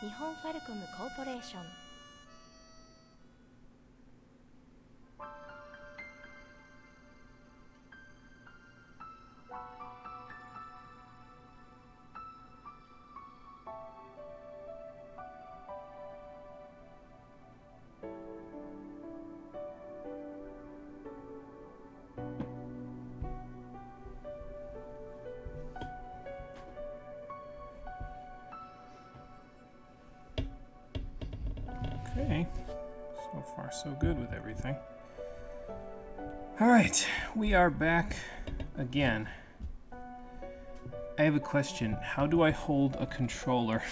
日本ファルコムコーポレーション。Okay, so far so good with everything. Alright, we are back again. I have a question. How do I hold a controller?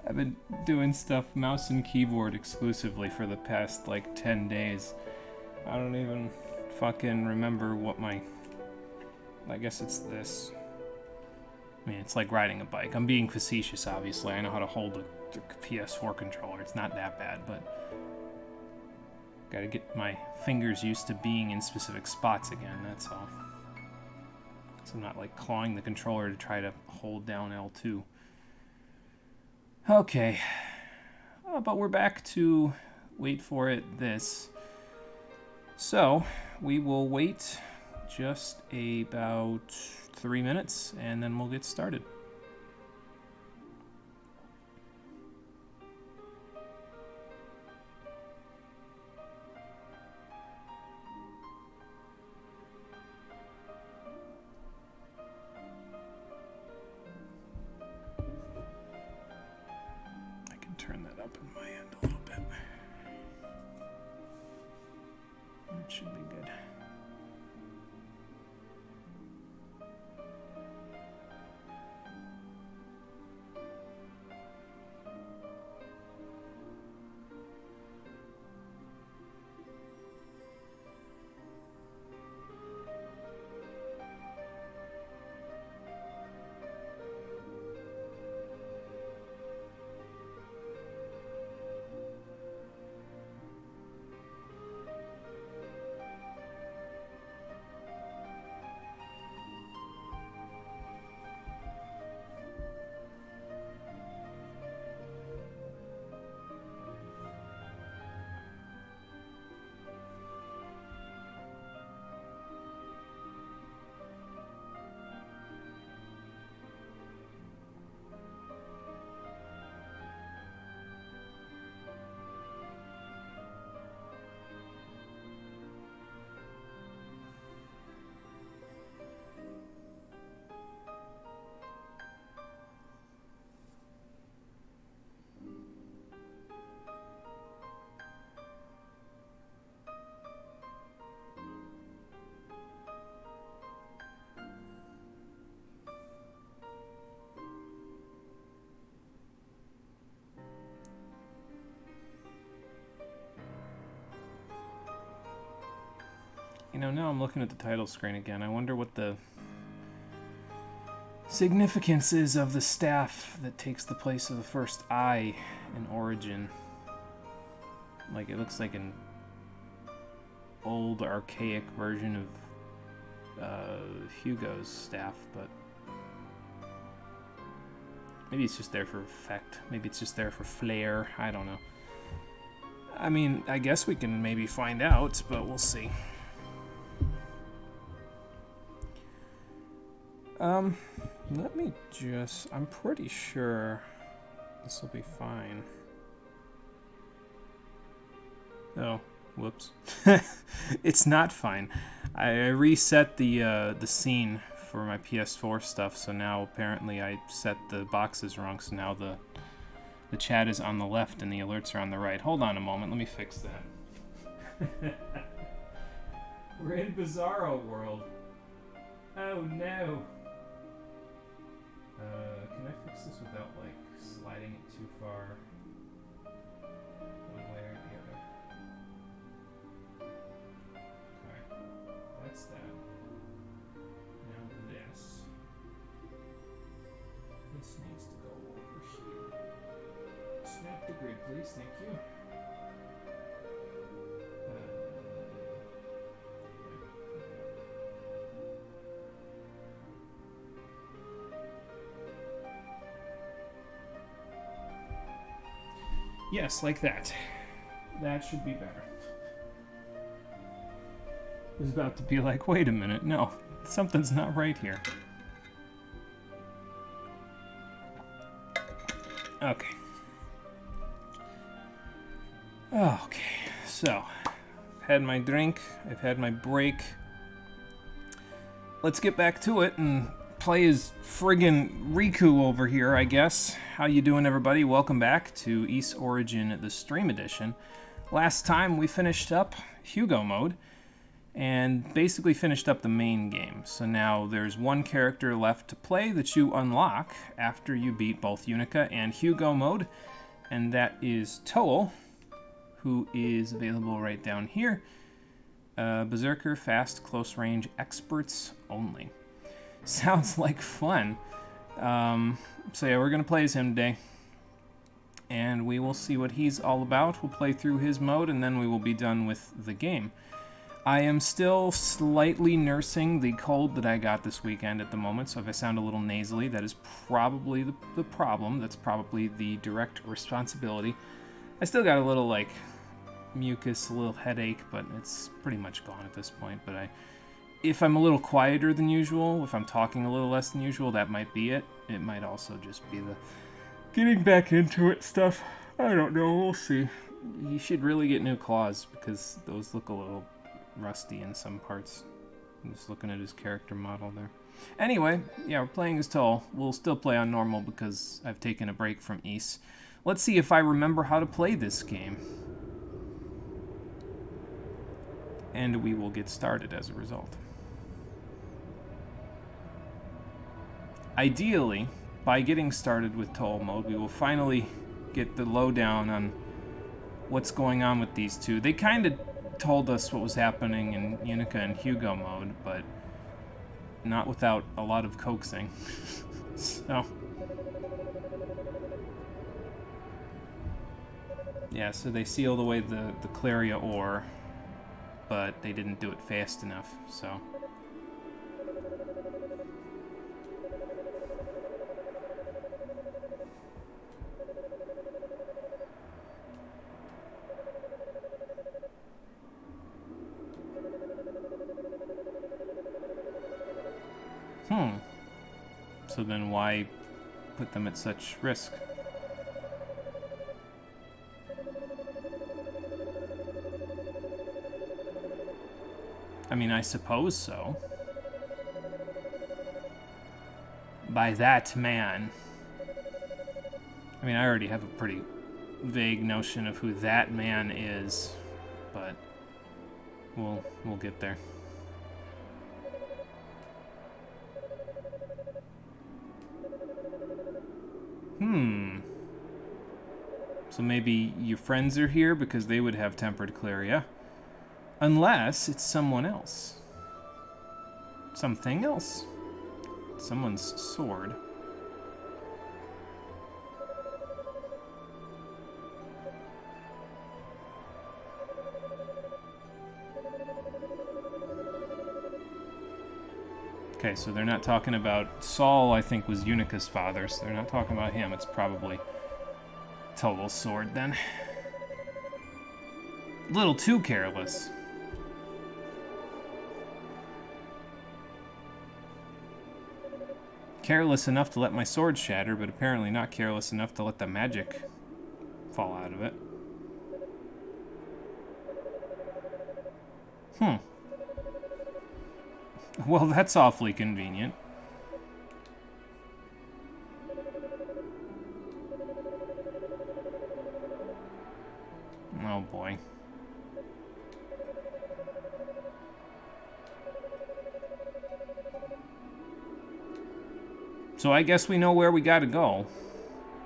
I've been doing stuff mouse and keyboard exclusively for the past like 10 days. I don't even fucking remember what my... I guess it's this. I mean, it's like riding a bike. I'm being facetious, obviously. I know how to hold the PS4 controller. It's not that bad, but gotta get my fingers used to being in specific spots again, that's all. So I'm not like clawing the controller to try to hold down L2. Okay. But we're back to, wait for it, this. So, we will wait just about 3 minutes, and then we'll get started. I can turn that up in my end a little bit. That should be good. You know, now I'm looking at the title screen again. I wonder what the significance is of the staff that takes the place of the first eye in Origin. Like, it looks like an old, archaic version of Hugo's staff, but maybe it's just there for effect. Maybe it's just there for flair. I don't know. I mean, I guess we can maybe find out, but we'll see. Let me just... I'm pretty sure this will be fine. Oh, whoops. It's not fine. I reset the scene for my PS4 stuff, so now apparently I set the boxes wrong, so now the chat is on the left and the alerts are on the right. Hold on a moment, let me fix that. We're in Bizarro World. Oh no. Can I fix this without, like, sliding it too far one way or the other? Alright, that's that. Now this. This needs to go over here. Snap the grid, please, thank you. Yes, like that. That should be better. I was about to be like, wait a minute, no, something's not right here. Okay. Okay, so, had my drink, I've had my break. Let's get back to it and play as friggin' Riku over here, I guess. How you doing, everybody? Welcome back to Ys Origin, the Stream Edition. Last time we finished up Hugo mode, and basically finished up the main game. So now there's one character left to play that you unlock after you beat both Unica and Hugo mode, and that is Toal, who is available right down here. Berserker, fast, close range, experts only. Sounds like fun. So yeah, we're going to play as him today, and we will see what he's all about. We'll play through his mode, and then we will be done with the game. I am still slightly nursing the cold that I got this weekend at the moment, so if I sound a little nasally, that is probably the problem. That's probably the direct responsibility. I still got a little, like, mucus, a little headache, but it's pretty much gone at this point. But if I'm a little quieter than usual, if I'm talking a little less than usual, that might be it. It might also just be the getting back into it stuff. I don't know, we'll see. He should really get new claws, because those look a little rusty in some parts. I'm just looking at his character model there. Anyway, yeah, we're playing as Toal. We'll still play on normal because I've taken a break from Ys. Let's see if I remember how to play this game. And we will get started as a result. Ideally, by getting started with Toal mode, we will finally get the lowdown on what's going on with these two. They kind of told us what was happening in Unica and Hugo mode, but not without a lot of coaxing. So yeah, so they sealed away the Claria ore, but they didn't do it fast enough, so so then why put them at such risk? I mean, I suppose so. By that man. I mean, I already have a pretty vague notion of who that man is, but we'll get there. So maybe your friends are here because they would have tempered Claria. Unless it's someone else. Something else. Someone's sword. Okay, so they're not talking about Saul, I think, was Unica's father, so they're not talking about him. It's probably Toal's sword, then. A little too careless. Careless enough to let my sword shatter, but apparently not careless enough to let the magic fall out of it. Well, that's awfully convenient. Oh boy. So I guess we know where we gotta go.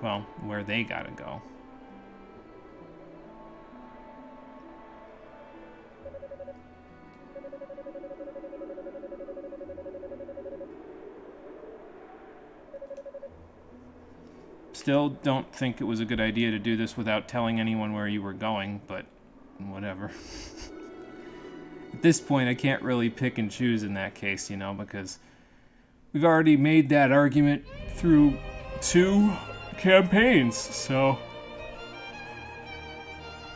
Well, where they gotta go. Still don't think it was a good idea to do this without telling anyone where you were going, but whatever. At this point, I can't really pick and choose in that case, you know, because we've already made that argument through 2 campaigns, so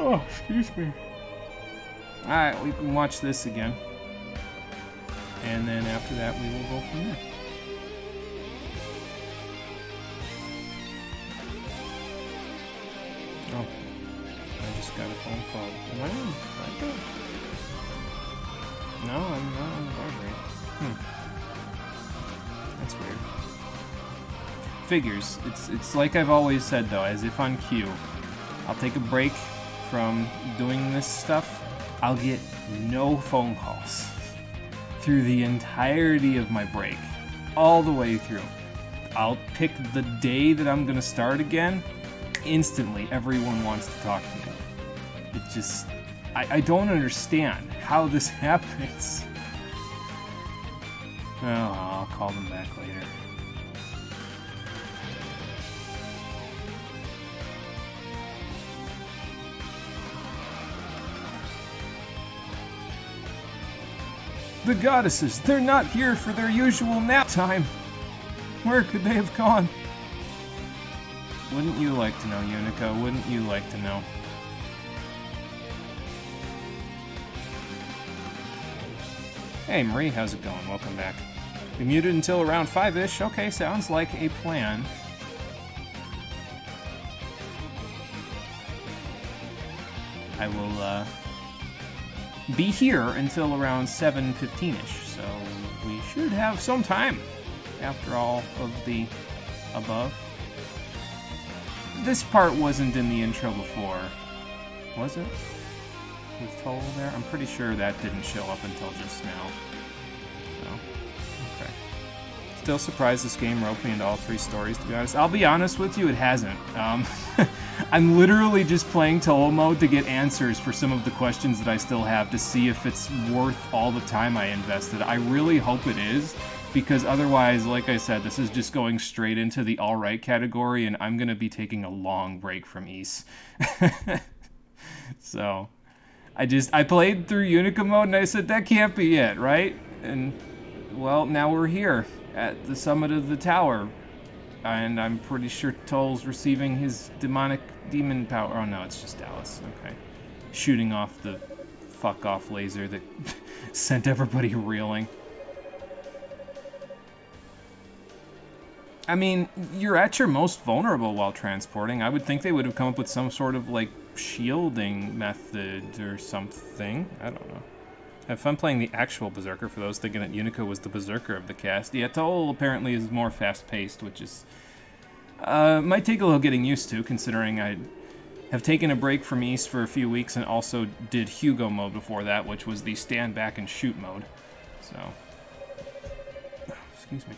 Oh, excuse me. Alright, we can watch this again. And then after that, we will go from there. Oh, I just got a phone call. Am I on vibrate? No, I'm not on vibrate. That's weird. Figures. It's like I've always said though, as if on cue. I'll take a break from doing this stuff. I'll get no phone calls through the entirety of my break, all the way through. I'll pick the day that I'm gonna start again. Instantly, everyone wants to talk to me. It just, I don't understand how this happens. Oh, I'll call them back later. The goddesses, they're not here for their usual nap time. Where could they have gone? Wouldn't you like to know, Unico? Wouldn't you like to know? Hey Marie, how's it going? Welcome back. Be muted until around 5-ish. Okay, sounds like a plan. I will be here until around 7:15-ish, so we should have some time after all of the above. This part wasn't in the intro before, was it? With Toal there? I'm pretty sure that didn't show up until just now. So, okay. Still surprised this game roped me into all 3 stories, to be honest. I'll be honest with you, it hasn't. I'm literally just playing Toal mode to get answers for some of the questions that I still have to see if it's worth all the time I invested. I really hope it is, because otherwise, like I said, this is just going straight into the alright category, and I'm going to be taking a long break from Ys. So, I played through Unica mode, and I said, that can't be it, right? And, well, now we're here, at the summit of the tower. And I'm pretty sure Toal's receiving his demon power. Oh no, it's just Dallas. Okay. Shooting off the fuck-off laser that sent everybody reeling. I mean, you're at your most vulnerable while transporting. I would think they would have come up with some sort of, like, shielding method or something. I don't know. Have fun playing the actual Berserker for those thinking that Unico was the Berserker of the cast. Yeah, Toal apparently is more fast-paced, which is... might take a little getting used to, considering I have taken a break from Ys for a few weeks and also did Hugo mode before that, which was the stand back and shoot mode. So... excuse me.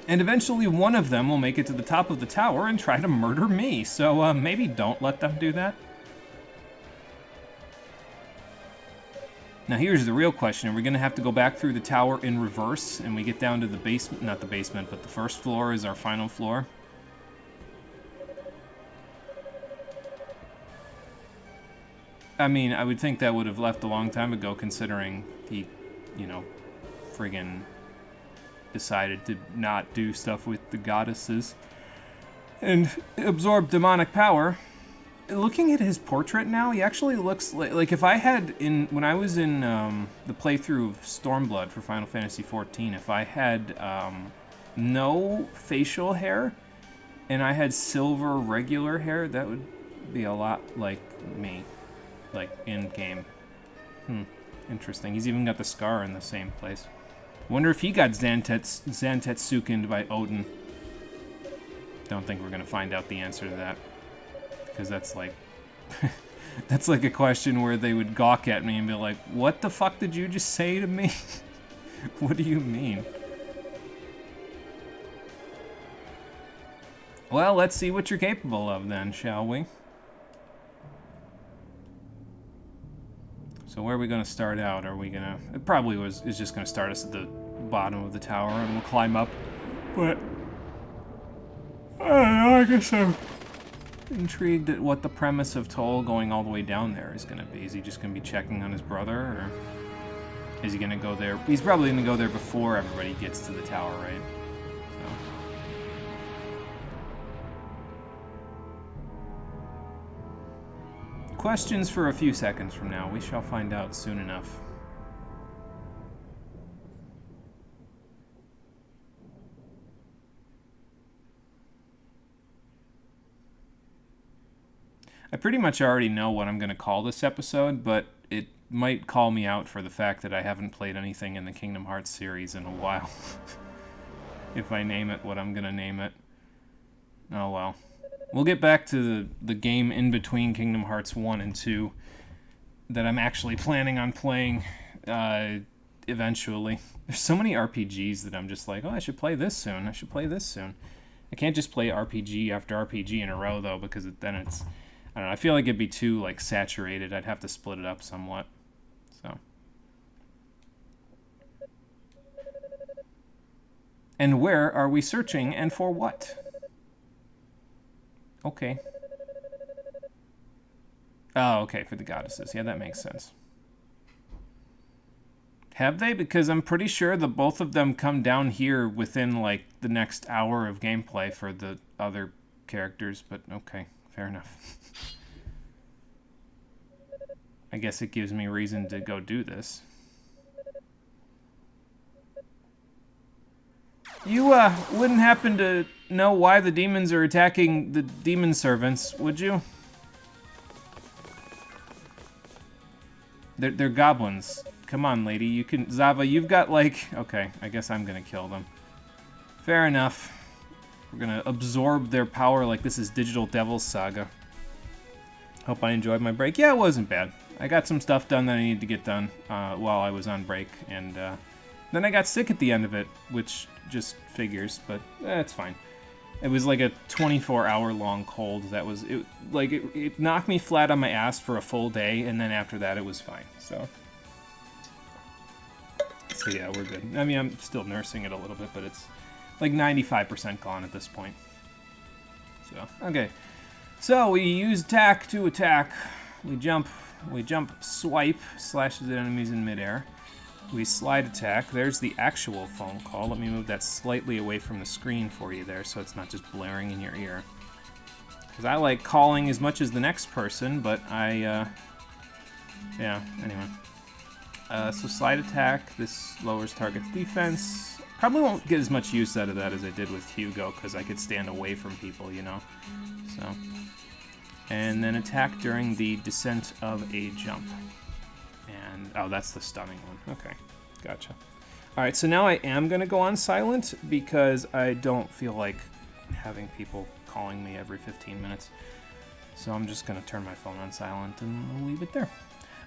And eventually one of them will make it to the top of the tower and try to murder me, so maybe don't let them do that. Now here's the real question. Are we going to have to go back through the tower in reverse and we get down to the basement, not the basement, but the first floor is our final floor? I mean, I would think that would have left a long time ago considering he, you know, friggin' decided to not do stuff with the goddesses and absorb demonic power. Looking at his portrait now, he actually looks like if I had when I was in the playthrough of Stormblood for Final Fantasy XIV, if I had no facial hair and I had silver regular hair, that would be a lot like me, like in game. Interesting. He's even got the scar in the same place. Wonder if he got Zantetsukened by Odin. Don't think we're gonna find out the answer to that. Because that's like... that's like a question where they would gawk at me and be like, what the fuck did you just say to me? What do you mean? Well, let's see what you're capable of then, shall we? So where are we going to start out? Are we going to... It probably is just going to start us at the bottom of the tower and we'll climb up. But... I don't know, I guess I'm intrigued at what the premise of Toal going all the way down there is going to be. Is he just going to be checking on his brother, or is he going to go there? He's probably going to go there before everybody gets to the tower, right? So. Questions for a few seconds from now. We shall find out soon enough. I pretty much already know what I'm going to call this episode, but it might call me out for the fact that I haven't played anything in the Kingdom Hearts series in a while. If I name it what I'm going to name it. Oh well. We'll get back to the game in between Kingdom Hearts 1 and 2 that I'm actually planning on playing eventually. There's so many RPGs that I'm just like, oh, I should play this soon. I should play this soon. I can't just play RPG after RPG in a row, though, because then it's... I don't know, I feel like it'd be too, like, saturated. I'd have to split it up somewhat. So. And where are we searching, and for what? Okay. Oh, okay, for the goddesses. Yeah, that makes sense. Have they? Because I'm pretty sure the both of them come down here within, like, the next hour of gameplay for the other characters, but okay, fair enough. I guess it gives me reason to go do this. You, wouldn't happen to know why the demons are attacking the demon servants, would you? They're goblins. Come on, lady, you can... Zava, you've got, like... Okay, I guess I'm gonna kill them. Fair enough. We're gonna absorb their power like this is Digital Devil's Saga. Hope I enjoyed my break. Yeah, it wasn't bad. I got some stuff done that I needed to get done while I was on break, and then I got sick at the end of it, which just figures, but it's fine. It was like a 24-hour-long cold that was... It knocked me flat on my ass for a full day, and then after that it was fine, so yeah, we're good. I mean, I'm still nursing it a little bit, but it's like 95% gone at this point. So, okay. So, we use attack to attack. We jump, swipe, slashes at enemies in midair. We slide attack. There's the actual phone call. Let me move that slightly away from the screen for you there so it's not just blaring in your ear. Because I like calling as much as the next person, but yeah, anyway. So slide attack. This lowers target's defense. Probably won't get as much use out of that as I did with Hugo, because I could stand away from people, you know? So... And then attack during the descent of a jump. And, oh, that's the stunning one. Okay, gotcha. Alright, so now I am going to go on silent because I don't feel like having people calling me every 15 minutes. So I'm just going to turn my phone on silent and leave it there.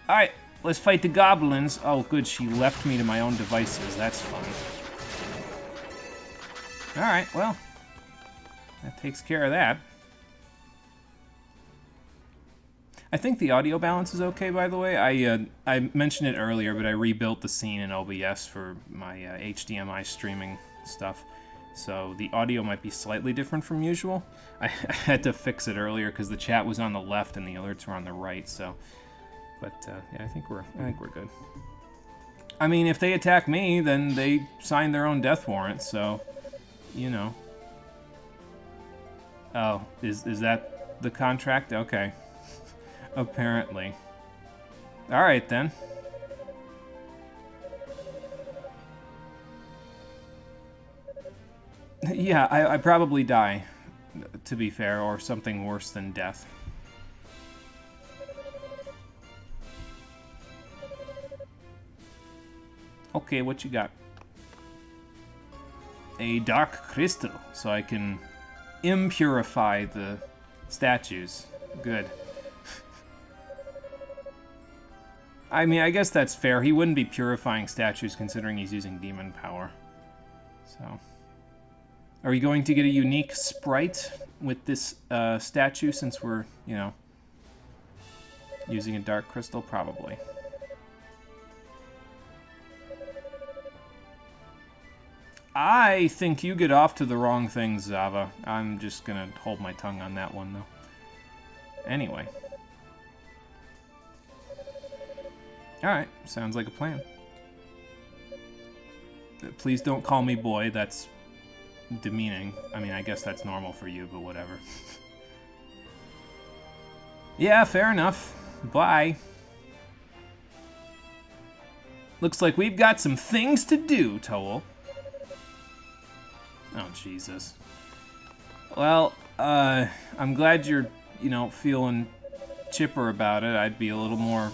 Alright, let's fight the goblins. Oh, good, she left me to my own devices. That's fun. Alright, well, that takes care of that. I think the audio balance is okay, by the way. I mentioned it earlier, but I rebuilt the scene in OBS for my HDMI streaming stuff. So the audio might be slightly different from usual. I had to fix it earlier because the chat was on the left and the alerts were on the right. So, but yeah, I think we're good. I mean, if they attack me, then they sign their own death warrant. So, you know. Oh, is that the contract? Okay. Apparently. Alright, then. Yeah, I probably die, to be fair, or something worse than death. Okay, what you got? A dark crystal, so I can impurify the statues. Good. I mean, I guess that's fair. He wouldn't be purifying statues considering he's using demon power. So, are we going to get a unique sprite with this statue since we're, you know, using a dark crystal? Probably. I think you get off to the wrong thing, Zava. I'm just gonna hold my tongue on that one, though. Anyway. Alright, sounds like a plan. Please don't call me boy, that's demeaning. I mean, I guess that's normal for you, but whatever. Yeah, fair enough. Bye. Looks like we've got some things to do, Toal. Oh, Jesus. Well, I'm glad you're, feeling chipper about it. I'd be a little more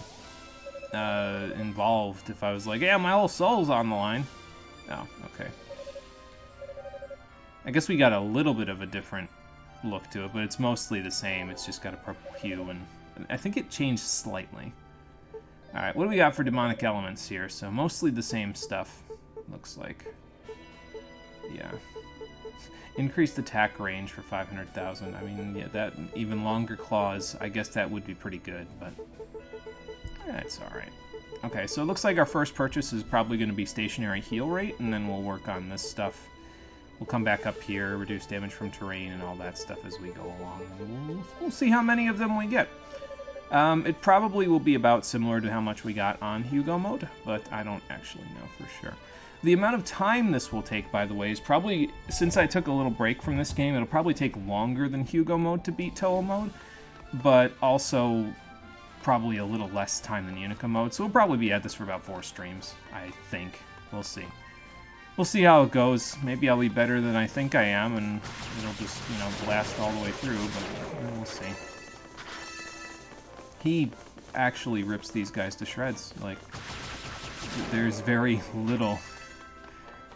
involved if I was like, yeah, my whole soul's on the line. Oh, okay. I guess we got a little bit of a different look to it, but it's mostly the same. It's just got a purple hue, and I think it changed slightly. Alright, what do we got for demonic elements here? So mostly the same stuff, looks like. Yeah. Increased attack range for 500,000. I mean, yeah, that even longer claws, I guess that would be pretty good, but that's alright. Okay, so it looks like our first purchase is probably going to be stationary heal rate, and then we'll work on this stuff. We'll come back up here, reduce damage from terrain and all that stuff as we go along. And we'll see how many of them we get. It probably will be about similar to how much we got on Hugo mode, but I don't actually know for sure. The amount of time this will take, by the way, is probably, since I took a little break from this game, it'll probably take longer than Hugo mode to beat Toal mode, but also probably a little less time than Unica mode, so we'll probably be at this for about 4 streams, I think. We'll see. We'll see how it goes. Maybe I'll be better than I think I am, and it'll just, blast all the way through, but we'll see. He actually rips these guys to shreds. Like, there's very little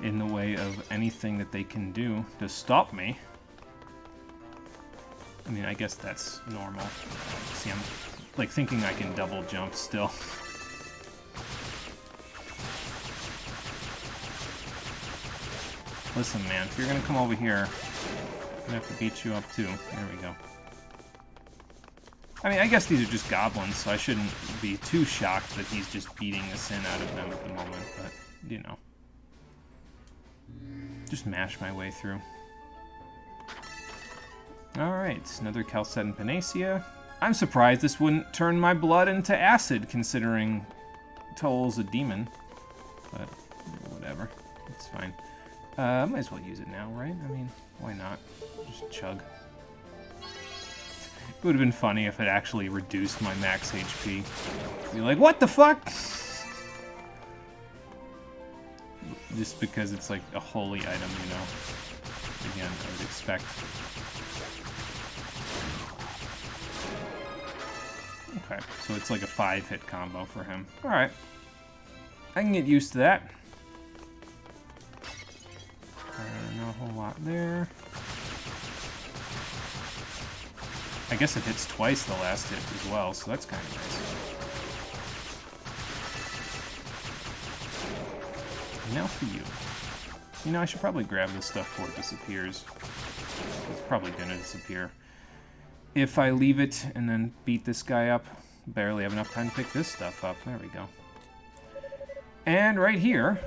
in the way of anything that they can do to stop me. I mean, I guess that's normal. See, I'm, like, thinking I can double jump still. Listen, man, if you're gonna come over here, I'm gonna have to beat you up too. There we go. I mean, I guess these are just goblins, so I shouldn't be too shocked that he's just beating the sin out of them at the moment, but, just mash my way through. Alright, another Calcet and Panacea. I'm surprised this wouldn't turn my blood into acid, considering Toal's a demon. But, whatever. It's fine. Might as well use it now, right? I mean, why not? Just chug. It would have been funny if it actually reduced my max HP. Be like, what the fuck? Just because it's like a holy item, Again, I would expect. Okay, so it's like a 5-hit combo for him. Alright. I can get used to that. Not a whole lot there. I guess it hits twice the last hit as well, so that's kind of nice. Now for you. I should probably grab this stuff before it disappears. It's probably gonna disappear. If I leave it and then beat this guy up, barely have enough time to pick this stuff up. There we go. And right here,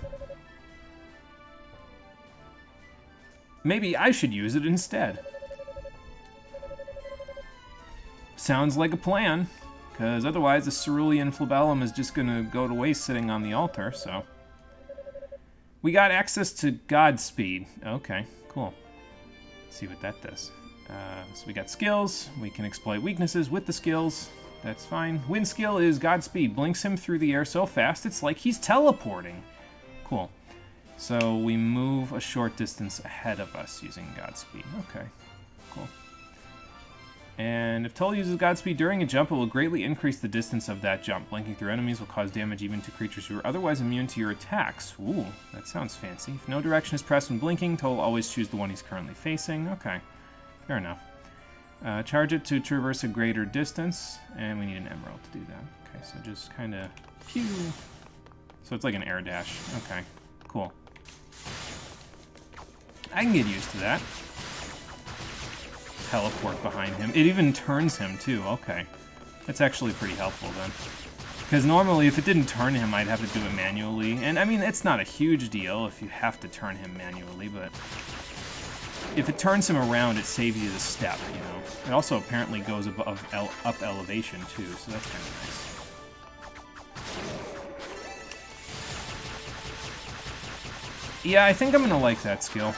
maybe I should use it instead. Sounds like a plan, because otherwise the Cerulean Flabellum is just going to go to waste sitting on the altar, so. We got access to Godspeed. Okay, cool. Let's see what that does. So we got skills. We can exploit weaknesses with the skills. That's fine. Wind skill is Godspeed. Blinks him through the air so fast it's like he's teleporting. Cool. So we move a short distance ahead of us using Godspeed. Okay, cool. And if Toal uses Godspeed during a jump, it will greatly increase the distance of that jump. Blinking through enemies will cause damage even to creatures who are otherwise immune to your attacks. Ooh, that sounds fancy. If no direction is pressed when blinking, Toal will always choose the one he's currently facing. Okay, fair enough. Charge it to traverse a greater distance, and we need an emerald to do that. Okay, so just kind of pew. So it's like an air dash. Okay, cool. I can get used to that. Teleport behind him. It even turns him, too. Okay. That's actually pretty helpful, then. Because normally, if it didn't turn him, I'd have to do it manually. And, I mean, it's not a huge deal if you have to turn him manually, but if it turns him around, it saves you the step, It also apparently goes above up elevation, too, so that's kind of nice. Yeah, I think I'm going to like that skill.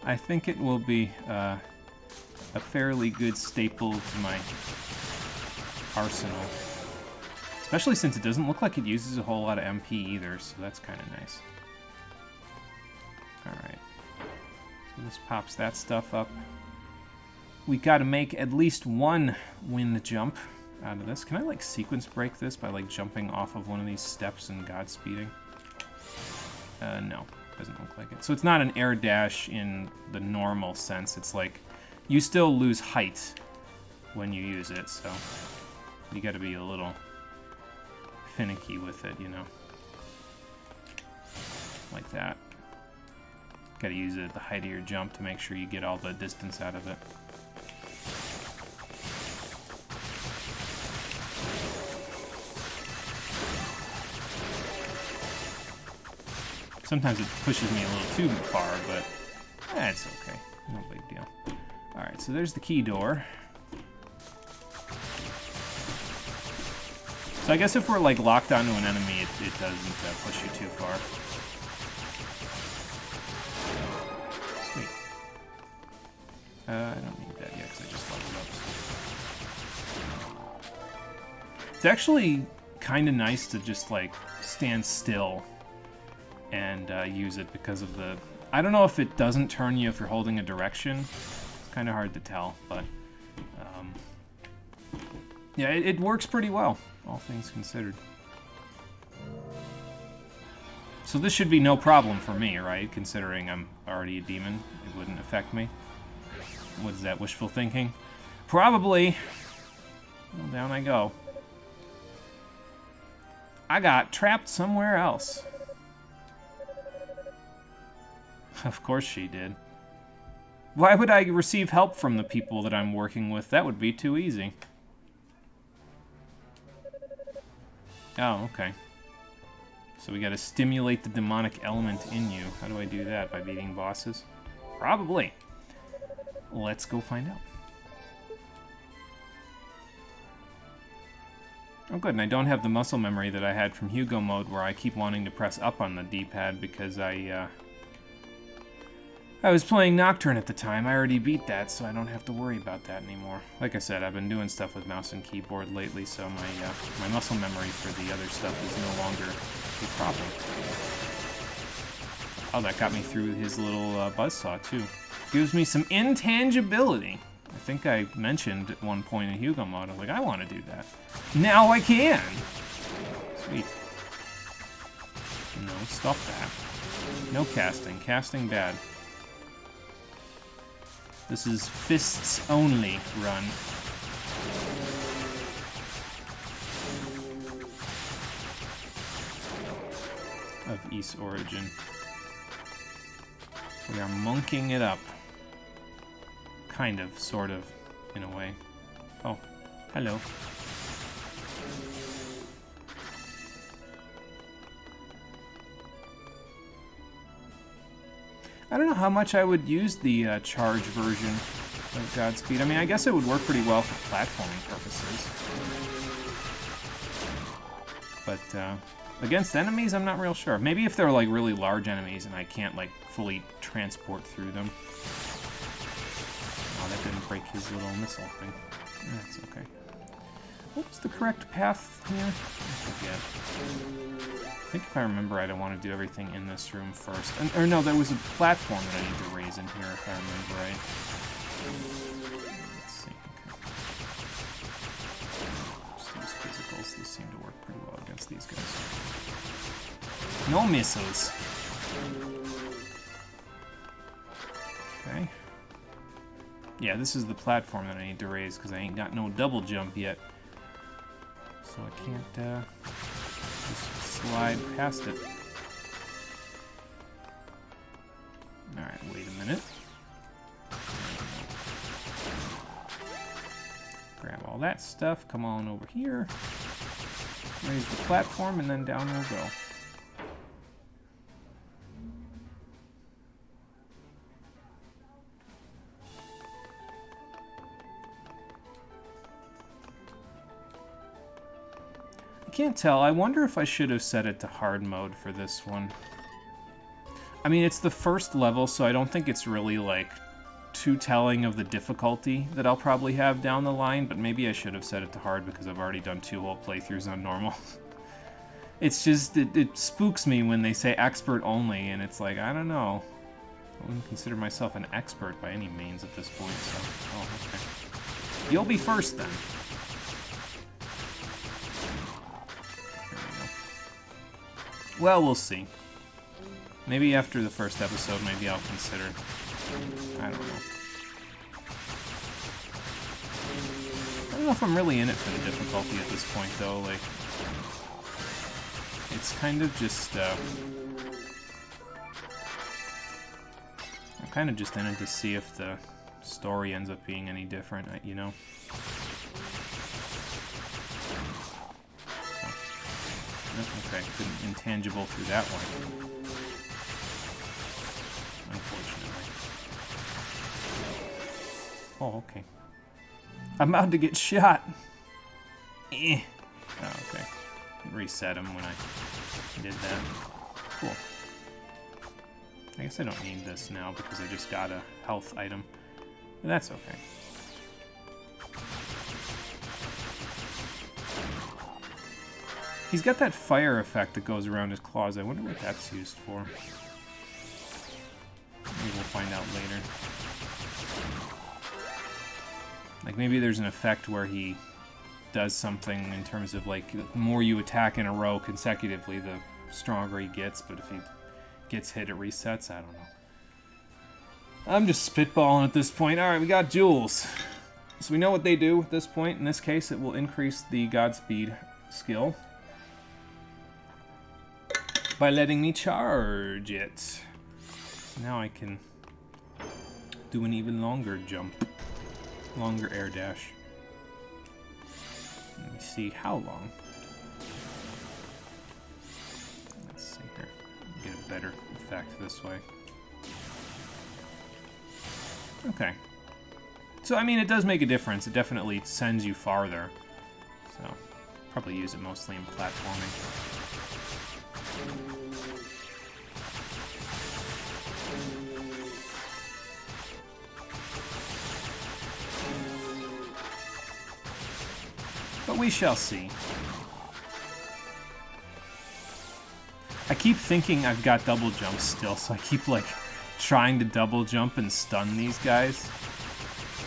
I think it will be a fairly good staple to my arsenal. Especially since it doesn't look like it uses a whole lot of MP either, so that's kind of nice. Alright. So this pops that stuff up. We gotta make at least one wind jump out of this. Can I, like, sequence break this by, like, jumping off of one of these steps and godspeeding? No. Doesn't look like it. So it's not an air dash in the normal sense. It's like, you still lose height when you use it, so you gotta be a little finicky with it, you know. Like that. Gotta use it at the height of your jump to make sure you get all the distance out of it. Sometimes it pushes me a little too far, but it's okay. No big deal. Alright, so there's the key door. So I guess if we're, like, locked onto an enemy, it doesn't push you too far. Sweet. I don't need that yet, because I just leveled up. It's actually kind of nice to just, like, stand still and use it because of the... I don't know if it doesn't turn you if you're holding a direction. It's kind of hard to tell, but... yeah, it works pretty well, all things considered. So this should be no problem for me, right? Considering I'm already a demon, it wouldn't affect me. What is that, wishful thinking? Probably. Well, down I go. I got trapped somewhere else. Of course she did. Why would I receive help from the people that I'm working with? That would be too easy. Oh, okay. So we gotta stimulate the demonic element in you. How do I do that? By beating bosses? Probably. Let's go find out. Oh good, and I don't have the muscle memory that I had from Hugo mode where I keep wanting to press up on the D-pad because I was playing Nocturne at the time. I already beat that, so I don't have to worry about that anymore. Like I said, I've been doing stuff with mouse and keyboard lately, so my muscle memory for the other stuff is no longer a problem. Oh, that got me through his little buzzsaw, too. Gives me some intangibility. I think I mentioned at one point in Hugo mode, I was like, I want to do that. Now I can! Sweet. No, stop that. No casting. Casting bad. This is fists only run. Of East origin. We are monking it up. Kind of, sort of, in a way. Oh, hello. I don't know how much I would use the charge version of Godspeed. I mean, I guess it would work pretty well for platforming purposes. But against enemies, I'm not real sure. Maybe if they're like really large enemies and I can't like fully transport through them. Oh, that didn't break his little missile thing. That's okay. What's the correct path here? I forget. I think if I remember right, I want to do everything in this room first. Or no, there was a platform that I need to raise in here, if I remember right. Let's see. Okay. Just use physicals. These seem to work pretty well against these guys. No missiles. Okay. Yeah, this is the platform that I need to raise, because I ain't got no double jump yet. So I can't, just slide past it. Alright, wait a minute. Grab all that stuff, come on over here. Raise the platform, and then down we'll go. I can't tell. I wonder if I should have set it to hard mode for this one. I mean, it's the first level, so I don't think it's really, like, too telling of the difficulty that I'll probably have down the line, but maybe I should have set it to hard because I've already done 2 whole playthroughs on normal. It's just, it spooks me when they say expert only, and it's like, I don't know. I wouldn't consider myself an expert by any means at this point, so... Oh, okay. You'll be first, then. There we go. Well, we'll see. Maybe after the first episode, maybe I'll consider... I don't know. I don't know if I'm really in it for the difficulty at this point, though. Like, it's kind of just, I'm kind of just in it to see if the story ends up being any different, you know? Oh, okay, couldn't intangible through that one. Unfortunately. Oh, okay. I'm about to get shot! Eh. Oh, okay. Reset him when I did that. Cool. I guess I don't need this now because I just got a health item. But that's okay. He's got that fire effect that goes around his claws. I wonder what that's used for. Maybe we'll find out later. Like, maybe there's an effect where he does something in terms of, like, the more you attack in a row consecutively, the stronger he gets, but if he gets hit, it resets. I don't know. I'm just spitballing at this point. Alright, we got jewels. So we know what they do at this point. In this case, it will increase the Godspeed skill by letting me charge it. So now I can do an even longer jump. Longer air dash. Let me see how long. Let's see here. Get a better effect this way. Okay. So, I mean, it does make a difference. It definitely sends you farther. So, probably use it mostly in platforming. But we shall see. I keep thinking I've got double jumps still, so I keep, like, trying to double jump and stun these guys.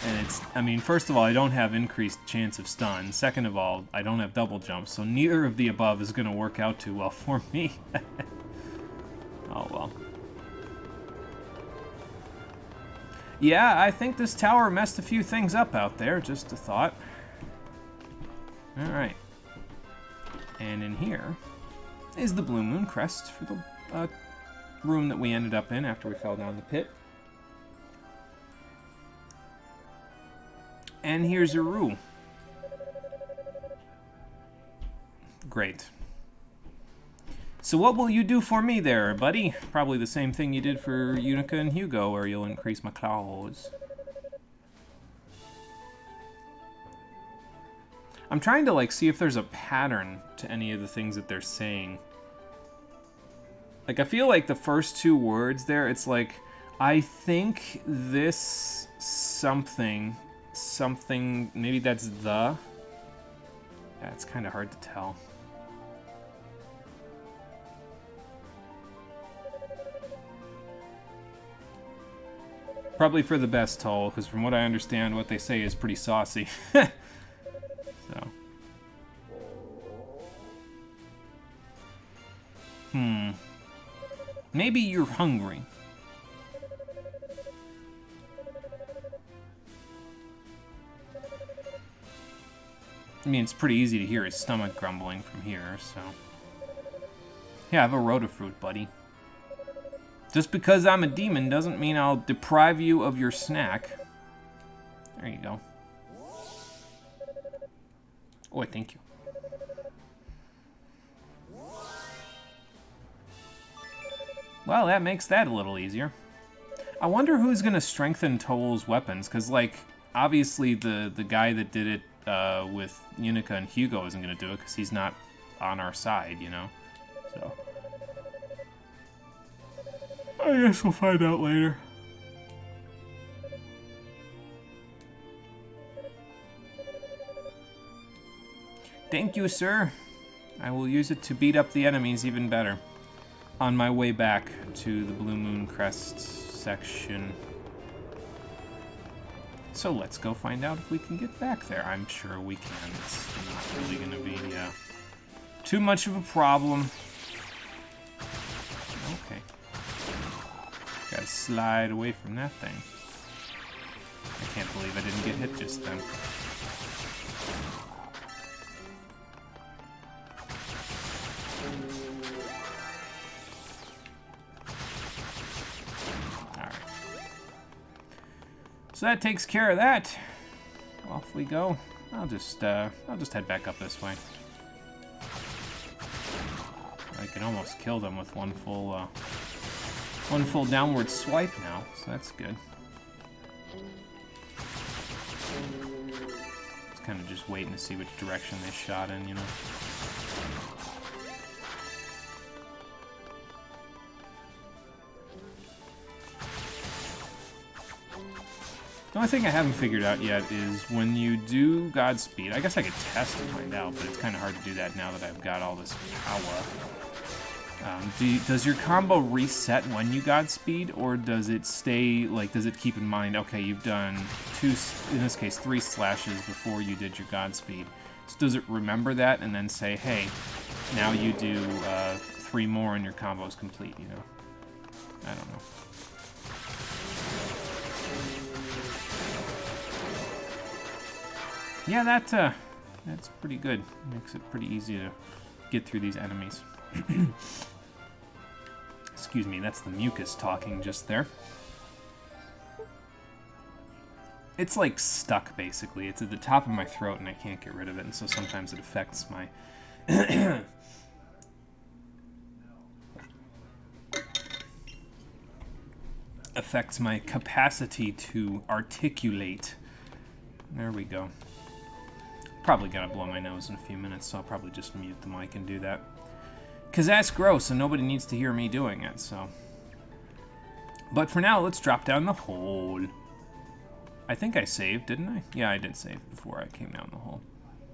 And it's, I mean, first of all, I don't have increased chance of stun. Second of all, I don't have double jumps, so neither of the above is going to work out too well for me. Oh, well. Yeah, I think this tower messed a few things up out there, just a thought. Alright. And in here is the Blue Moon Crest for the room that we ended up in after we fell down the pit. And here's a room. Great. So what will you do for me there, buddy? Probably the same thing you did for Unica and Hugo, where you'll increase my claws. I'm trying to, like, see if there's a pattern to any of the things that they're saying. Like, I feel like the first 2 words there, it's like, I think this something, maybe that's the. Yeah, it's kind of hard to tell. Probably for the best, Toal, because from what I understand, what they say is pretty saucy. So. Maybe you're hungry. I mean, it's pretty easy to hear his stomach grumbling from here, so... Yeah, have a Rotafruit, buddy. Just because I'm a demon doesn't mean I'll deprive you of your snack. There you go. Oh, thank you. Well, that makes that a little easier. I wonder who's going to strengthen Toal's weapons, because, like, obviously the guy that did it with Unica and Hugo isn't going to do it, because he's not on our side, you know? So... I guess we'll find out later. Thank you, sir. I will use it to beat up the enemies even better. On my way back to the Blue Moon Crest section. So let's go find out if we can get back there. I'm sure we can. It's not really going to be too much of a problem. Okay. Gotta slide away from that thing. I can't believe I didn't get hit just then. Alright. So that takes care of that. Off we go. I'll just head back up this way. I can almost kill them with one full downward swipe now, so that's good. It's kind of just waiting to see which direction they shot in, you know. The only thing I haven't figured out yet is when you do Godspeed, I guess I could test to find out, but it's kind of hard to do that now that I've got all this power. Does your combo reset when you Godspeed, or does it stay, like, does it keep in mind, okay, you've done in this case, 3 slashes before you did your Godspeed. So does it remember that and then say, hey, now you do 3 more and your combo is complete, you know? I don't know. Yeah, that's pretty good. Makes it pretty easy to get through these enemies. Excuse me, that's the mucus talking just there. It's like stuck, basically. It's at the top of my throat and I can't get rid of it, and so sometimes it affects my... affects my capacity to articulate. There we go. Probably gotta blow my nose in a few minutes, so I'll probably just mute the mic and do that. Because that's gross, and nobody needs to hear me doing it, so... But for now, let's drop down the hole. I think I saved, didn't I? Yeah, I did save before I came down the hole.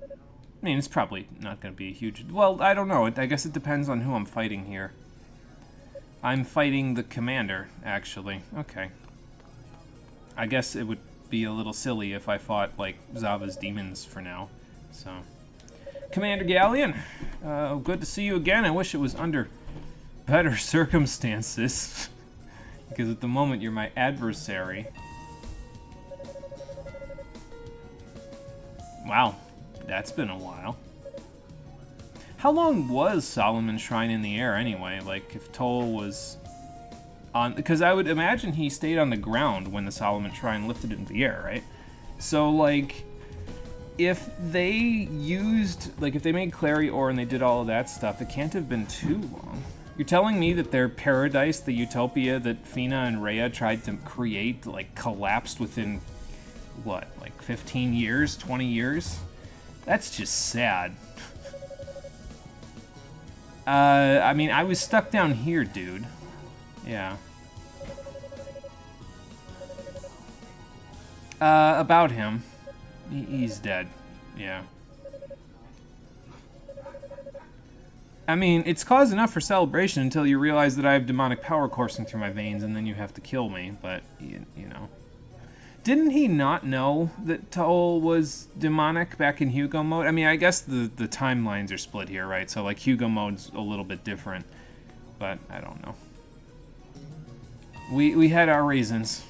I mean, it's probably not going to be a huge... Well, I don't know. I guess it depends on who I'm fighting here. I'm fighting the commander, actually. Okay. I guess it would be a little silly if I fought, like, Zava's demons for now. So... Commander Galleon, good to see you again. I wish it was under better circumstances. Because at the moment, you're my adversary. Wow, that's been a while. How long was Solomon's Shrine in the air anyway? Like, if Toal was on... Because I would imagine he stayed on the ground when the Solomon Shrine lifted into the air, right? So, like... If they used, like, if they made Clary Ore and they did all of that stuff, it can't have been too long. You're telling me that their paradise, the utopia that Fina and Rhea tried to create, like, collapsed within, what, like 15 years, 20 years? That's just sad. I mean, I was stuck down here, dude. Yeah. About him. He's dead. Yeah. I mean, it's cause enough for celebration until you realize that I have demonic power coursing through my veins and then you have to kill me, but, you know. Didn't he not know that Toal was demonic back in Hugo mode? I mean, I guess the timelines are split here, right? So, like, Hugo mode's a little bit different, but I don't know. We had our reasons.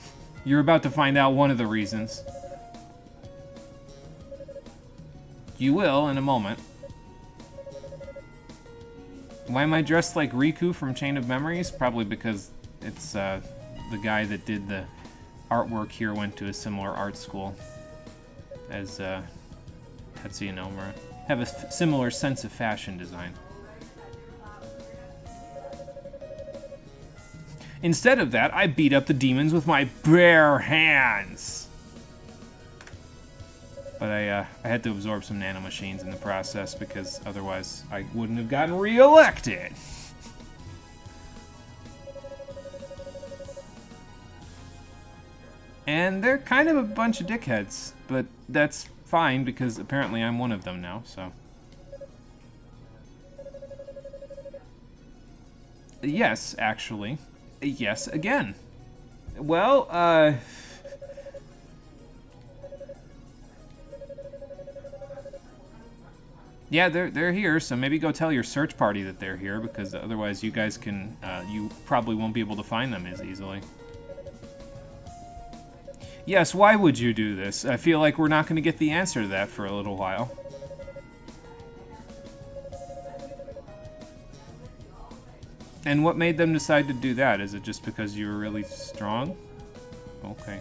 You're about to find out one of the reasons. You will in a moment. Why am I dressed like Riku from Chain of Memories? Probably because it's the guy that did the artwork here went to a similar art school as Tetsuya Nomura. Have a similar sense of fashion design. Instead of that, I beat up the demons with my bare hands. But I had to absorb some nanomachines in the process because otherwise I wouldn't have gotten re-elected. And they're kind of a bunch of dickheads, but that's fine because apparently I'm one of them now, so. Yes, actually. Yes, again. Well, yeah, they're here, so maybe go tell your search party that they're here, because otherwise you guys can, you probably won't be able to find them as easily. Yes, why would you do this? I feel like we're not going to get the answer to that for a little while. And what made them decide to do that? Is it just because you were really strong? Okay.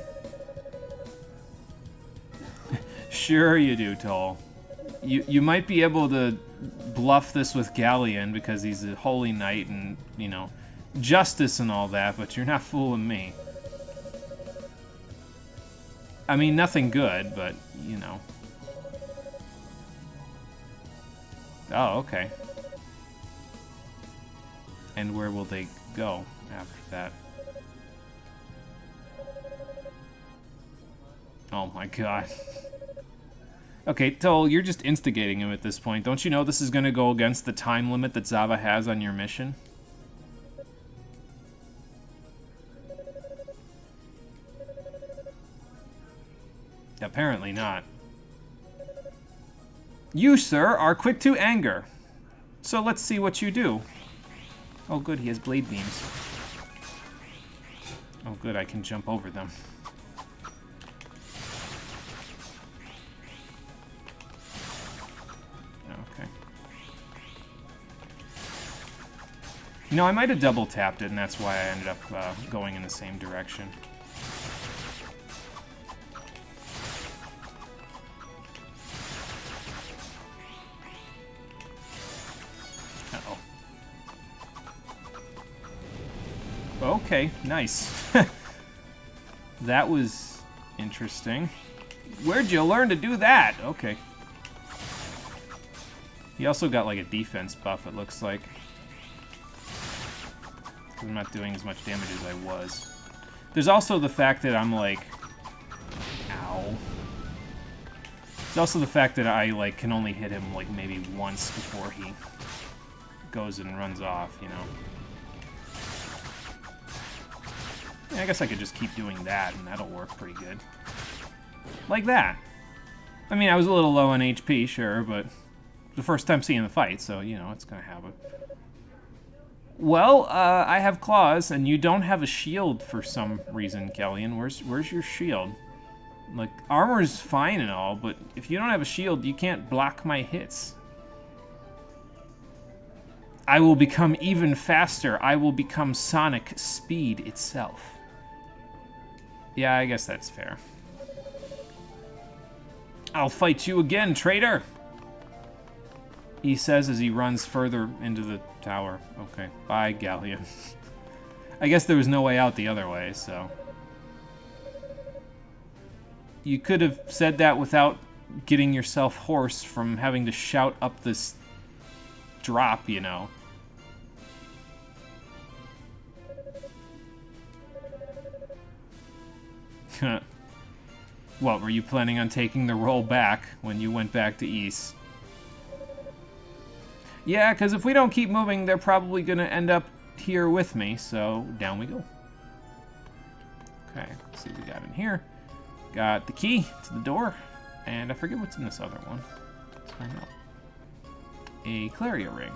Sure you do, Toal. You might be able to bluff this with Galleon because he's a holy knight and, you know, justice and all that, but you're not fooling me. I mean, nothing good, but, you know. Oh, okay. And where will they go after that? Oh my god. Okay, Toal, you're just instigating him at this point. Don't you know this is going to go against the time limit that Zava has on your mission? Apparently not. You, sir, are quick to anger. So let's see what you do. Oh good, he has blade beams. Oh good, I can jump over them. Okay. You know, I might have double tapped it, and that's why I ended up going in the same direction. Uh-oh. Okay, nice. That was interesting. Where'd you learn to do that? Okay. He also got like a defense buff, it looks like. I'm not doing as much damage as I was. There's also the fact that I'm like... Ow. There's also the fact that I like can only hit him like maybe once before he goes and runs off, you know. Yeah, I guess I could just keep doing that and that'll work pretty good. Like that. I mean, I was a little low on HP, sure, but the first time seeing the fight, so, you know, it's gonna happen. Well, I have claws, and you don't have a shield for some reason, Galleon. Where's your shield? Like, armor's fine and all, but if you don't have a shield, you can't block my hits. I will become even faster. I will become Sonic speed itself. Yeah, I guess that's fair. I'll fight you again, traitor! He says as he runs further into the tower. Okay, bye, Galleon. I guess there was no way out the other way, so... You could have said that without getting yourself hoarse from having to shout up this drop, you know. What, were you planning on taking the roll back when you went back to East? Yeah, because if we don't keep moving, they're probably going to end up here with me, so down we go. Okay, let's see what we got in here. Got the key to the door, and I forget what's in this other one. Let's find out. A Claria ring.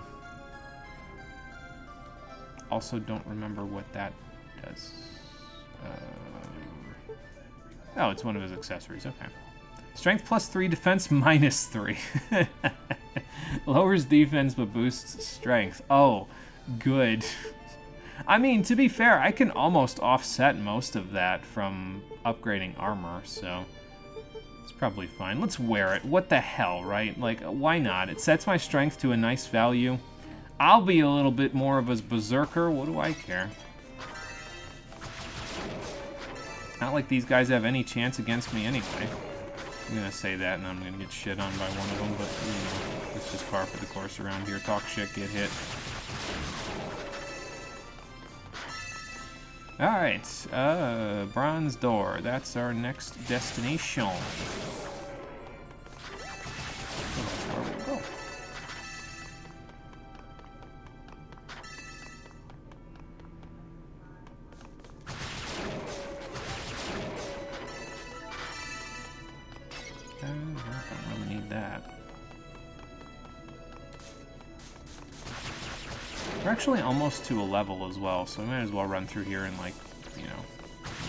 Also don't remember what that does. Oh, it's one of his accessories, okay. Strength +3, defense -3. Lowers defense but boosts strength. Oh, good. I mean, to be fair, I can almost offset most of that from upgrading armor, so it's probably fine. Let's wear it. What the hell, right? Like, why not? It sets my strength to a nice value. I'll be a little bit more of a berserker. What do I care? Not like these guys have any chance against me anyway. I'm gonna say that and I'm gonna get shit on by one of them, but, you know, it's just par for the course around here. Talk shit, get hit. Alright, bronze door. That's our next destination. So that's where we'll go. We're actually almost to a level as well, so we might as well run through here and, like, you know,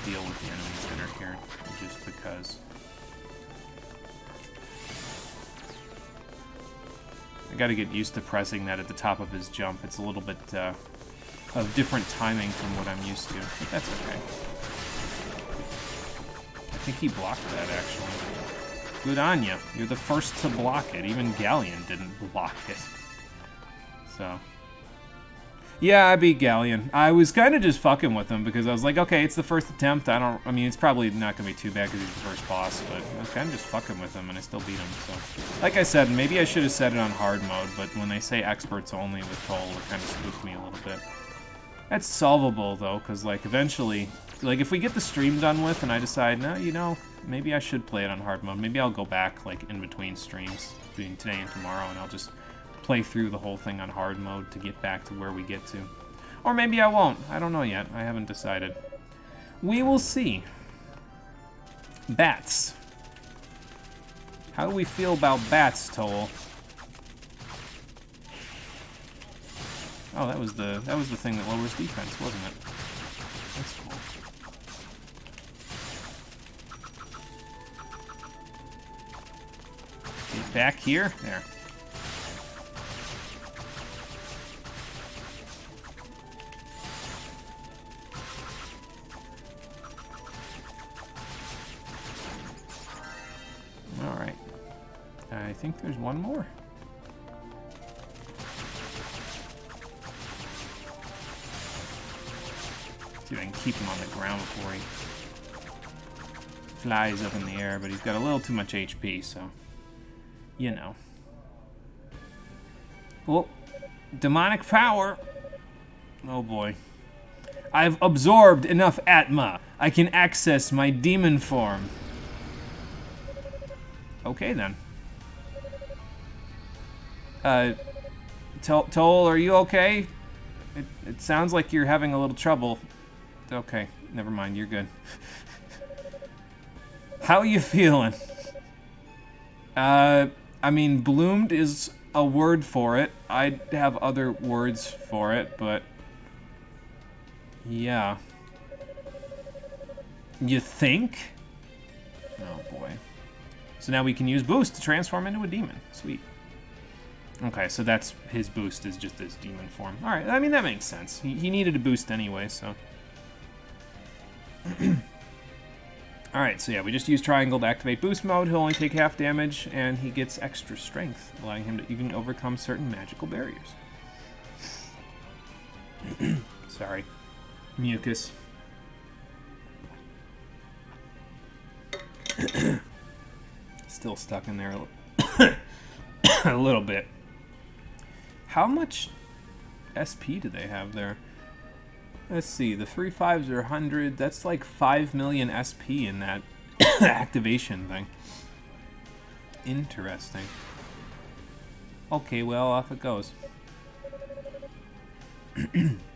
deal with the enemies that are here, just because. I gotta get used to pressing that at the top of his jump. It's a little bit of different timing from what I'm used to, but that's okay. I think he blocked that, actually. Good on you. You're the first to block it. Even Galleon didn't block it. So... yeah, I beat Galleon. I was kind of just fucking with him because I was like, okay, it's the first attempt. I mean, it's probably not going to be too bad because he's the first boss, but I was kind of just fucking with him and I still beat him, so. Like I said, maybe I should have set it on hard mode, but when they say experts only with Toal, it kind of spooked me a little bit. That's solvable, though, because, like, eventually, like, if we get the stream done with and I decide, no, you know, maybe I should play it on hard mode. Maybe I'll go back, like, in between streams, between today and tomorrow, and I'll just play through the whole thing on hard mode to get back to where we get to. Or maybe I won't. I don't know yet. I haven't decided. We will see. Bats. How do we feel about bats, Toal? Oh, that was the thing that lowers defense, wasn't it? That's cool. Get back here. There. Alright. I think there's one more. See if I can keep him on the ground before he flies up in the air, but he's got a little too much HP, so... you know. Oh, demonic power! Oh boy. I've absorbed enough Atma. I can access my demon form. Okay, then. Toal, are you okay? It sounds like you're having a little trouble. Okay, never mind, you're good. How are you feeling? I mean, bloomed is a word for it. I'd have other words for it, but... yeah. You think? Oh, boy. So now we can use boost to transform into a demon. Sweet. Okay, so that's his boost is just his demon form. Alright, I mean, that makes sense. He needed a boost anyway, so... Alright, so yeah, we just use triangle to activate boost mode. He'll only take half damage, and he gets extra strength, allowing him to even overcome certain magical barriers. Sorry. Mucus. Still stuck in there a little bit. How much SP do they have there? Let's see, the 3 5s are 100. That's like 5 million SP in that activation thing. Interesting. Okay, well, off it goes.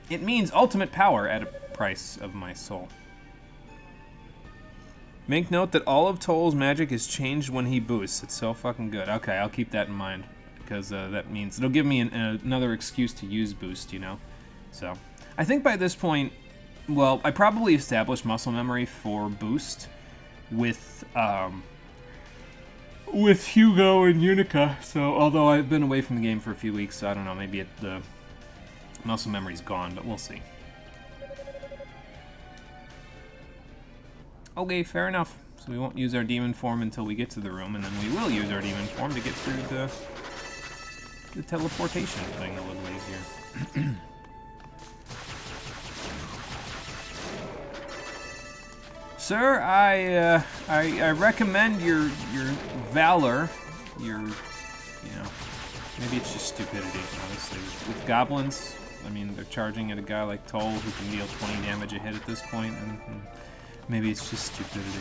It means ultimate power at a price of my soul. Make note that all of Toal's magic is changed when he boosts. It's so fucking good. Okay, I'll keep that in mind. Because that means it'll give me another excuse to use boost, you know? So... I think by this point, well, I probably established muscle memory for boost with Hugo and Unica. So, although I've been away from the game for a few weeks, so I don't know, maybe the muscle memory's gone, but we'll see. Okay, fair enough. So we won't use our demon form until we get to the room, and then we will use our demon form to get through the teleportation thing a little easier. Sir, I recommend your valor, you know, maybe it's just stupidity, honestly. With goblins, I mean, they're charging at a guy like Toal who can deal 20 damage a hit at this point, and maybe it's just stupidity.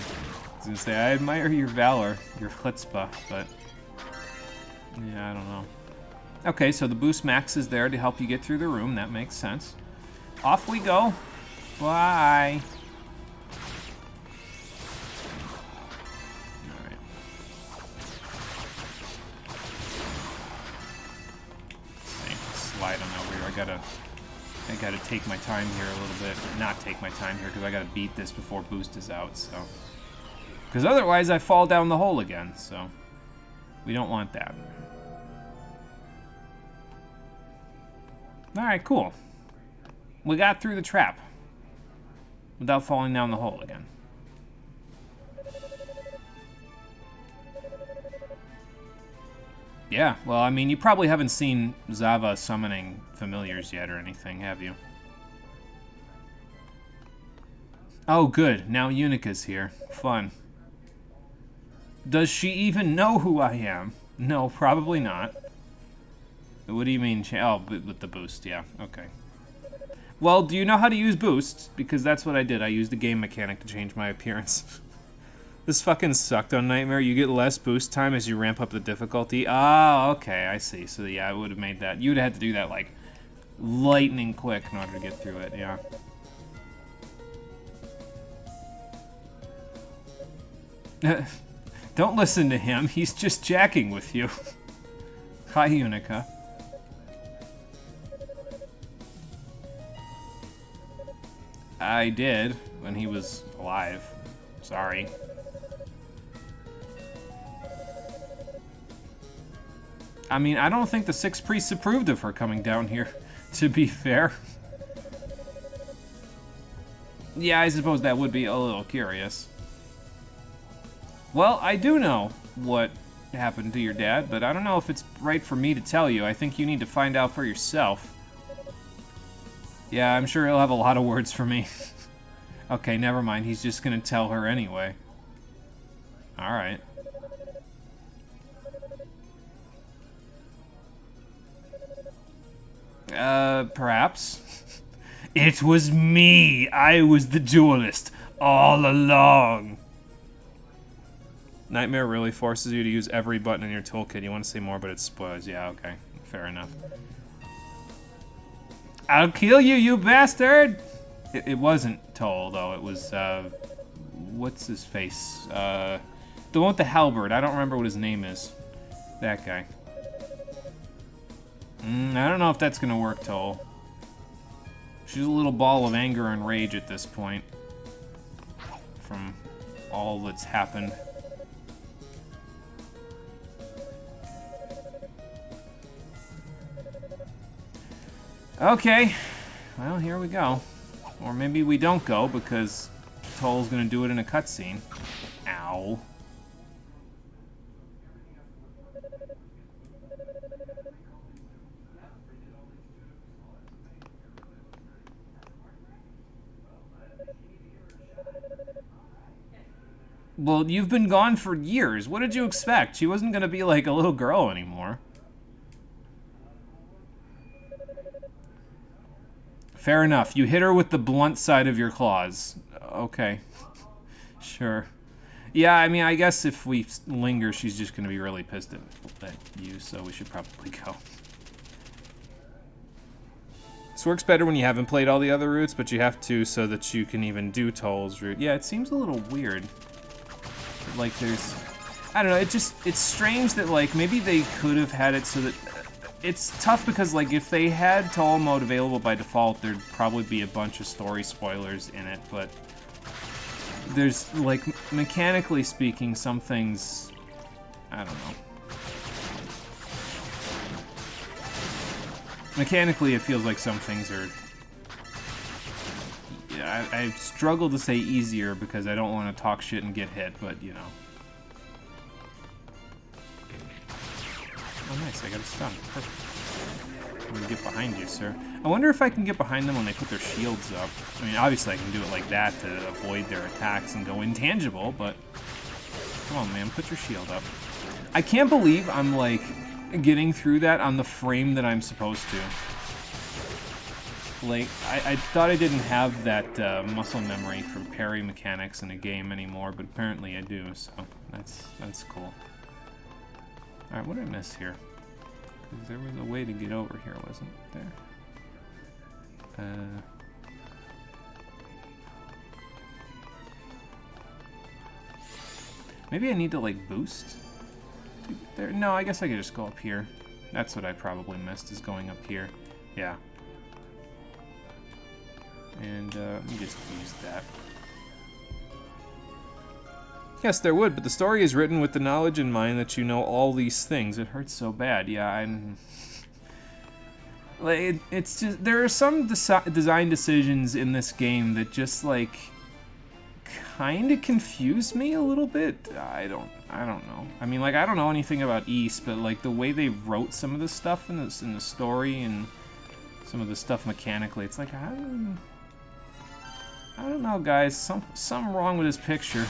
I was gonna say, I admire your valor, your chutzpah, but yeah, I don't know. Okay, so the boost max is there to help you get through the room, that makes sense. Off we go. Bye. Slide on over I gotta take my time here a little bit. Not take my time here, because I gotta beat this before boost is out, so. Because otherwise I fall down the hole again, so. We don't want that. Alright, cool. We got through the trap. Without falling down the hole again. Yeah, well, I mean, you probably haven't seen Zava summoning familiars yet or anything, have you? Oh, good. Now Unica's here. Fun. Does she even know who I am? No, probably not. What do you mean? Oh, with the boost, yeah. Okay. Well, do you know how to use boosts? Because that's what I did. I used a game mechanic to change my appearance. This fucking sucked on Nightmare. You get less boost time as you ramp up the difficulty. Oh, okay, I see. So yeah, I would have made that. You'd have had to do that, like, lightning quick in order to get through it, yeah. Don't listen to him. He's just jacking with you. Hi, Unica. I did when he was alive. Sorry. I mean, I don't think the Six Priests approved of her coming down here, to be fair. Yeah, I suppose that would be a little curious. Well, I do know what happened to your dad, but I don't know if it's right for me to tell you. I think you need to find out for yourself. Yeah, I'm sure he'll have a lot of words for me. Okay, never mind. He's just gonna tell her anyway. Alright. Perhaps. It was me! I was the duelist all along! Nightmare really forces you to use every button in your toolkit. You want to say more, but it spoils. Yeah, okay. Fair enough. I'll kill you, you bastard! It wasn't Toal, though. It was, what's his face? The one with the halberd. I don't remember what his name is. That guy. I don't know if that's gonna work, Toal. She's a little ball of anger and rage at this point. From all that's happened. Okay. Well, here we go. Or maybe we don't go, because Toal's gonna do it in a cutscene. Ow. Well, you've been gone for years. What did you expect? She wasn't gonna be like a little girl anymore. Fair enough. You hit her with the blunt side of your claws. Okay. Sure. Yeah, I mean, I guess if we linger, she's just gonna be really pissed at you, so we should probably go. This works better when you haven't played all the other routes, but you have to so that you can even do Toal's route. Yeah, it seems a little weird. Like, there's... I don't know, it's strange that, like, maybe they could have had it so that... It's tough because, like, if they had Toal mode available by default, there'd probably be a bunch of story spoilers in it, but... There's, like, mechanically speaking, some things... I don't know. Mechanically, it feels like some things are... Yeah, I struggle to say easier because I don't want to talk shit and get hit, but, you know. Oh, nice, I got a stun. Perfect. I'm gonna get behind you, sir. I wonder if I can get behind them when they put their shields up. I mean, obviously I can do it like that to avoid their attacks and go intangible, but... Come on, man, put your shield up. I can't believe I'm, like, getting through that on the frame that I'm supposed to. Like, I thought I didn't have that muscle memory for parry mechanics in a game anymore, but apparently I do, so that's cool. Alright, what did I miss here? Because there was a way to get over here, wasn't there? Maybe I need to, like, boost? There? No, I guess I could just go up here. That's what I probably missed, is going up here. Yeah. And let me just use that. Yes, there would, but the story is written with the knowledge in mind that you know all these things. It hurts so bad. Yeah, I'm... Like, it's just... There are some design decisions in this game that just, like, kind of confuse me a little bit. I don't know. I mean, like, I don't know anything about East, but, like, the way they wrote some of the stuff in the story and some of the stuff mechanically, it's like, I don't know, guys. Something wrong with this picture.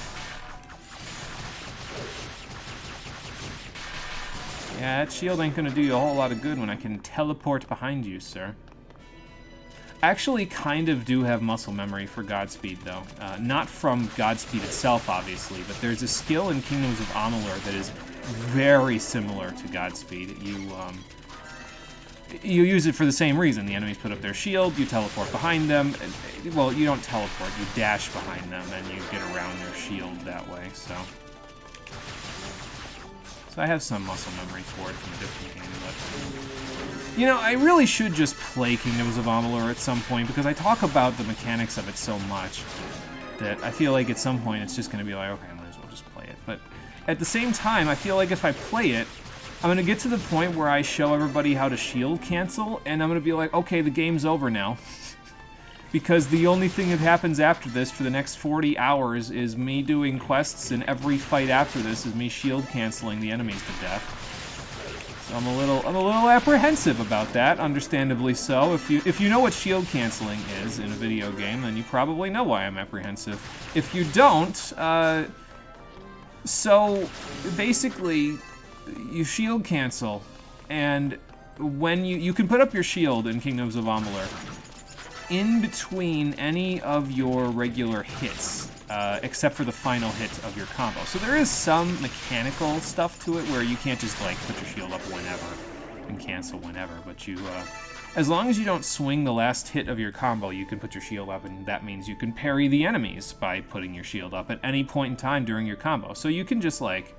Yeah, that shield ain't gonna do you a whole lot of good when I can teleport behind you, sir. I actually kind of do have muscle memory for Godspeed, though. Not from Godspeed itself, obviously, but there's a skill in Kingdoms of Amalur that is very similar to Godspeed. You use it for the same reason. The enemies put up their shield, you teleport behind them. Well, you don't teleport, you dash behind them, and you get around their shield that way, so I have some muscle memory for it from a different game, but... You know, I really should just play Kingdoms of Amalur at some point, because I talk about the mechanics of it so much that I feel like at some point it's just going to be like, okay, I might as well just play it. But at the same time, I feel like if I play it, I'm going to get to the point where I show everybody how to shield cancel, and I'm going to be like, okay, the game's over now. Because the only thing that happens after this for the next 40 hours is me doing quests, and every fight after this is me shield canceling the enemies to death. So I'm a little apprehensive about that, understandably so. If you know what shield canceling is in a video game, then you probably know why I'm apprehensive. If you don't, so basically you shield cancel, and when you can put up your shield in Kingdoms of Amalur in between any of your regular hits, except for the final hit of your combo. So there is some mechanical stuff to it where you can't just, like, put your shield up whenever and cancel whenever, but you, as long as you don't swing the last hit of your combo, you can put your shield up, and that means you can parry the enemies by putting your shield up at any point in time during your combo. So you can just, like,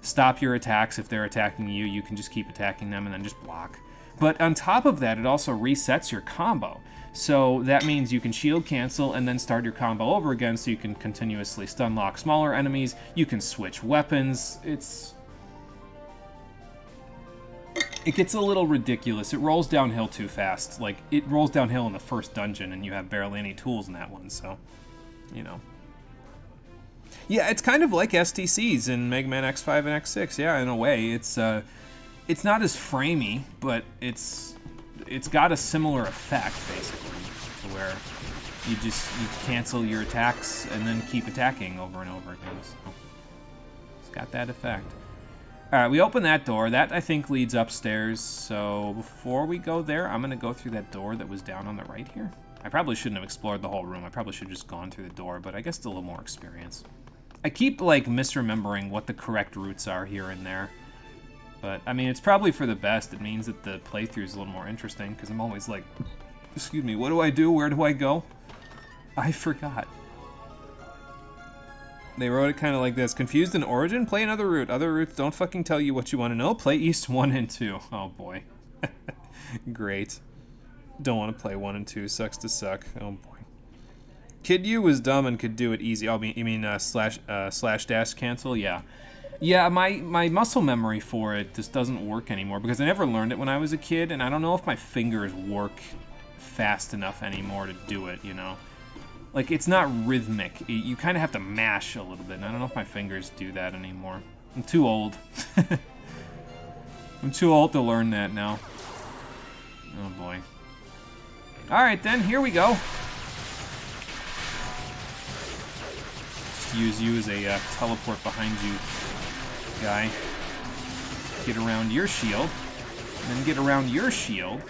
stop your attacks if they're attacking you, you can just keep attacking them and then just block. But on top of that, it also resets your combo. So that means you can shield cancel and then start your combo over again, so you can continuously stun lock smaller enemies, you can switch weapons. It gets a little ridiculous. It rolls downhill too fast. Like, it rolls downhill in the first dungeon and you have barely any tools in that one, so, you know. Yeah, it's kind of like STCs in Mega Man X5 and X6, yeah, in a way. It's not as framey, but it's got a similar effect, basically, to where you cancel your attacks and then keep attacking over and over again. So it's got that effect. All right, we open that door. That, I think, leads upstairs. So before we go there, I'm going to go through that door that was down on the right here. I probably shouldn't have explored the whole room. I probably should have just gone through the door, but I guess it's a little more experience. I keep, like, misremembering what the correct routes are here and there. But, I mean, it's probably for the best. It means that the playthrough is a little more interesting, because I'm always like, excuse me, what do I do? Where do I go? I forgot. They wrote it kind of like this. Confused in origin? Play another route. Other routes don't fucking tell you what you want to know. Play East 1 and 2. Oh, boy. Great. Don't want to play 1 and 2. Sucks to suck. Oh, boy. Kid U was dumb and could do it easy. Oh, you mean slash dash cancel? Yeah. Yeah, my muscle memory for it just doesn't work anymore because I never learned it when I was a kid, and I don't know if my fingers work fast enough anymore to do it, you know? Like, it's not rhythmic. You kind of have to mash a little bit, and I don't know if my fingers do that anymore. I'm too old. I'm too old to learn that now. Oh, boy. Alright, then, here we go. Just use you as a teleport behind you guy. Get around your shield, and then get around your shield.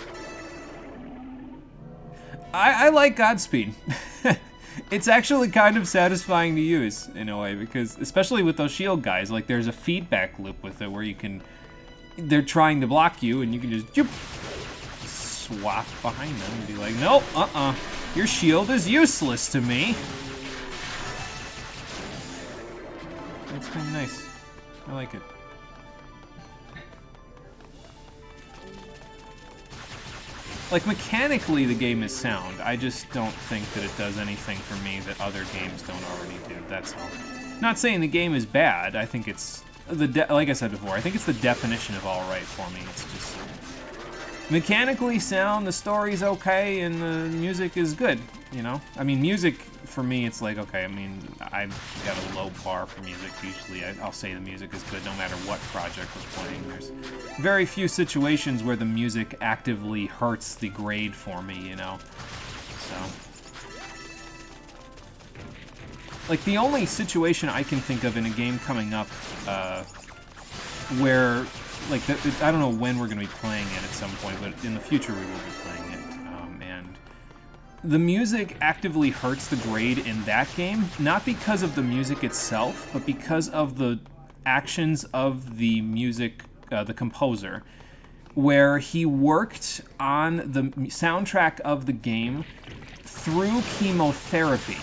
I like Godspeed. It's actually kind of satisfying to use, in a way, because, especially with those shield guys, like, there's a feedback loop with it where you can... They're trying to block you, and you can just swap behind them and be like, nope, your shield is useless to me. It's kind of nice. I like it. Like, mechanically, the game is sound. I just don't think that it does anything for me that other games don't already do. That's all. Not saying the game is bad. I think it's like I said before. I think it's the definition of all right for me. It's just mechanically sound. The story's okay, and the music is good. You know, I mean, music for me, it's like okay. I mean, I've got a low bar for music. Usually, I'll say the music is good no matter what project we're playing. There's very few situations where the music actively hurts the grade for me. You know, so. Like, the only situation I can think of in a game coming up where, like, I don't know when we're going to be playing it at some point, but in the future we will be playing it. And the music actively hurts the grade in that game, not because of the music itself, but because of the actions of the music, the composer, where he worked on the soundtrack of the game through chemotherapy.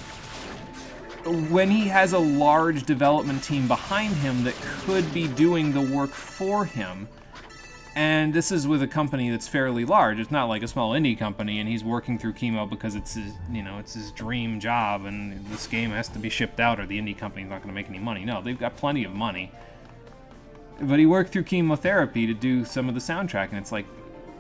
When he has a large development team behind him that could be doing the work for him, and this is with a company that's fairly large. It's not like a small indie company, and he's working through chemo because it's his, you know, it's his dream job, and this game has to be shipped out, or the indie company's not going to make any money. No, they've got plenty of money, but he worked through chemotherapy to do some of the soundtrack, and it's like,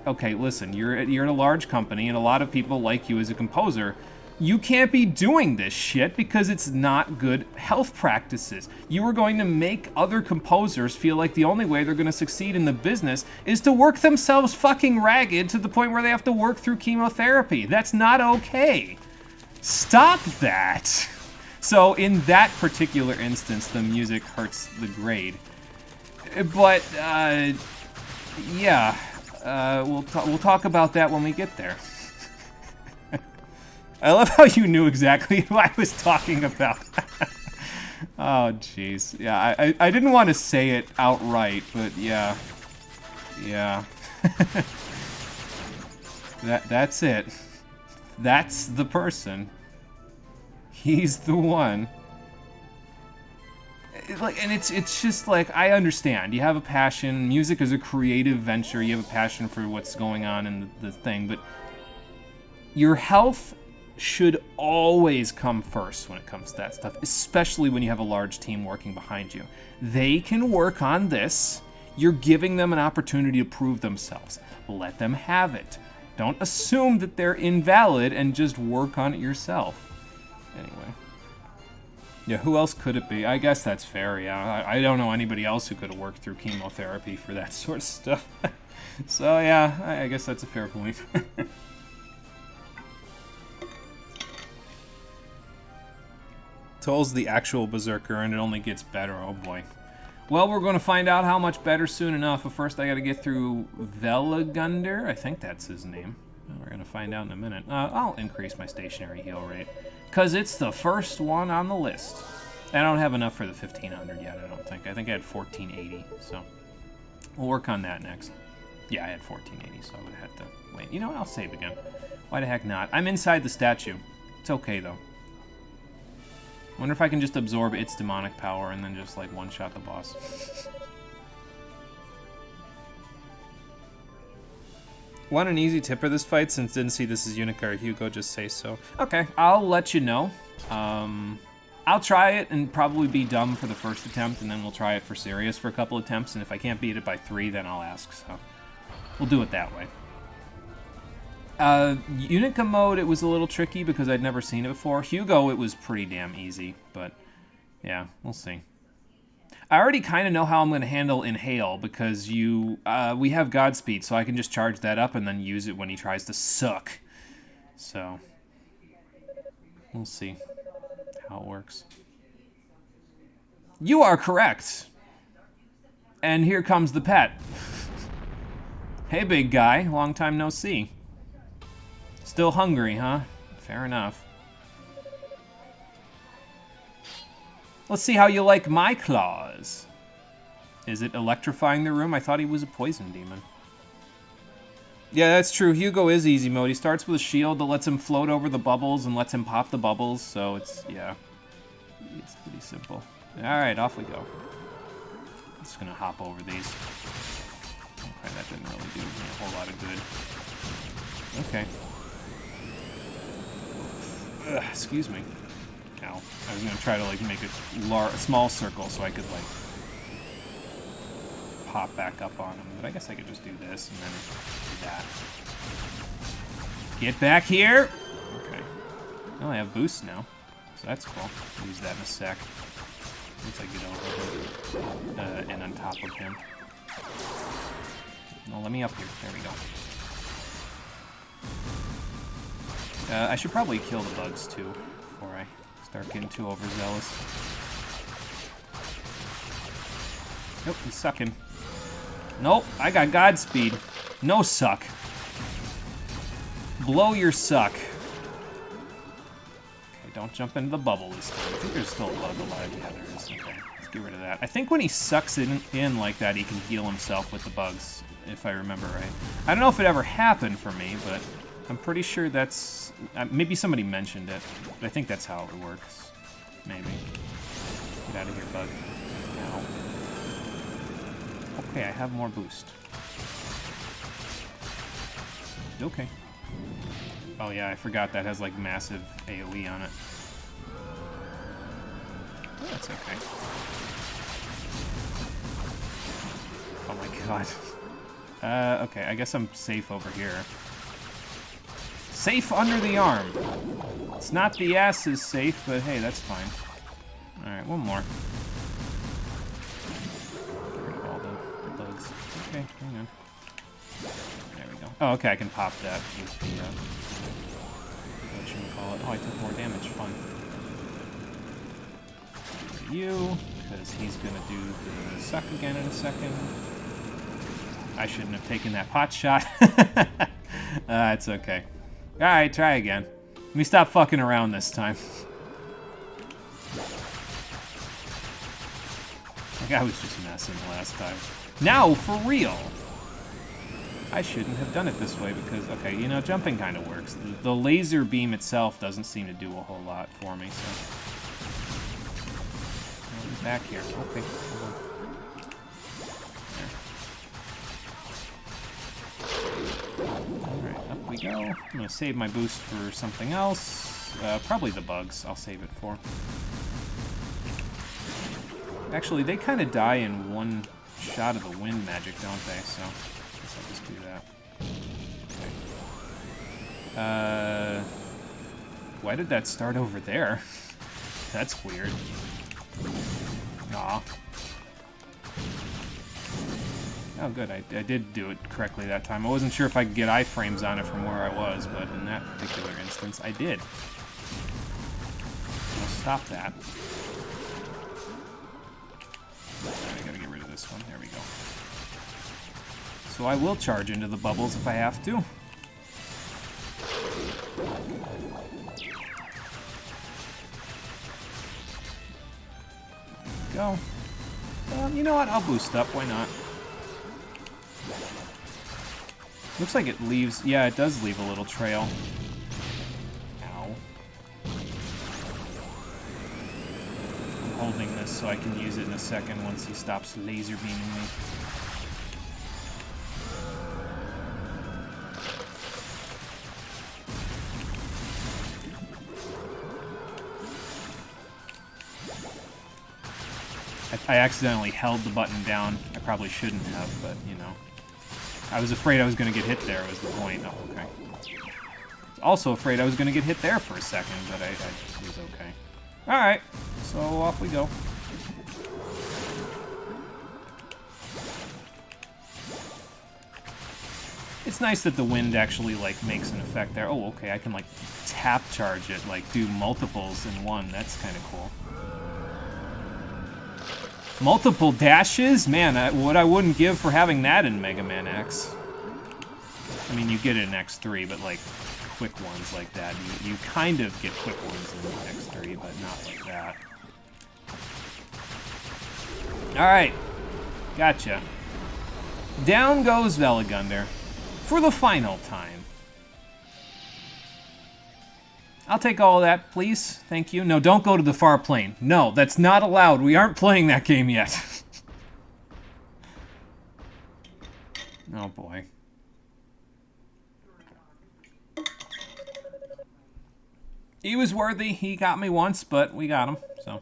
okay, listen, you're at a large company, and a lot of people like you as a composer. You can't be doing this shit because it's not good health practices. You are going to make other composers feel like the only way they're going to succeed in the business is to work themselves fucking ragged to the point where they have to work through chemotherapy. That's not okay. Stop that. So in that particular instance, the music hurts the grade. But, yeah, we'll talk about that when we get there. I love how you knew exactly who I was talking about. Oh, jeez. Yeah, I didn't want to say it outright, but yeah. Yeah. That's it. That's the person. He's the one. And it's just like, I understand. You have a passion. Music is a creative venture. You have a passion for what's going on in the thing, but your health should always come first when it comes to that stuff, especially when you have a large team working behind you. They can work on this. You're giving them an opportunity to prove themselves. Let them have it. Don't assume that they're invalid and just work on it yourself. Anyway. Yeah, who else could it be? I guess that's fair, yeah. I don't know anybody else who could have worked through chemotherapy for that sort of stuff. So, yeah, I guess that's a fair point. Toal's the actual berserker, and it only gets better. Oh boy. Well, we're going to find out how much better soon enough, but first I got to get through Veligunder. I think that's his name. We're going to find out in a minute. I'll increase my stationary heal rate, because it's the first one on the list. I don't have enough for the 1500 yet, I don't think. I think I had 1480, so we'll work on that next. Yeah, I had 1480, so I would have had to wait. You know what? I'll save again. Why the heck not? I'm inside the statue. It's okay, though. Wonder if I can just absorb its demonic power and then just, like, one-shot the boss. Want an easy tip for this fight? Since didn't see this as Unica or Hugo, just say so. Okay, I'll let you know. I'll try it and probably be dumb for the first attempt, and then we'll try it for serious for a couple attempts, and if I can't beat it by 3, then I'll ask, so we'll do it that way. Unica mode, it was a little tricky because I'd never seen it before. Hugo, it was pretty damn easy, but yeah, we'll see. I already kind of know how I'm going to handle Inhale because we have Godspeed, so I can just charge that up and then use it when he tries to suck. So, we'll see how it works. You are correct. And here comes the pet. Hey, big guy. Long time no see. Still hungry, huh? Fair enough. Let's see how you like my claws. Is it electrifying the room? I thought he was a poison demon. Yeah, that's true. Hugo is easy mode. He starts with a shield that lets him float over the bubbles and lets him pop the bubbles, so it's, yeah. It's pretty simple. Alright, off we go. I'm just gonna hop over these. Okay, that didn't really do me a whole lot of good. Okay. Ugh, excuse me. Ow. I was gonna try to, like, make a small circle so I could, like, pop back up on him. But I guess I could just do this and then do that. Get back here! Okay. Oh, I have boost now. So that's cool. I'll use that in a sec. Once I get over him. And on top of him. No, let me up here. There we go. I should probably kill the bugs, too, before I start getting too overzealous. Nope, he's sucking. Nope, I got Godspeed. No suck. Blow your suck. Okay, don't jump into the bubble this time. I think there's still a bug alive. Yeah, there is. Okay, let's get rid of that. I think when he sucks it in like that, he can heal himself with the bugs, if I remember right. I don't know if it ever happened for me, but I'm pretty sure that's... maybe somebody mentioned it, but I think that's how it works. Maybe. Get out of here, bug. Ow. Okay, I have more boost. Okay. Oh yeah, I forgot that has like massive AoE on it. Oh, that's okay. Oh my god. Okay, I guess I'm safe over here. Safe under the arm. It's not the ass is safe, but hey, that's fine. Alright, one more. Get rid of all the bugs. Okay, hang on. There we go. Oh, okay, I can pop that with the, whatchamacallit. Oh, I took more damage. Fun. You, because he's gonna do the suck again in a second. I shouldn't have taken that pot shot. It's okay. Alright, try again. Let me stop fucking around this time. Like I was just messing last time. Now, for real! I shouldn't have done it this way because, okay, you know, jumping kind of works. The laser beam itself doesn't seem to do a whole lot for me, so... Back here. Okay, hold on. Alright, up we go. I'm gonna save my boost for something else. Probably the bugs, I'll save it for. Actually, they kind of die in one shot of the wind magic, don't they? So, I guess I'll just do that. Okay. Why did that start over there? That's weird. Aw. Oh, good. I did do it correctly that time. I wasn't sure if I could get iframes on it from where I was, but in that particular instance, I did. I'll stop that. I gotta get rid of this one. There we go. So I will charge into the bubbles if I have to. Go. You know what? I'll boost up. Why not? Looks like it leaves... Yeah, it does leave a little trail. Ow. I'm holding this so I can use it in a second once he stops laser beaming me. I accidentally held the button down. I probably shouldn't have, but, you know. I was afraid I was going to get hit there, was the point. Oh, okay. I was also afraid I was going to get hit there for a second, but I was okay. Alright, so off we go. It's nice that the wind actually, like, makes an effect there. Oh, okay, I can, like, tap charge it, like, do multiples in one. That's kind of cool. Multiple dashes? Man, what I wouldn't give for having that in Mega Man X. I mean, you get it in X3, but, like, quick ones like that. You kind of get quick ones in X3, but not like that. Alright. Gotcha. Down goes Veligunder. For the final time. I'll take all of that, please. Thank you. No, don't go to the far plane. No, that's not allowed. We aren't playing that game yet. Oh, boy. He was worthy. He got me once, but we got him, so.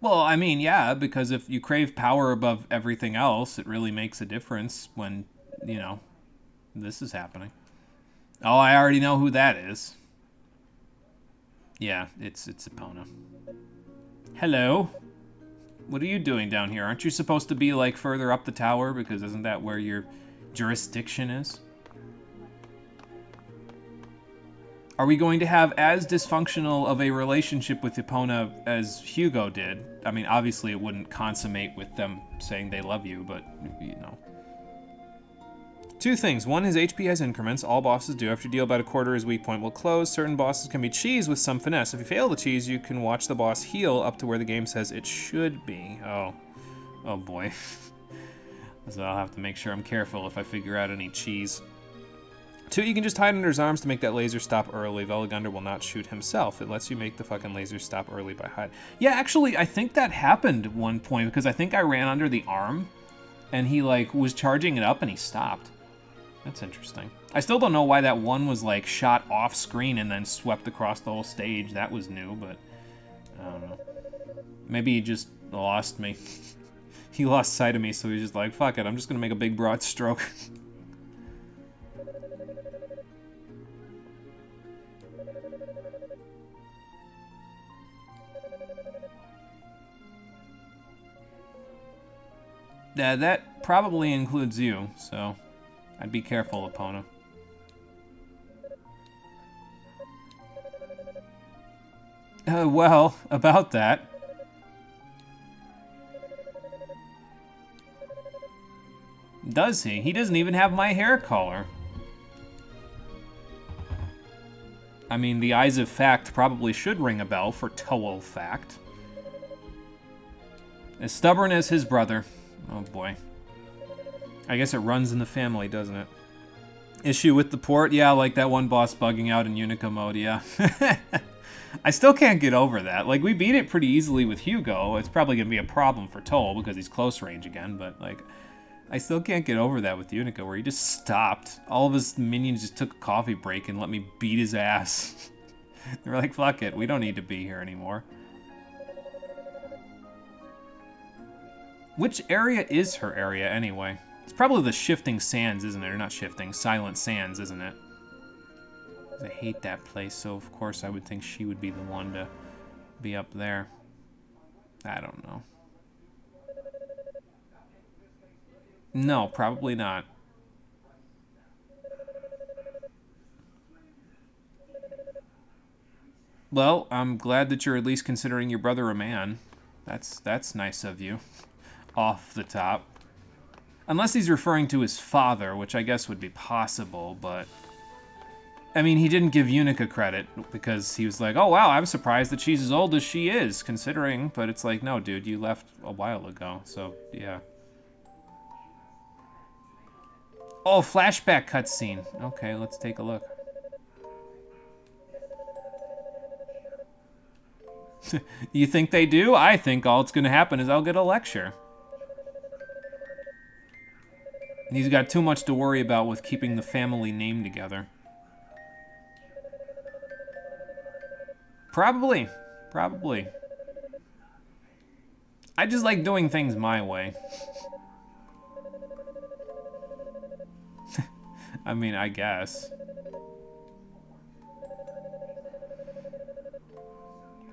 Well, I mean, yeah, because if you crave power above everything else, it really makes a difference when, you know, this is happening. Oh, I already know who that is. Yeah, it's Epona. Hello. What are you doing down here? Aren't you supposed to be, like, further up the tower? Because isn't that where your jurisdiction is? Are we going to have as dysfunctional of a relationship with Epona as Hugo did? I mean, obviously it wouldn't consummate with them saying they love you, but, you know. Two things. One, his HP has increments. All bosses do. After you deal about a quarter, his weak point will close. Certain bosses can be cheesed with some finesse. If you fail to cheese, you can watch the boss heal up to where the game says it should be. Oh. Oh boy. So I'll have to make sure I'm careful if I figure out any cheese. Two, you can just hide under his arms to make that laser stop early. Veligundr will not shoot himself. It lets you make the fucking laser stop early by hide. Yeah, actually, I think that happened at one point, because I think I ran under the arm, and he, like, was charging it up, and he stopped. That's interesting. I still don't know why that one was, like, shot off screen and then swept across the whole stage. That was new, but I don't know. Maybe he just lost me. He lost sight of me, so he's just like, fuck it, I'm just gonna make a big broad stroke. That probably includes you, so I'd be careful, Epona. Well, about that. Does he? He doesn't even have my hair color. I mean, the Eyes of Fact probably should ring a bell for Toal Fact. As stubborn as his brother. Oh boy. I guess it runs in the family, doesn't it? Issue with the port? Yeah, like that one boss bugging out in Unica mode, yeah. I still can't get over that. Like, we beat it pretty easily with Hugo. It's probably going to be a problem for Toal because he's close range again, but, like, I still can't get over that with Unica, where he just stopped. All of his minions just took a coffee break and let me beat his ass. They were like, fuck it, we don't need to be here anymore. Which area is her area, anyway? It's probably the Shifting Sands, isn't it? Or not Shifting, Silent Sands, isn't it? I hate that place, so of course I would think she would be the one to be up there. I don't know. No, probably not. Well, I'm glad that you're at least considering your brother a man. That's nice of you. Off the top. Unless he's referring to his father, which I guess would be possible, but... I mean, he didn't give Unica credit, because he was like, oh wow, I'm surprised that she's as old as she is, considering, but it's like, no dude, you left a while ago, so yeah. Oh, flashback cutscene. Okay, let's take a look. You think they do? I think all that's gonna happen is I'll get a lecture. He's got too much to worry about with keeping the family name together. Probably. Probably. I just like doing things my way. I mean, I guess.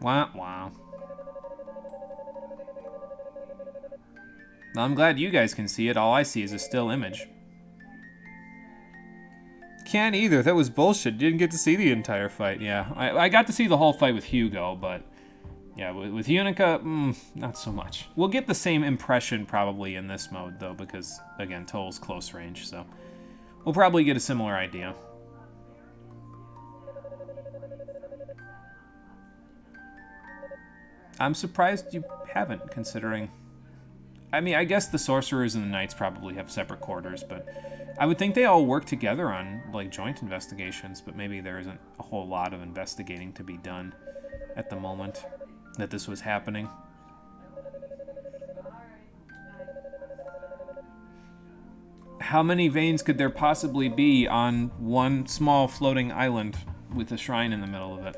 Wah, wah. Well, I'm glad you guys can see it. All I see is a still image. Can't either. That was bullshit. Didn't get to see the entire fight. Yeah, I got to see the whole fight with Hugo, but yeah, with Unica, not so much. We'll get the same impression probably in this mode, though, because, again, Toal's close range, so we'll probably get a similar idea. I'm surprised you haven't, considering... I mean, I guess the Sorcerers and the Knights probably have separate quarters, but I would think they all work together on, like, joint investigations, but maybe there isn't a whole lot of investigating to be done at the moment that this was happening. How many veins could there possibly be on one small floating island with a shrine in the middle of it?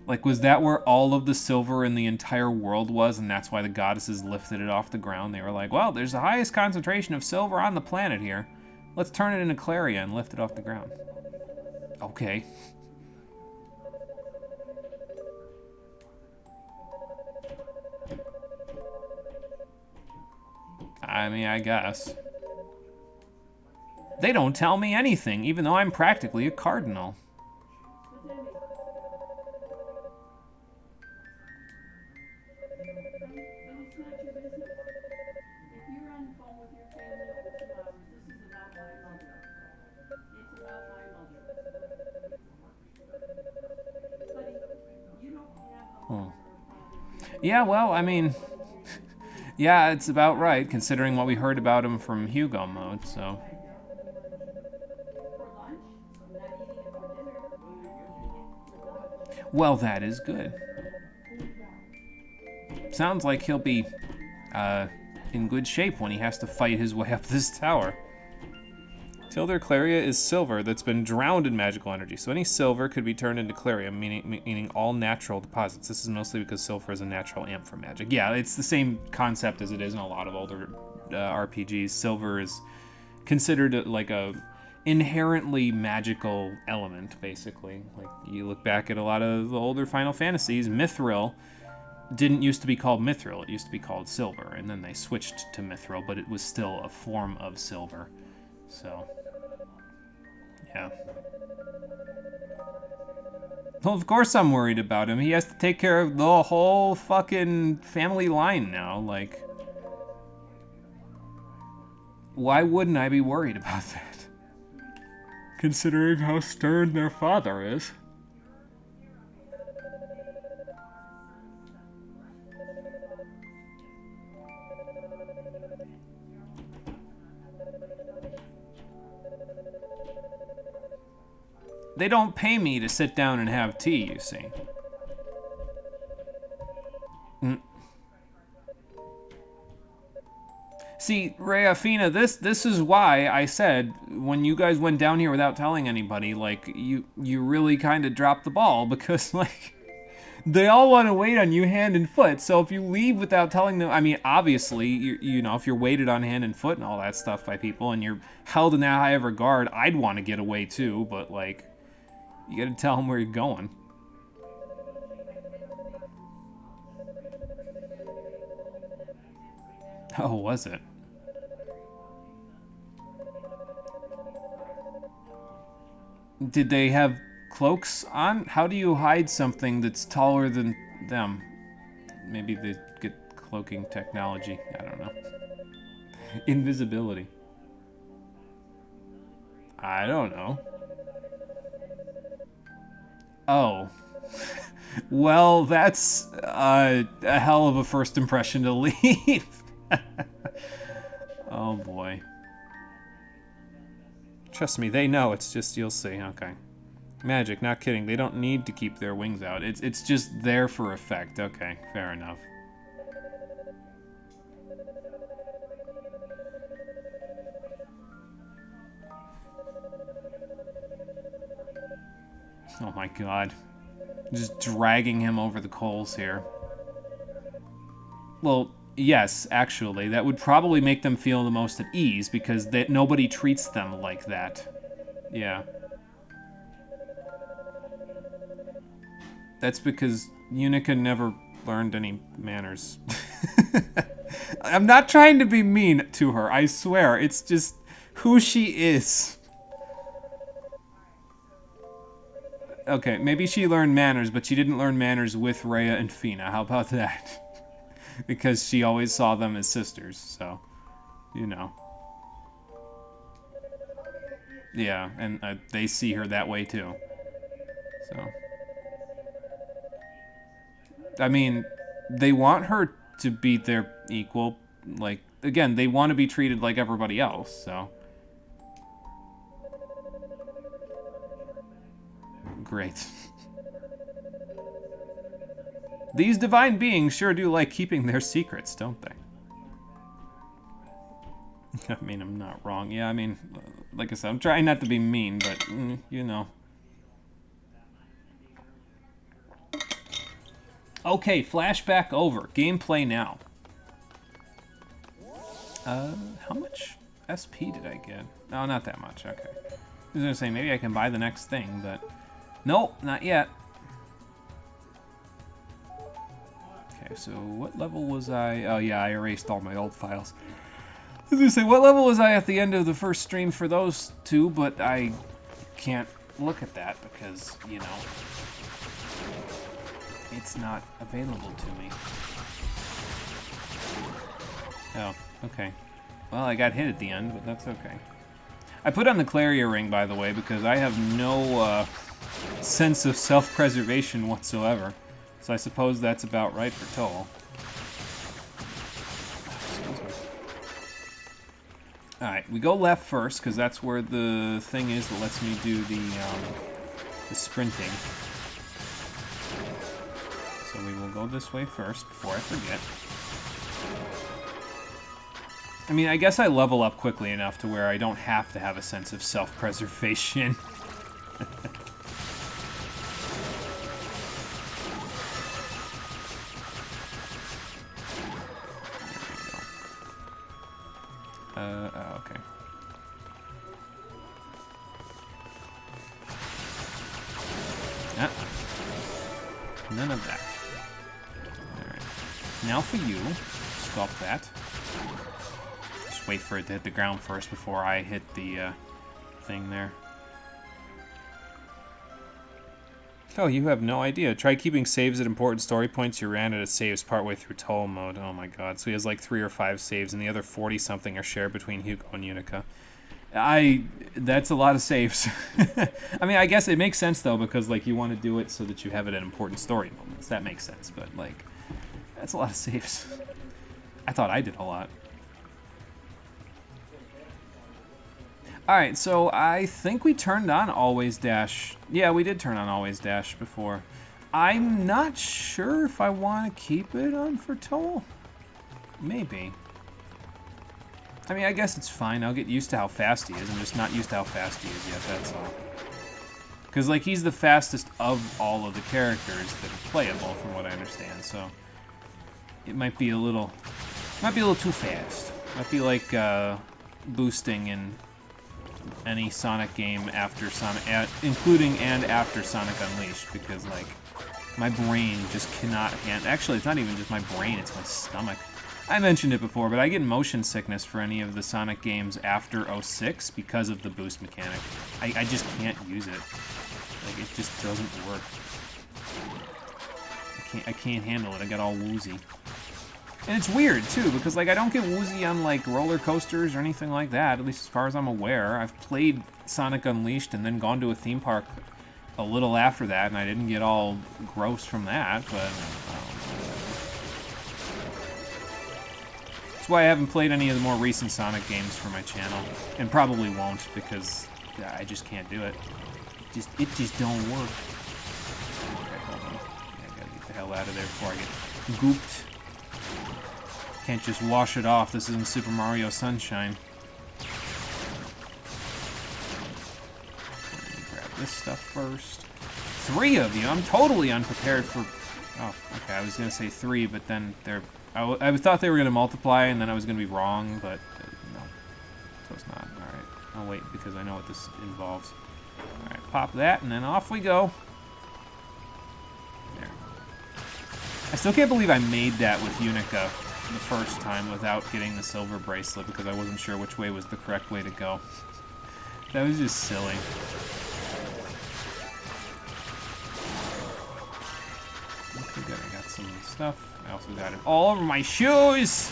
Like, was that where all of the silver in the entire world was, and that's why the goddesses lifted it off the ground? They were like, well, there's the highest concentration of silver on the planet here. Let's turn it into Claria and lift it off the ground. Okay. I mean, I guess. They don't tell me anything, even though I'm practically a cardinal. Yeah, well, I mean, yeah, it's about right, considering what we heard about him from Hugo mode, so. Well, that is good. Sounds like he'll be, in good shape when he has to fight his way up this tower. Tilder Claria is silver that's been drowned in magical energy, so any silver could be turned into Claria, meaning all natural deposits. This is mostly because silver is a natural amp for magic. Yeah, it's the same concept as it is in a lot of older RPGs. Silver is considered like a inherently magical element, basically. Like, you look back at a lot of the older Final Fantasies, Mithril didn't used to be called Mithril, it used to be called silver, and then they switched to Mithril, but it was still a form of silver. So, yeah. Well, of course I'm worried about him. He has to take care of the whole fucking family line now. Like, why wouldn't I be worried about that? Considering how stern their father is. They don't pay me to sit down and have tea, you see. See, Rheafina, this is why I said, when you guys went down here without telling anybody, like, you really kind of dropped the ball, because, like, they all want to wait on you hand and foot, so if you leave without telling them, I mean, obviously, you know, if you're waited on hand and foot and all that stuff by people, and you're held in that high of regard, I'd want to get away too, but, like, you gotta tell them where you're going. Oh, was it? Did they have cloaks on? How do you hide something that's taller than them? Maybe they get cloaking technology. I don't know. Invisibility. I don't know. Oh. Well, that's a hell of a first impression to leave. Oh boy. Trust me, they know. It's just, you'll see. Okay. Magic, not kidding. They don't need to keep their wings out. It's just there for effect. Okay, fair enough. Oh my god. Just dragging him over the coals here. Well, yes, actually. That would probably make them feel the most at ease, because nobody treats them like that. Yeah. That's because Unica never learned any manners. I'm not trying to be mean to her, I swear. It's just who she is. Okay, maybe she learned manners, but she didn't learn manners with Rhea and Fina. How about that? Because she always saw them as sisters, so, you know. Yeah, and they see her that way too. So. I mean, they want her to be their equal. Like, again, they want to be treated like everybody else, so. Great. These divine beings sure do like keeping their secrets, don't they? I mean, I'm not wrong. Yeah, I mean, like I said, I'm trying not to be mean, but, you know. Okay, flashback over. Gameplay now. How much SP did I get? No, not that much. Okay. I was gonna say, maybe I can buy the next thing, but... Nope, not yet. Okay, so what level was I? Oh, yeah, I erased all my old files. I was gonna say, what level was I at the end of the first stream for those two, but I can't look at that because, you know, it's not available to me. Oh, okay. Well, I got hit at the end, but that's okay. I put on the Clarier ring, by the way, because I have no sense of self-preservation whatsoever. So I suppose that's about right for Toal. Alright, we go left first, because that's where the thing is that lets me do the sprinting. So we will go this way first, before I forget. I mean, I guess I level up quickly enough to where I don't have to have a sense of self-preservation. Okay. None of that. Alright. Now for you, stop that. Just wait for it to hit the ground first before I hit the thing there. Oh, you have no idea. Try keeping saves at important story points. You ran out of saves partway through Toal mode. Oh my god. So he has like 3 or 5 saves, and the other 40-something are shared between Hugo and Unica. That's a lot of saves. I mean, I guess it makes sense, though, because, like, you want to do it so that you have it at important story moments. That makes sense, but, like, that's a lot of saves. I thought I did a lot. Alright, so I think we turned on Always Dash. Yeah, we did turn on Always Dash before. I'm not sure if I want to keep it on for Toal. Maybe. I mean, I guess it's fine. I'll get used to how fast he is. I'm just not used to how fast he is yet, that's all. Because, like, he's the fastest of all of the characters that are playable, from what I understand, so... It might be a little too fast. Might be like, boosting in any Sonic game after Sonic... including and after Sonic Unleashed, because, like, my brain just cannot handle... Actually, it's not even just my brain, it's my stomach. I mentioned it before, but I get motion sickness for any of the Sonic games after 06 because of the boost mechanic. I just can't use it. Like, it just doesn't work. I can't handle it. I get all woozy. And it's weird, too, because, like, I don't get woozy on, like, roller coasters or anything like that, at least as far as I'm aware. I've played Sonic Unleashed and then gone to a theme park a little after that, and I didn't get all gross from that, but... That's why I haven't played any of the more recent Sonic games for my channel, and probably won't, because I just can't do it. It just don't work. Okay, hold on. Yeah, I gotta get the hell out of there before I get gooped. Can't just wash it off. This isn't Super Mario Sunshine. Grab this stuff first. 3 of you? I'm totally unprepared for... Oh, okay, I was gonna say 3, but then they're... I thought they were going to multiply, and then I was going to be wrong, but no. So it's not. Alright, I'll wait, because I know what this involves. Alright, pop that, and then off we go. There. I still can't believe I made that with Unica the first time without getting the silver bracelet, because I wasn't sure which way was the correct way to go. That was just silly. Okay, good, I got some stuff. I also got it all over my shoes!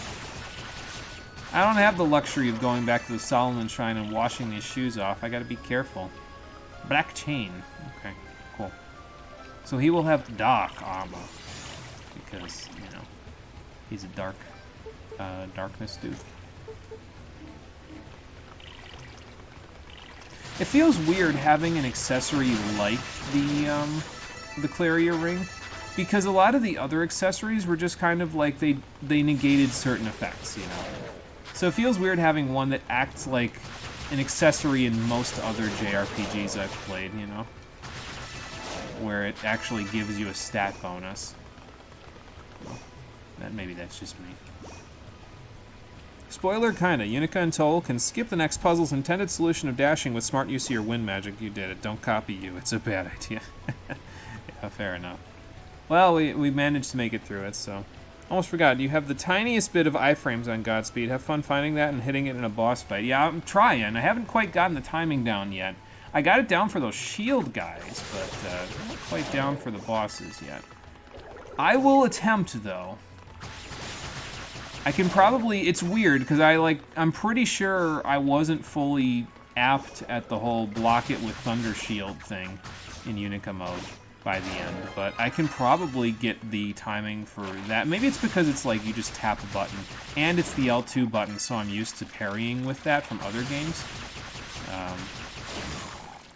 I don't have the luxury of going back to the Solomon Shrine and washing these shoes off. I gotta be careful. Black chain. Okay, cool. So he will have dark armor. Because, you know, he's a darkness dude. It feels weird having an accessory like the Clarier ring. Because a lot of the other accessories were just kind of like they negated certain effects, you know. So it feels weird having one that acts like an accessory in most other JRPGs I've played, you know? Where it actually gives you a stat bonus. Maybe that's just me. Spoiler, kinda. Unica and Toal can skip the next puzzle's intended solution of dashing with smart use of your wind magic. You did it. Don't copy you. It's a bad idea. Yeah, fair enough. Well, we managed to make it through it, so... Almost forgot. You have the tiniest bit of iframes on Godspeed. Have fun finding that and hitting it in a boss fight. Yeah, I'm trying. I haven't quite gotten the timing down yet. I got it down for those shield guys, but not quite down for the bosses yet. I will attempt, though. I can probably... It's weird, because I'm pretty sure I wasn't fully apt at the whole block it with Thunder Shield thing in Unica mode by the end, but I can probably get the timing for that. Maybe it's because it's like you just tap a button, and it's the L2 button, so I'm used to parrying with that from other games.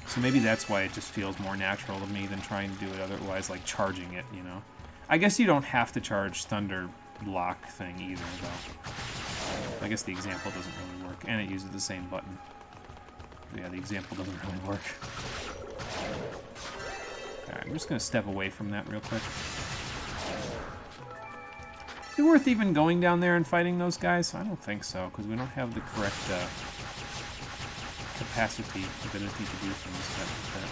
So maybe that's why it just feels more natural to me than trying to do it otherwise, like charging it, you know? I guess you don't have to charge Thunder Block thing either, though. I guess the example doesn't really work, and it uses the same button. Yeah, the example doesn't really work. Alright, I'm just going to step away from that real quick. Is it worth even going down there and fighting those guys? I don't think so, because we don't have the correct ability to do things like that.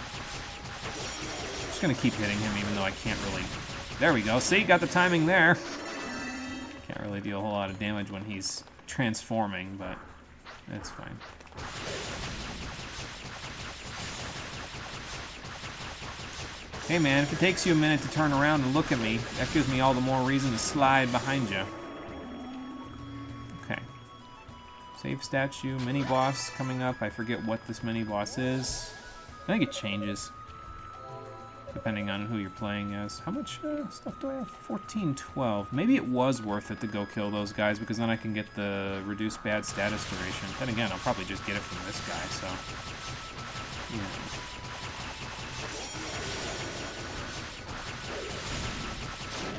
I'm just going to keep hitting him, even though I can't really... There we go. See? Got the timing there. Can't really deal a whole lot of damage when he's transforming, but that's fine. Hey man, if it takes you a minute to turn around and look at me, that gives me all the more reason to slide behind you. Okay. Save statue, mini-boss coming up. I forget what this mini-boss is. I think it changes, depending on who you're playing as. How much stuff do I have? 1412. Maybe it was worth it to go kill those guys, because then I can get the reduced bad status duration. Then again, I'll probably just get it from this guy, so... Yeah.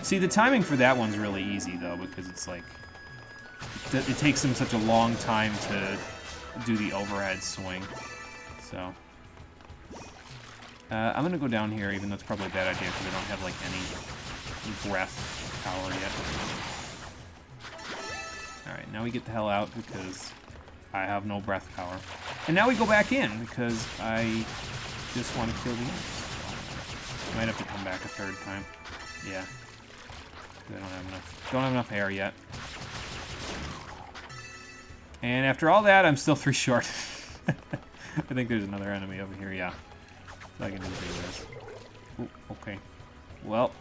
See, the timing for that one's really easy, though, because it's like... It takes them such a long time to do the overhead swing. So... I'm gonna go down here, even though it's probably a bad idea, because I don't have, like, any breath power yet. Alright, now we get the hell out, because I have no breath power. And now we go back in, because I just want to kill the enemies. Might have to come back a third time. Yeah. I don't have enough air yet. And after all that, I'm still 3 short. I think there's another enemy over here, yeah. So I can just do this. Ooh, okay. Well.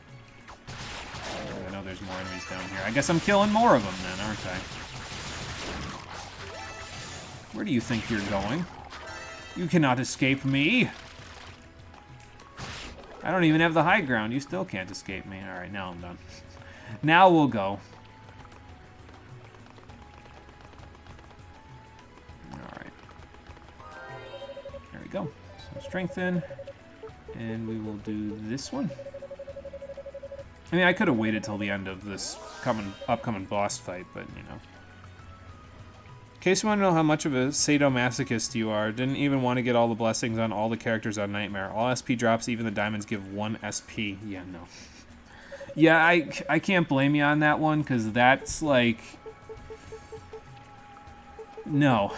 I know there's more enemies down here. I guess I'm killing more of them then, aren't I? Where do you think you're going? You cannot escape me! I don't even have the high ground. You still can't escape me. Alright, now I'm done. Now we'll go. Alright. There we go. So strengthen. And we will do this one. I mean, I could have waited till the end of this upcoming boss fight, but, you know. In case you want to know how much of a sadomasochist you are, didn't even want to get all the blessings on all the characters on Nightmare. All SP drops, even the diamonds give 1 SP. Yeah, no. Yeah, I can't blame you on that one, because that's, like... No.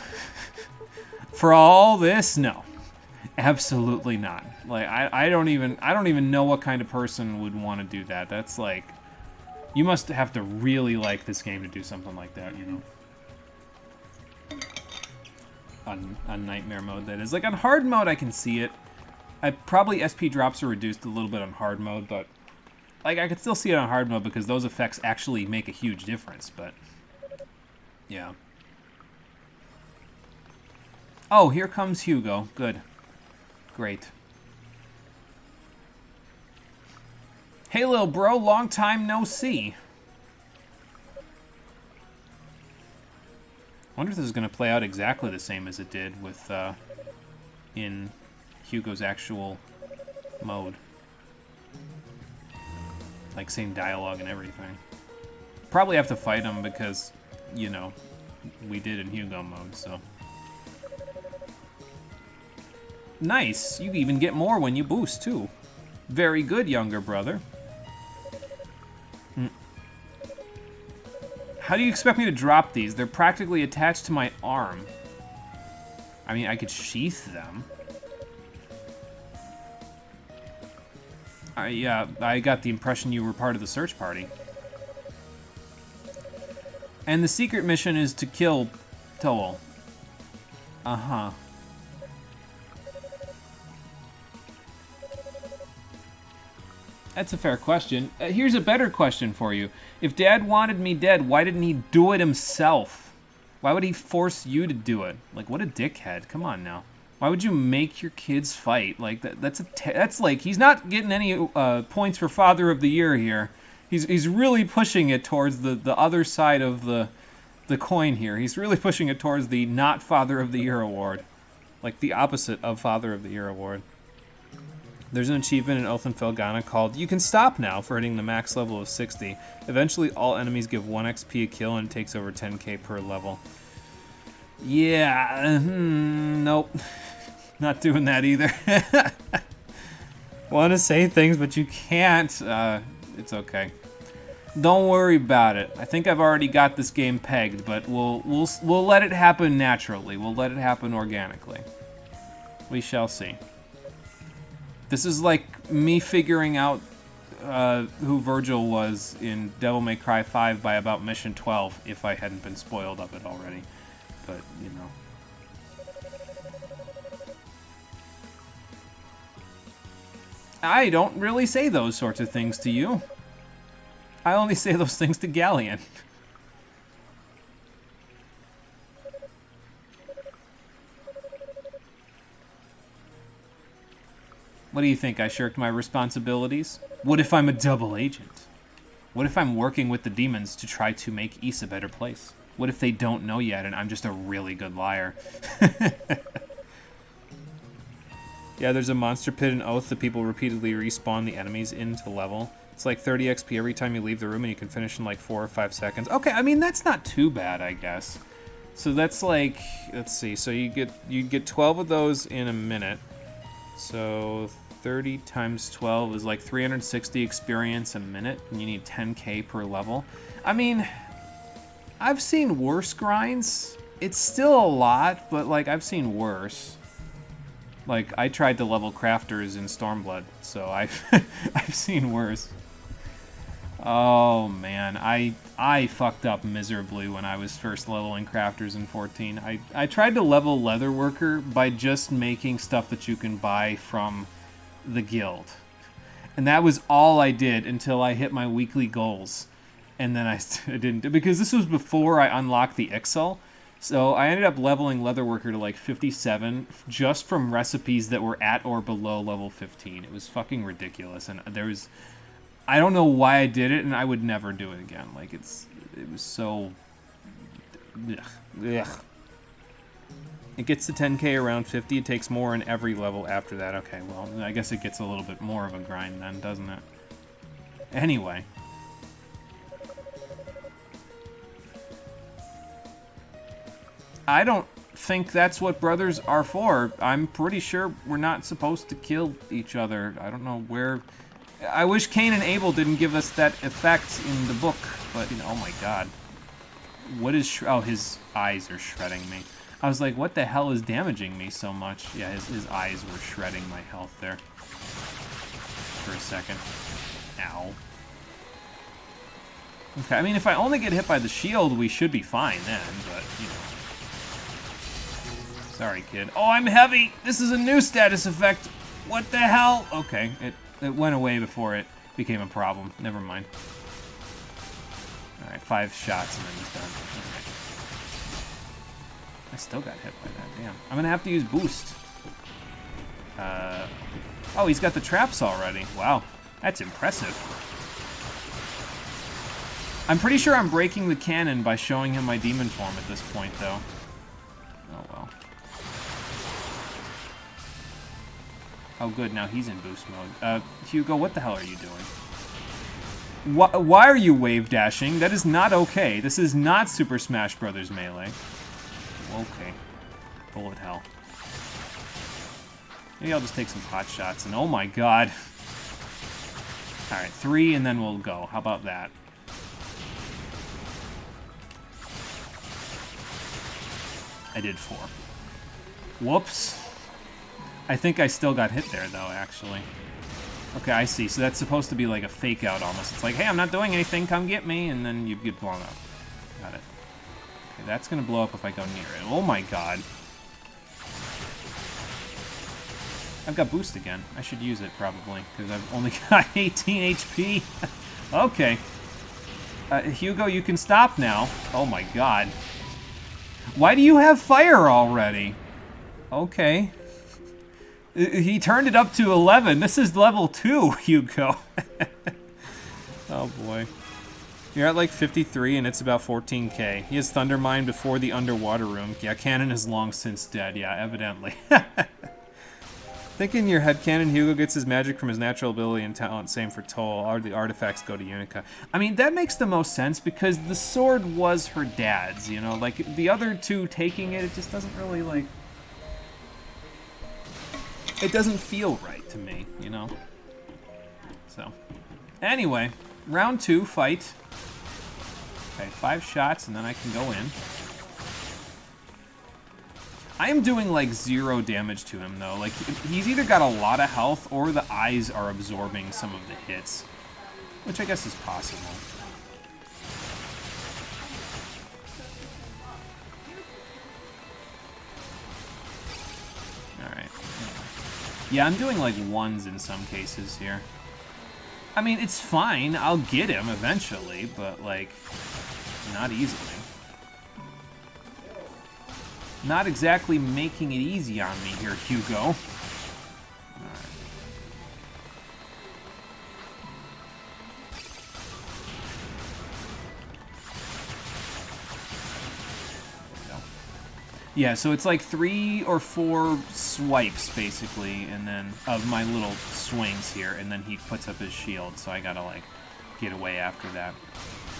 For all this, no. Absolutely not. Like, I don't even know what kind of person would want to do that. That's, like... You must have to really like this game to do something like that, you know? On Nightmare mode, that is. Like, on hard mode, I can see it. Probably SP drops are reduced a little bit on hard mode, but... Like, I could still see it on hard mode because those effects actually make a huge difference, but... Yeah. Oh, here comes Hugo. Good. Great. Hey, little bro. Long time no see. I wonder if this is going to play out exactly the same as it did with, in Hugo's actual mode. Like, same dialogue and everything. Probably have to fight him because, you know, we did in Hugo mode, so. Nice, you even get more when you boost, too. Very good, younger brother. How do you expect me to drop these? They're practically attached to my arm. I mean, I could sheath them. Yeah, I got the impression you were part of the search party. And the secret mission is to kill Toal. Uh-huh. That's a fair question. Here's a better question for you. If Dad wanted me dead, why didn't he do it himself? Why would he force you to do it? Like, what a dickhead. Come on now. Why would you make your kids fight? Like, that's like, he's not getting any points for Father of the Year here. He's really pushing it towards the other side of the coin here. He's really pushing it towards the not Father of the Year award. Like, the opposite of Father of the Year award. There's an achievement in Oath and Felghana called You Can Stop Now for hitting the max level of 60. Eventually, all enemies give 1 XP a kill and it takes over 10k per level. Yeah, nope. Not doing that either. Want to say things, but you can't. It's okay. Don't worry about it. I think I've already got this game pegged, but we'll let it happen naturally. We'll let it happen organically. We shall see. This is like me figuring out who Virgil was in Devil May Cry 5 by about mission 12, if I hadn't been spoiled of it already. But, you know. I don't really say those sorts of things to you. I only say those things to Galleon. What do you think? I shirked my responsibilities? What if I'm a double agent? What if I'm working with the demons to try to make Ys a better place? What if they don't know yet and I'm just a really good liar? Yeah, there's a monster pit in Oath that people repeatedly respawn the enemies into level. It's like 30 XP every time you leave the room and you can finish in like 4 or 5 seconds. Okay, I mean, that's not too bad, I guess. So that's like, let's see, so you get 12 of those in a minute. So 30 times 12 is like 360 experience a minute, and you need 10k per level. I mean, I've seen worse grinds. It's still a lot, but like I've seen worse. Like I tried to level crafters in Stormblood, so I've seen worse. Oh man, I fucked up miserably when I was first leveling crafters in 14. I tried to level Leatherworker by just making stuff that you can buy from the guild. And that was all I did until I hit my weekly goals. And then I didn't, because this was before I unlocked the Ixal. So I ended up leveling Leatherworker to like 57 just from recipes that were at or below level 15. It was fucking ridiculous. And there was, I don't know why I did it, and I would never do it again. Like it was so, ugh. It gets to 10k around 50. It takes more in every level after that. Okay, well, I guess it gets a little bit more of a grind then, doesn't it? Anyway. I don't think that's what brothers are for. I'm pretty sure we're not supposed to kill each other. I don't know where... I wish Cain and Abel didn't give us that effect in the book, but, you know, oh my god. What is... oh, his eyes are shredding me. I was like, what the hell is damaging me so much? Yeah, his eyes were shredding my health there. For a second. Ow. Okay, I mean, if I only get hit by the shield, we should be fine then, but, you know. Sorry, kid. Oh, I'm heavy! This is a new status effect! What the hell? Okay, it went away before it became a problem. Never mind. Alright, 5 shots and then he's done. Okay. I still got hit by that, damn. I'm gonna have to use boost. Oh, he's got the traps already. Wow, that's impressive. I'm pretty sure I'm breaking the canon by showing him my demon form at this point, though. Oh, well. Oh, good, now he's in boost mode. Hugo, what the hell are you doing? Why are you wave dashing? That is not okay. This is not Super Smash Bros. Melee. Okay. Bullet hell. Maybe I'll just take some pot shots and oh my god. Alright, 3 and then we'll go. How about that? I did 4. Whoops. I think I still got hit there though, actually. Okay, I see. So that's supposed to be like a fake out almost. It's like, hey, I'm not doing anything, come get me, and then you get blown up. Got it. Okay, that's gonna blow up if I go near it. Oh my god. I've got boost again. I should use it probably, because I've only got 18 HP. Okay. Hugo, you can stop now. Oh my god. Why do you have fire already? Okay. He turned it up to 11. This is level 2, Hugo. Oh boy. You're at like 53 and it's about 14k. He has Thunder Mine before the underwater room. Yeah, Cannon is long since dead. Yeah, evidently. Think in your headcanon, Hugo gets his magic from his natural ability and talent. Same for Toal. All the artifacts go to Unica. I mean, that makes the most sense because the sword was her dad's, you know? Like, the other two taking it, it just doesn't really, like... It doesn't feel right to me, you know? So, anyway, round 2, fight. Okay, 5 shots, and then I can go in. I am doing, like, 0 damage to him, though. Like, he's either got a lot of health, or the eyes are absorbing some of the hits. Which I guess is possible. Alright. Yeah, I'm doing, like, 1s in some cases here. I mean, it's fine. I'll get him eventually, but, like, not easily. Not exactly making it easy on me here, Hugo. All right. Yeah, so it's like 3 or 4 swipes, basically, and then of my little swings here, and then he puts up his shield, so I gotta, like, get away after that.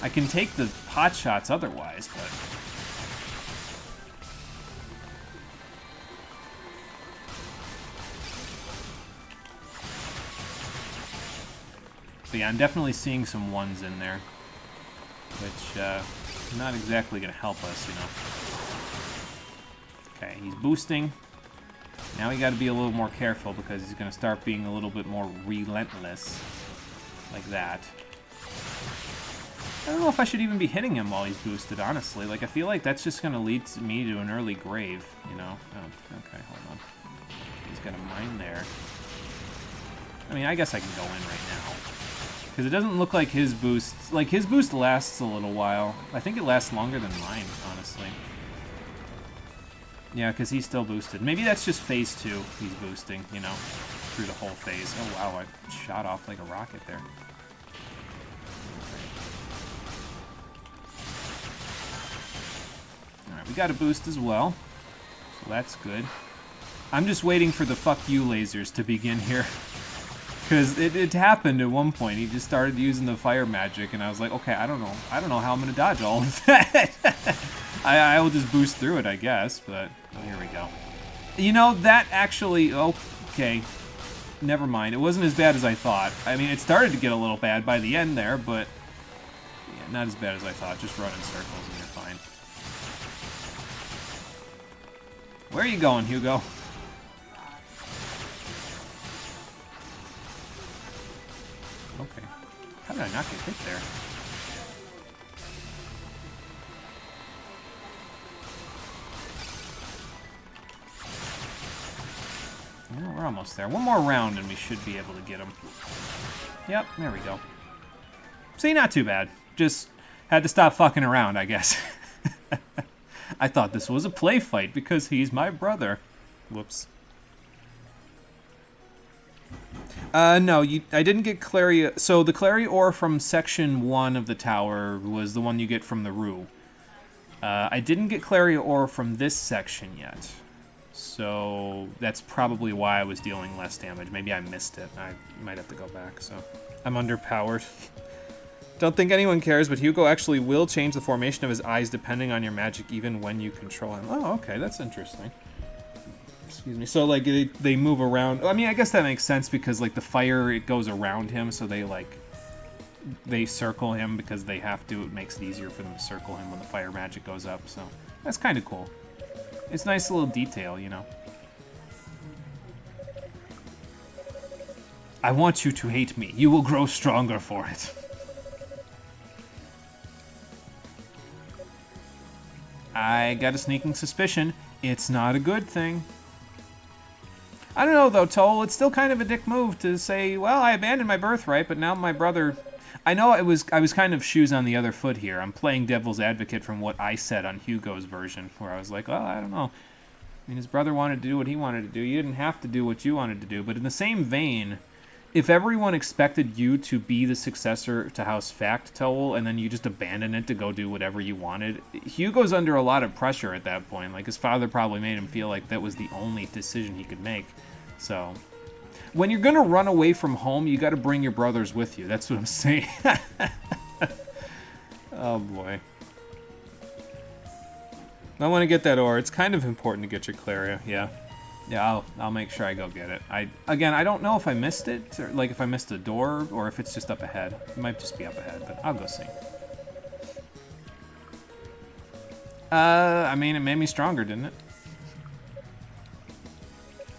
I can take the pot shots otherwise, but... So yeah, I'm definitely seeing some 1s in there, which not exactly going to help us, you know. Okay, he's boosting. Now we got to be a little more careful because he's going to start being a little bit more relentless, like that. I don't know if I should even be hitting him while he's boosted, honestly. Like, I feel like that's just going to lead me to an early grave, you know. Oh, okay, hold on. He's got a mine there. I mean, I guess I can go in right now. Because it doesn't look like his boost... Like, his boost lasts a little while. I think it lasts longer than mine, honestly. Yeah, because he's still boosted. Maybe that's just phase 2 he's boosting, you know, through the whole phase. Oh, wow, I shot off like a rocket there. Alright, we got a boost as well. So that's good. I'm just waiting for the fuck you lasers to begin here. Because it happened at one point. He just started using the fire magic, and I was like, okay, I don't know how I'm gonna dodge all of that. I will just boost through it, I guess. But oh, here we go. You know, that actually, okay, never mind. It wasn't as bad as I thought. I mean, it started to get a little bad by the end there, but yeah, not as bad as I thought. Just run in circles and you're fine. Where are you going, Hugo? Okay. How did I not get hit there? Well, we're almost there. One more round and we should be able to get him. Yep, there we go. See, not too bad. Just had to stop fucking around, I guess. I thought this was a play fight because he's my brother. Whoops. No, I didn't get Clary. So the Clary ore from section 1 of the tower was the one you get from the Rue. I didn't get Clary ore from this section yet. So that's probably why I was dealing less damage. Maybe I missed it. I might have to go back, so. I'm underpowered. Don't think anyone cares, but Hugo actually will change the formation of his eyes depending on your magic, even when you control him. Oh, okay, that's interesting. Excuse me. So, like, they move around. I mean, I guess that makes sense because, like, the fire, it goes around him, so they circle him because they have to. It makes it easier for them to circle him when the fire magic goes up, so that's kind of cool. It's a nice little detail, you know. I want you to hate me. You will grow stronger for it. I got a sneaking suspicion it's not a good thing. I don't know, though, Toal. It's still kind of a dick move to say, well, I abandoned my birthright, but now my brother... I know I was kind of shoes on the other foot here. I'm playing devil's advocate from what I said on Hugo's version, where I was like, well, I don't know. I mean, his brother wanted to do what he wanted to do. You didn't have to do what you wanted to do. But in the same vein, if everyone expected you to be the successor to House Fact, Toal, and then you just abandon it to go do whatever you wanted, Hugo's under a lot of pressure at that point. Like, his father probably made him feel like that was the only decision he could make. So, when you're gonna run away from home, you gotta bring your brothers with you. That's what I'm saying. Oh, boy. I want to get that ore. It's kind of important to get your Claria, yeah. Yeah, I'll make sure I go get it. Again, I don't know if I missed it, or like if I missed a door, or if it's just up ahead. It might just be up ahead, but I'll go see. I mean, it made me stronger, didn't it?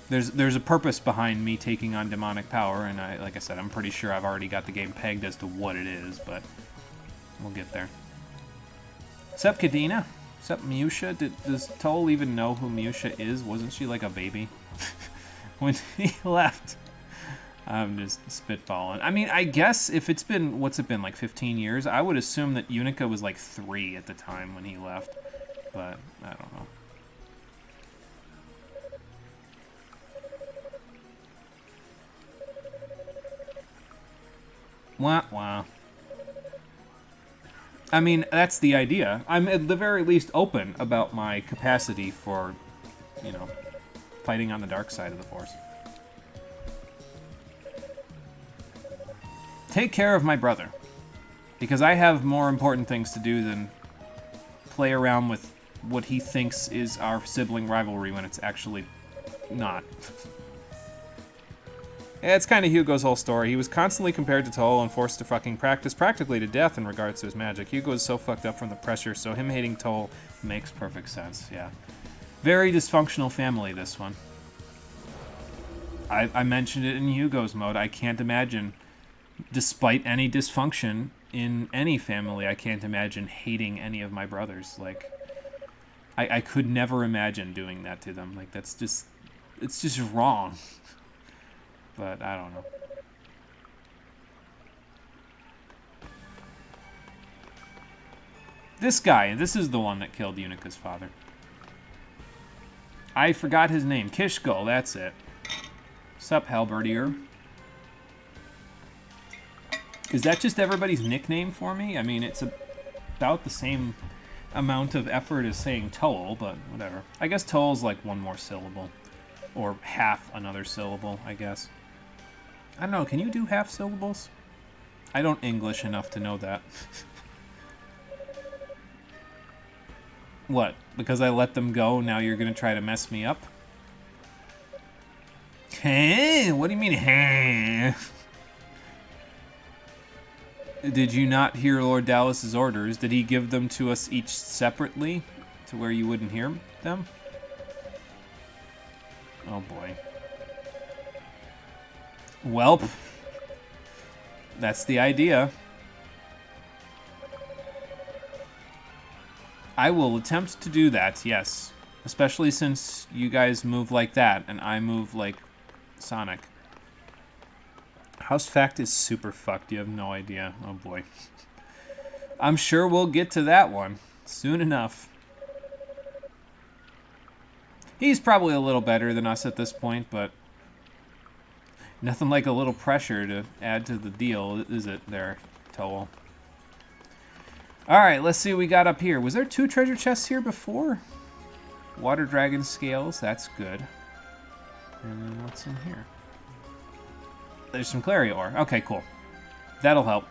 There's a purpose behind me taking on demonic power, and like I said, I'm pretty sure I've already got the game pegged as to what it is, but we'll get there. Sup, Kadena? Sup, Miusha? Does Toal even know who Miusha is? Wasn't she like a baby when he left? I'm just spitballing. I mean, I guess if it's been, what's it been, like 15 years? I would assume that Unica was like 3 at the time when he left, but I don't know. Wah, wah. I mean, that's the idea. I'm at the very least open about my capacity for, you know, fighting on the dark side of the Force. Take care of my brother, because I have more important things to do than play around with what he thinks is our sibling rivalry when it's actually not. Yeah, it's kind of Hugo's whole story. He was constantly compared to Toal and forced to fucking practice practically to death in regards to his magic. Hugo is so fucked up from the pressure, so him hating Toal makes perfect sense, yeah. Very dysfunctional family, this one. I mentioned it in Hugo's mode. I can't imagine, despite any dysfunction in any family, I can't imagine hating any of my brothers. Like, I could never imagine doing that to them. Like, that's just, it's just wrong. But I don't know. This guy, this is the one that killed Unica's father. I forgot his name. Kishko, that's it. Sup, Halberdier. Is that just everybody's nickname for me? I mean, it's about the same amount of effort as saying Toal, but whatever. I guess Toal's like one more syllable. Or half another syllable, I guess. I don't know, can you do half syllables? I don't English enough to know that. What? Because I let them go, now you're gonna try to mess me up? Hey, what do you mean, hey? Did you not hear Lord Dallas's orders? Did he give them to us each separately? To where you wouldn't hear them? Oh boy. Welp. That's the idea. I will attempt to do that, yes. Especially since you guys move like that, and I move like Sonic. House Fact is super fucked, you have no idea. Oh boy. I'm sure we'll get to that one soon enough. He's probably a little better than us at this point, but nothing like a little pressure to add to the deal, is it there, Toal? Alright, let's see what we got up here. Was there 2 treasure chests here before? Water dragon scales, that's good. And then what's in here? There's some Claria ore. Okay, cool. That'll help.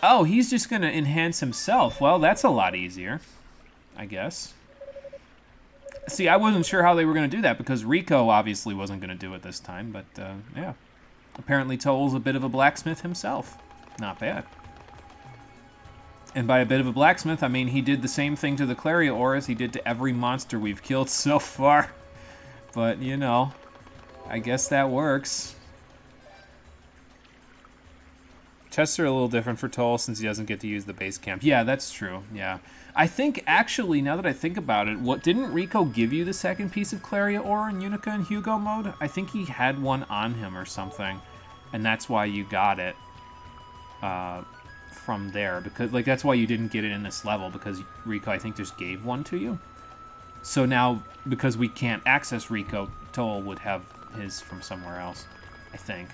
Oh, he's just gonna enhance himself. Well, that's a lot easier, I guess. See, I wasn't sure how they were gonna do that because Rico obviously wasn't gonna do it this time, but yeah. Apparently Toal's a bit of a blacksmith himself. Not bad. And by a bit of a blacksmith, I mean he did the same thing to the Claria ore as he did to every monster we've killed so far. But, you know, I guess that works. Chests are a little different for Toal since he doesn't get to use the base camp. Yeah, that's true. Yeah. I think, actually, now that I think about it, didn't Rico give you the second piece of Claria ore in Unica and Hugo mode? I think he had one on him or something. And that's why you got it from there. Because, like, that's why you didn't get it in this level, because Rico, I think, just gave one to you. So now, because we can't access Rico, Toal would have his from somewhere else, I think.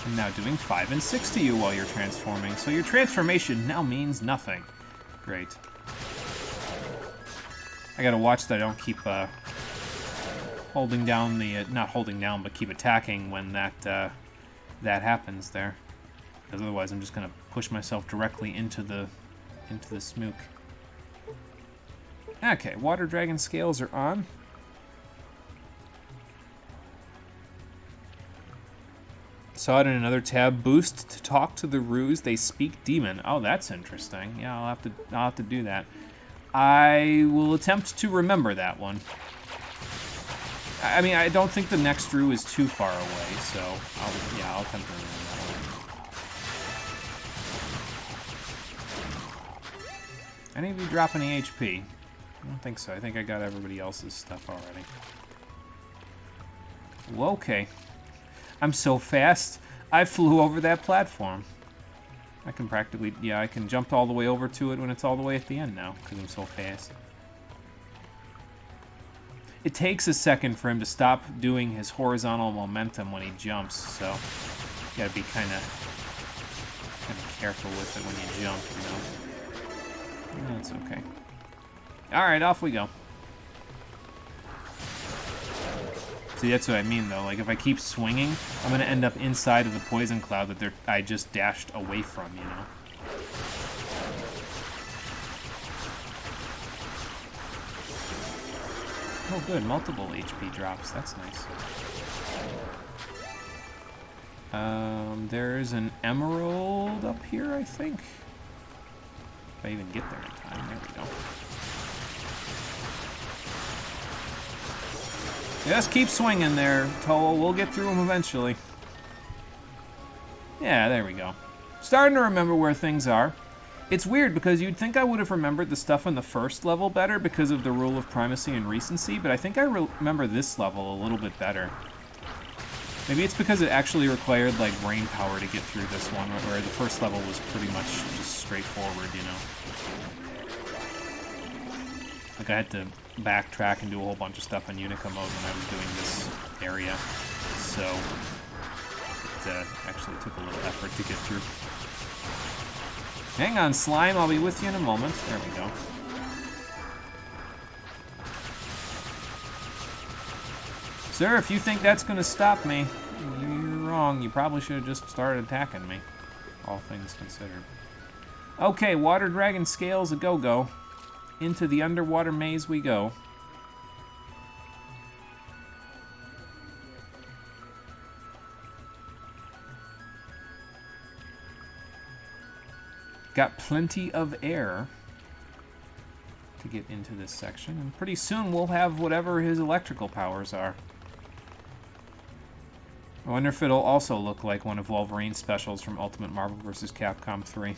I'm now doing 5 and 6 to you while you're transforming, so your transformation now means nothing. Great. I gotta watch that I don't keep holding down the... not holding down, but keep attacking when that happens there. Because otherwise I'm just gonna push myself directly into the smook. Okay, water dragon scales are on. Saw it in another tab. Boost to talk to the ruse. They speak demon. Oh, that's interesting. Yeah, I'll have to do that. I will attempt to remember that one. I mean, I don't think the next rue is too far away, so I'll attempt to remember that one. Any of you drop any HP? I don't think so. I think I got everybody else's stuff already. Well, okay. I'm so fast, I flew over that platform. I can practically, yeah, I can jump all the way over to it when it's all the way at the end now, because I'm so fast. It takes a second for him to stop doing his horizontal momentum when he jumps, so you gotta be kind of careful with it when you jump, you know. That's okay. Alright, off we go. See, that's what I mean, though. Like, if I keep swinging, I'm going to end up inside of the poison cloud that I just dashed away from, you know? Oh, good. Multiple HP drops. That's nice. There's an emerald up here, I think. If I even get there in time. There we go. Just keep swinging there, Toal. We'll get through them eventually. Yeah, there we go. Starting to remember where things are. It's weird because you'd think I would have remembered the stuff on the first level better because of the rule of primacy and recency, but I think I remember this level a little bit better. Maybe it's because it actually required, like, brain power to get through this one, where the first level was pretty much just straightforward, you know? Like, I had to backtrack and do a whole bunch of stuff in Unica mode when I was doing this area, so it actually took a little effort to get through. Hang on, slime, I'll be with you in a moment. There we go. Sir, if you think that's going to stop me, you're wrong. You probably should have just started attacking me, all things considered. Okay, water dragon scales a go-go. Into the underwater maze we go. Got plenty of air to get into this section, and pretty soon we'll have whatever his electrical powers are. I wonder if it'll also look like one of Wolverine's specials from Ultimate Marvel vs. Capcom 3.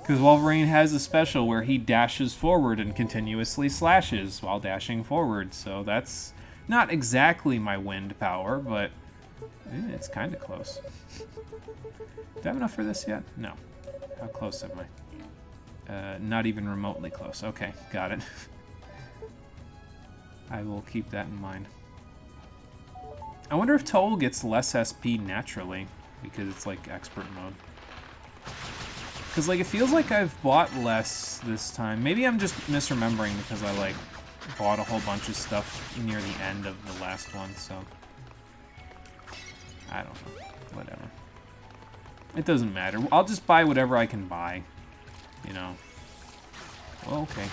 Because Wolverine has a special where he dashes forward and continuously slashes while dashing forward, so that's not exactly my wind power, but it's kind of close. Do I have enough for this yet? No. How close am I? Not even remotely close. Okay, got it. I will keep that in mind. I wonder if Toal gets less SP naturally, because it's like expert mode. Because, like, it feels like I've bought less this time. Maybe I'm just misremembering because I, like, bought a whole bunch of stuff near the end of the last one, so. I don't know. Whatever. It doesn't matter. I'll just buy whatever I can buy. You know. Okay.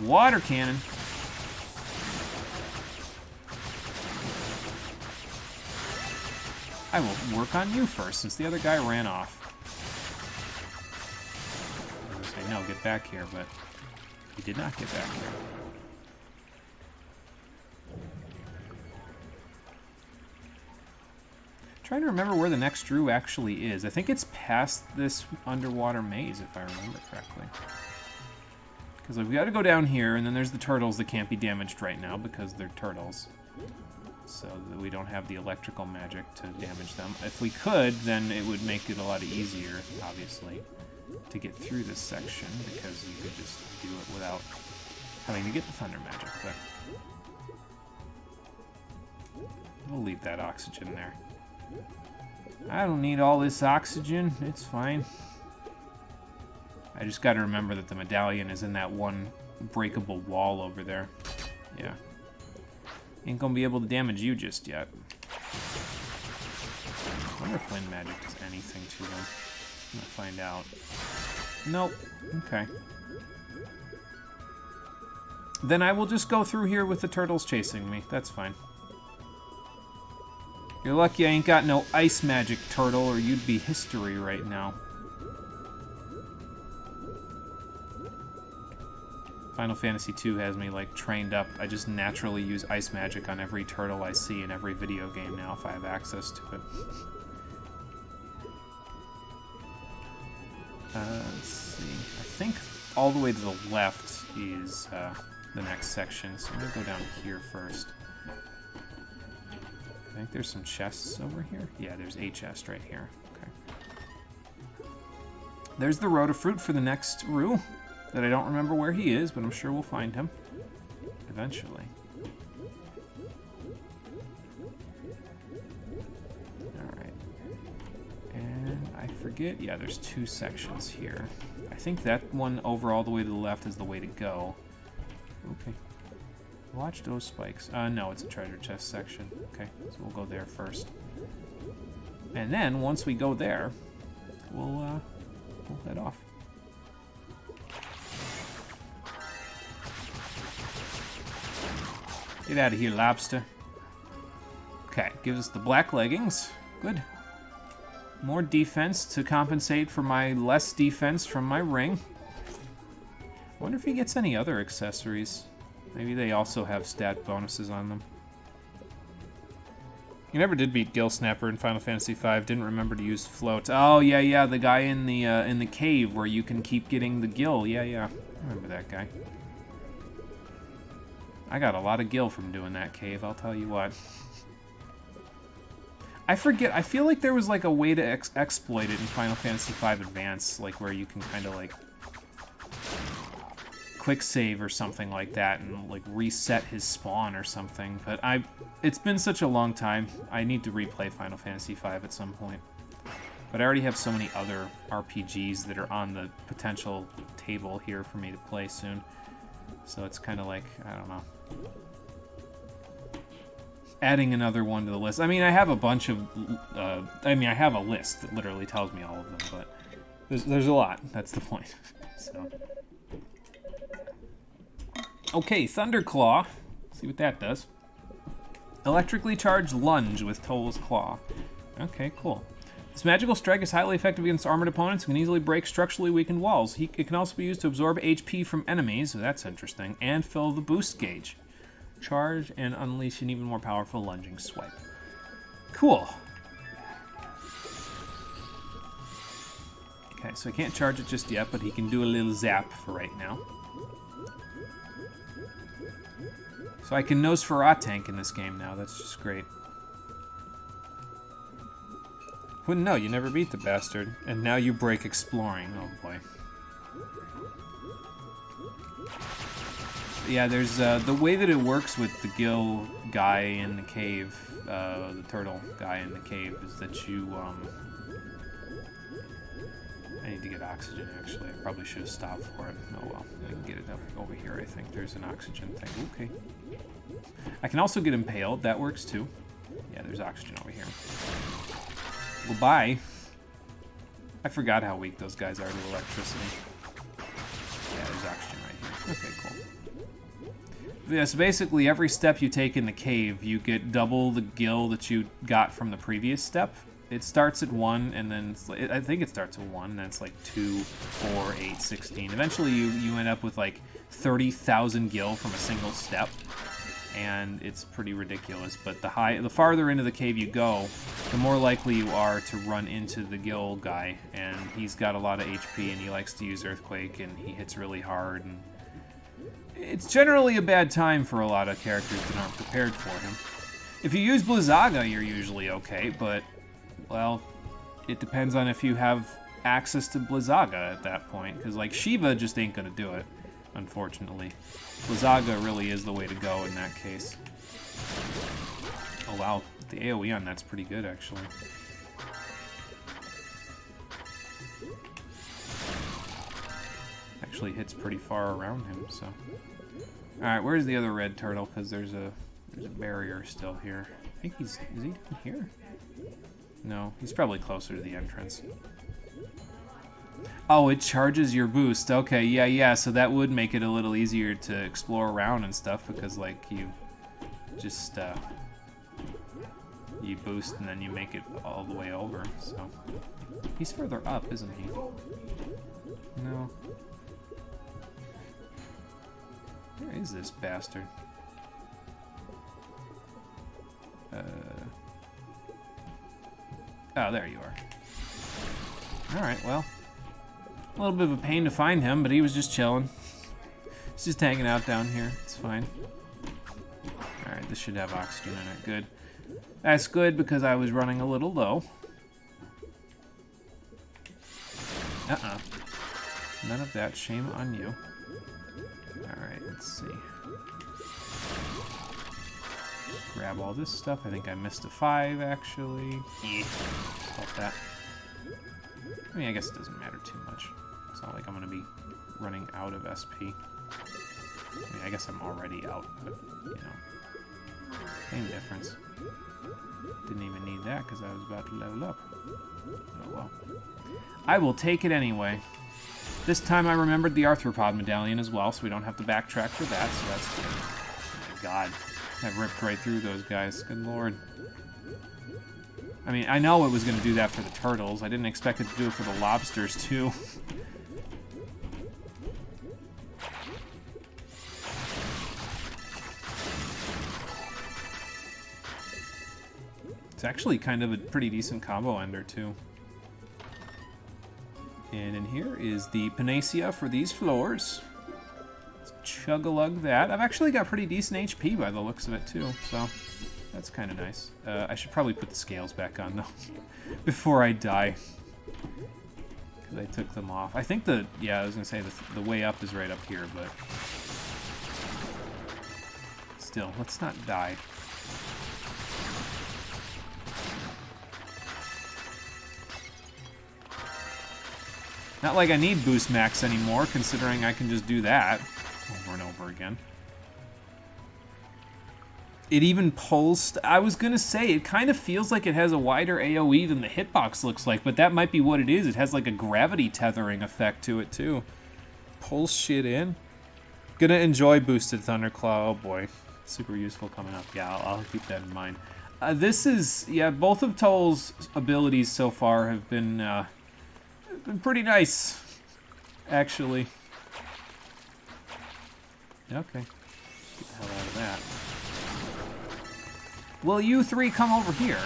Water cannon. I will work on you first, since the other guy ran off. I was gonna say, no, get back here, but he did not get back here. Trying to remember where the next Drew actually is. I think it's past this underwater maze, if I remember correctly. Because we've got to go down here, and then there's the turtles that can't be damaged right now because they're turtles. So that we don't have the electrical magic to damage them. If we could, then it would make it a lot easier, obviously, to get through this section, because you could just do it without having to get the thunder magic. But we'll leave that oxygen there. I don't need all this oxygen. It's fine. I just got to remember that the medallion is in that one breakable wall over there. Yeah. Ain't gonna be able to damage you just yet. I wonder if wind magic does anything to them. I'm gonna find out. Nope. Okay. Then I will just go through here with the turtles chasing me. That's fine. You're lucky I ain't got no ice magic, turtle, or you'd be history right now. Final Fantasy II has me, like, trained up. I just naturally use ice magic on every turtle I see in every video game now if I have access to it. Let's see. I think all the way to the left is the next section, so I'm going to go down here first. I think there's some chests over here. Yeah, there's a chest right here. Okay. There's the road of fruit for the next Roo. That I don't remember where he is, but I'm sure we'll find him. Eventually. Alright. And I forget, yeah, there's two sections here. I think that one over all the way to the left is the way to go. Okay. Watch those spikes. No, it's a treasure chest section. Okay, so we'll go there first. And then, once we go there, we'll head off. Get out of here, lobster. Okay, gives us the black leggings. Good. More defense to compensate for my less defense from my ring. I wonder if he gets any other accessories. Maybe they also have stat bonuses on them. You never did beat Gill Snapper in Final Fantasy V. Didn't remember to use float. Oh yeah, the guy in the cave where you can keep getting the gill. Yeah. I remember that guy. I got a lot of gill from doing that cave, I'll tell you what. I forget, I feel like there was like a way to exploit it in Final Fantasy V Advance, like where you can kind of like quick save or something like that and like reset his spawn or something, but it's been such a long time, I need to replay Final Fantasy V at some point. But I already have so many other RPGs that are on the potential table here for me to play soon. So it's kind of like, I don't know. Adding another one to the list. I mean, I have a bunch of, I have a list that literally tells me all of them, but there's a lot. That's the point. So. Okay, Thunderclaw. See what that does. Electrically charged lunge with Toal's Claw. Okay, cool. This magical strike is highly effective against armored opponents and can easily break structurally weakened walls. It can also be used to absorb HP from enemies, so that's interesting, and fill the boost gauge. Charge and unleash an even more powerful lunging swipe. Cool. Okay, so I can't charge it just yet, but he can do a little zap for right now. So I can Nosferatu tank in this game now, that's just great. Wouldn't know, you never beat the bastard. And now you break exploring. Oh boy. Yeah, there's the way that it works with the gill guy in the cave, the turtle guy in the cave, is that you, I need to get oxygen actually. I probably should have stopped for it. Oh well, I can get it up over here, I think. There's an oxygen thing. Okay. I can also get impaled, that works too. Yeah, there's oxygen over here. Well, bye. I forgot how weak those guys are to electricity. Yeah, there's oxygen right here. Okay, cool. Yeah, so basically every step you take in the cave, you get double the gil that you got from the previous step. It starts at 1, and then I think it starts at 1, and then it's like 2, 4, 8, 16. Eventually you end up with like 30,000 gil from a single step, and it's pretty ridiculous. But the farther into the cave you go, the more likely you are to run into the gil guy, and he's got a lot of HP, and he likes to use Earthquake, and he hits really hard, and it's generally a bad time for a lot of characters that aren't prepared for him. If you use Blizzaga, you're usually okay, but, well, it depends on if you have access to Blizzaga at that point, because, like, Shiva just ain't gonna do it, unfortunately. Blizzaga really is the way to go in that case. Oh, wow. The AoE on that's pretty good, actually. Actually hits pretty far around him, so... Alright, where's the other red turtle? Because there's a barrier still here. I think is he down here? No, he's probably closer to the entrance. Oh, it charges your boost. Okay, yeah, so that would make it a little easier to explore around and stuff, because, like, you just, you boost and then you make it all the way over, so... He's further up, isn't he? No. Where is this bastard? Oh, there you are. Alright, well. A little bit of a pain to find him, but he was just chilling. He's just hanging out down here. It's fine. Alright, this should have oxygen in it. Good. That's good because I was running a little low. None of that. Shame on you. Alright, let's see. Grab all this stuff. I think I missed a 5, actually. Stop that. I mean, I guess it doesn't matter too much. It's not like I'm going to be running out of SP. I mean, I guess I'm already out, but, you know. Same difference. Didn't even need that because I was about to level up. Oh well. I will take it anyway. This time I remembered the arthropod medallion as well, so we don't have to backtrack for that, so that's good. Oh my god. I ripped right through those guys. Good lord. I mean, I know it was going to do that for the turtles. I didn't expect it to do it for the lobsters, too. It's actually kind of a pretty decent combo ender, too. And in here is the panacea for these floors. Let's chug-a-lug that. I've actually got pretty decent HP by the looks of it, too, so that's kind of nice. I should probably put the scales back on, though, before I die. Because I took them off. I think yeah, I was going to say the way up is right up here, but still, let's not die. Not like I need boost max anymore, considering I can just do that over and over again. It even pulls... I was gonna say, it kind of feels like it has a wider AoE than the hitbox looks like, but that might be what it is. It has like a gravity tethering effect to it, too. Pulls shit in. Gonna enjoy boosted Thunderclaw. Oh boy. Super useful coming up. Yeah, I'll keep that in mind. This is... Yeah, both of Toal's abilities so far have been pretty nice, actually. Okay. Get the hell out of that. Will you three come over here?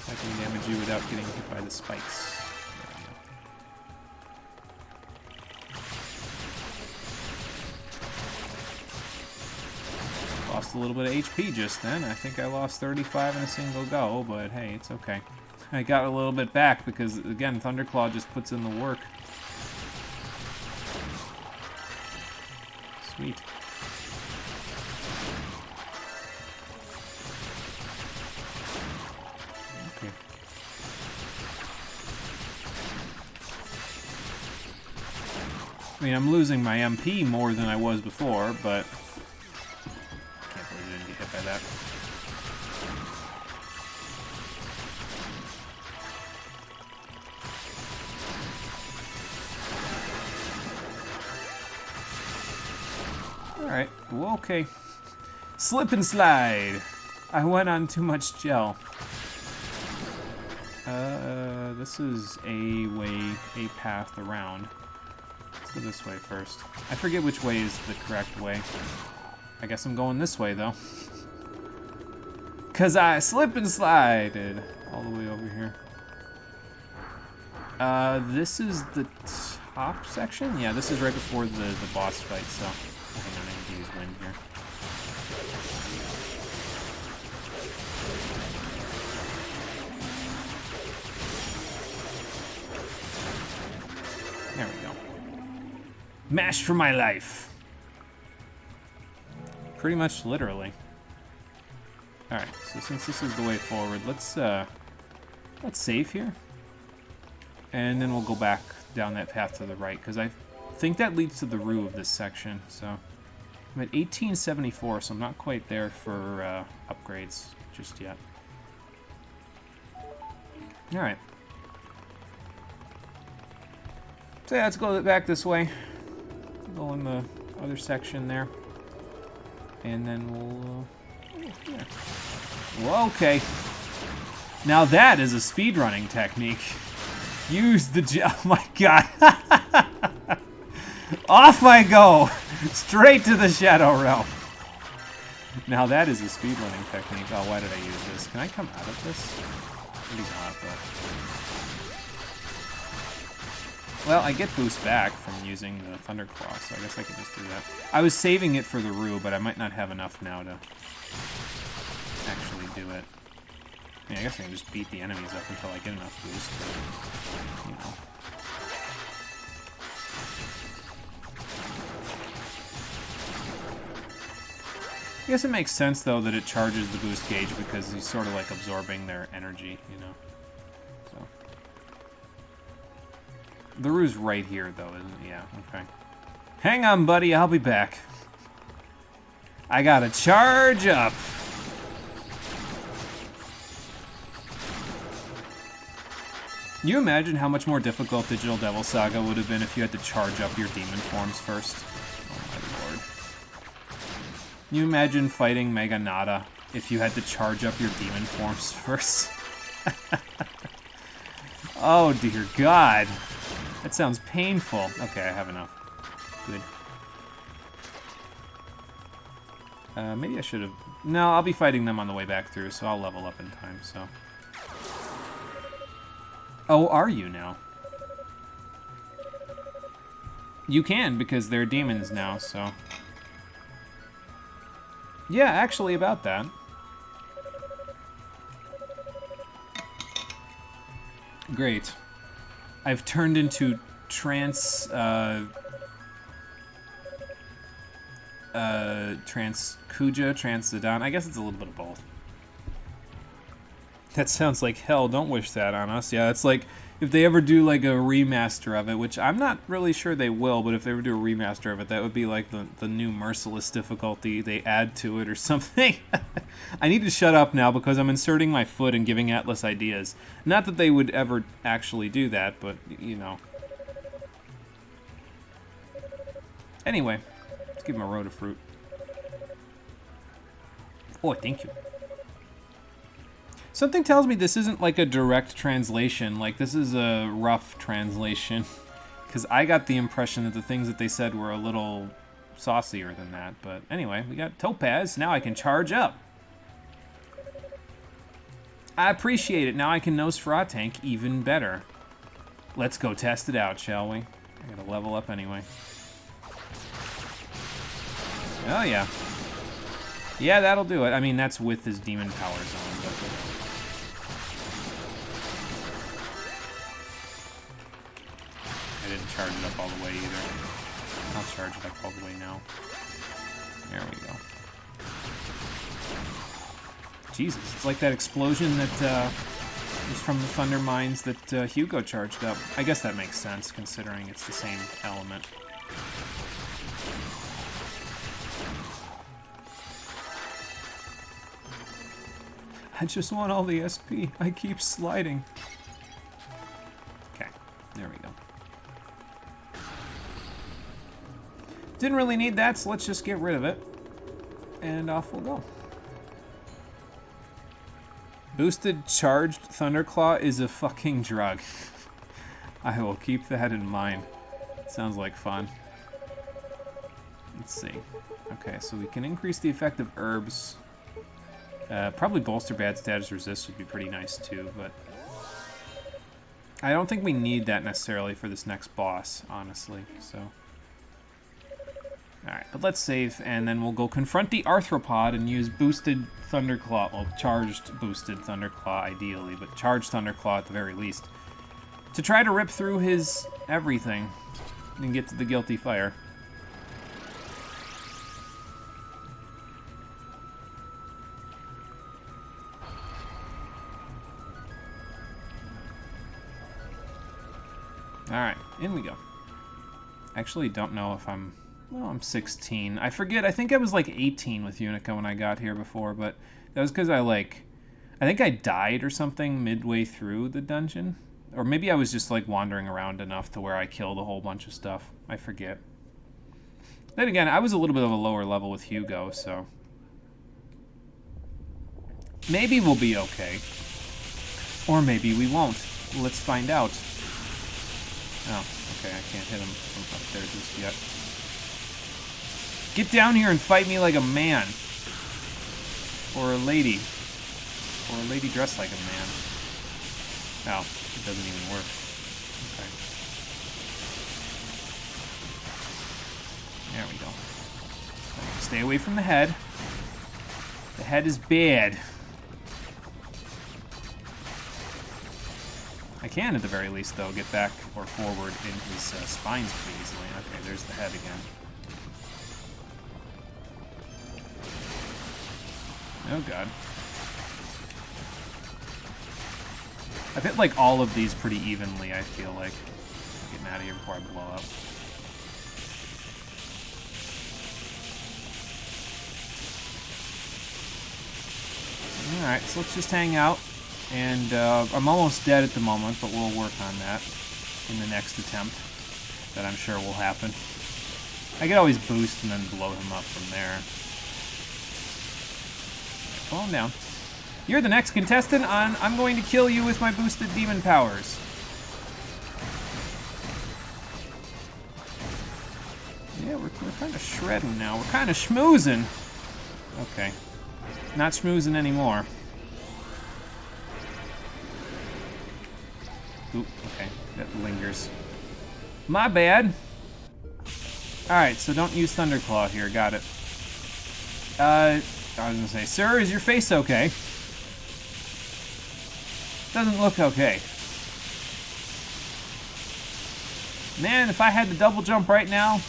I can damage you without getting hit by the spikes. Lost a little bit of HP just then. I think I lost 35 in a single go, but hey, it's okay. I got a little bit back because, again, Thunderclaw just puts in the work. Sweet. Okay. I mean, I'm losing my MP more than I was before, but Alright, well, okay. Slip and slide! I went on too much gel. This is a path around. Let's go this way first. I forget which way is the correct way. I guess I'm going this way, though. Cause I slip and slided all the way over here. This is the top section? Yeah, this is right before the boss fight, so hang on, I need to use wind here. There we go. Mash for my life. Pretty much literally. Alright, so since this is the way forward, let's save here. And then we'll go back down that path to the right, because I think that leads to the rue of this section. So I'm at 1874, so I'm not quite there for upgrades just yet. Alright. So yeah, let's go back this way. Go in the other section there. And then we'll... yeah. Well, okay. Now that is a speedrunning technique. Use the... oh my god. Off I go! Straight to the Shadow Realm. Now that is a speedrunning technique. Oh, why did I use this? Can I come out of this? Maybe not, but... well, I get boost back from using the Thunderclaw, so I guess I can just do that. I was saving it for the Rue, but I might not have enough now to actually do it. I mean, I guess I can just beat the enemies up until I get enough boost, but, you know. I guess it makes sense, though, that it charges the boost gauge because he's sort of like absorbing their energy, you know. So. The Rue's right here, though, isn't it? Yeah, okay. Hang on, buddy, I'll be back. I gotta charge up. Can you imagine how much more difficult Digital Devil Saga would have been if you had to charge up your demon forms first? Oh my lord. Can you imagine fighting Mega Nada if you had to charge up your demon forms first? Oh dear god. That sounds painful. Okay, I have enough. Good. Maybe I should have... no, I'll be fighting them on the way back through, so I'll level up in time, so... oh, are you now? You can, because they're demons now, so... yeah, actually, about that. Great. I've turned into trans Kuja, trans Zidane. I guess it's a little bit of both. That sounds like hell. Don't wish that on us. Yeah, it's like if they ever do like a remaster of it, which I'm not really sure they will, but if they ever do a remaster of it, that would be like the new merciless difficulty they add to it or something. I need to shut up now because I'm inserting my foot and giving Atlas ideas. Not that they would ever actually do that, but, you know. Anyway, let's give him a road of fruit. Oh, thank you. Something tells me this isn't like a direct translation. Like, this is a rough translation. Because I got the impression that the things that they said were a little saucier than that. But anyway, we got Topaz. Now I can charge up. I appreciate it. Now I can Nosferatu tank even better. Let's go test it out, shall we? I gotta level up anyway. Oh, yeah. Yeah, that'll do it. I mean, that's with his demon powers on, but... I didn't charge it up all the way either. I'll charge it up all the way now. There we go. Jesus, it's like that explosion that was from the Thunder Mines that Hugo charged up. I guess that makes sense, considering it's the same element. I just want all the SP. I keep sliding. Okay, there we go. Didn't really need that, so let's just get rid of it. And off we'll go. Boosted charged Thunderclaw is a fucking drug. I will keep that in mind. Sounds like fun. Let's see. Okay, so we can increase the effect of herbs. Probably bolster bad status resist would be pretty nice too, but I don't think we need that necessarily for this next boss, honestly, so. Alright, but let's save, and then we'll go confront the Arthropod and use boosted Thunderclaw, well, charged boosted Thunderclaw ideally, but charged Thunderclaw at the very least, to try to rip through his everything and get to the Guilty Fire. Alright, in we go. Actually, don't know if I'm... Well, I'm 16. I forget, I think I was like 18 with Unica when I got here before, but that was because I think I died or something midway through the dungeon. Or maybe I was just like wandering around enough to where I killed a whole bunch of stuff. I forget. Then again, I was a little bit of a lower level with Hugo, so... Maybe we'll be okay. Or maybe we won't. Let's find out. Oh, okay, I can't hit him from up there just yet. Get down here and fight me like a man. Or a lady. Or a lady dressed like a man. Oh, it doesn't even work. Okay. There we go. Stay away from the head. The head is bad. I can, at the very least, though, get back or forward in his spines pretty easily. Okay, there's the head again. Oh, God. I've hit, like, all of these pretty evenly, I feel like. I'm getting out of here before I blow up. Alright, so let's just hang out. And I'm almost dead at the moment, but we'll work on that in the next attempt. That I'm sure will happen. I could always boost and then blow him up from there. Calm down. You're the next contestant on I'm going to kill you with my boosted demon powers. Yeah, we're kind of shredding now. We're kind of schmoozing. Okay. Not schmoozing anymore. Oop, okay. That lingers. My bad. Alright, so don't use Thunderclaw here. Got it. I was gonna say, sir, is your face okay? Doesn't look okay. Man, if I had to double jump right now.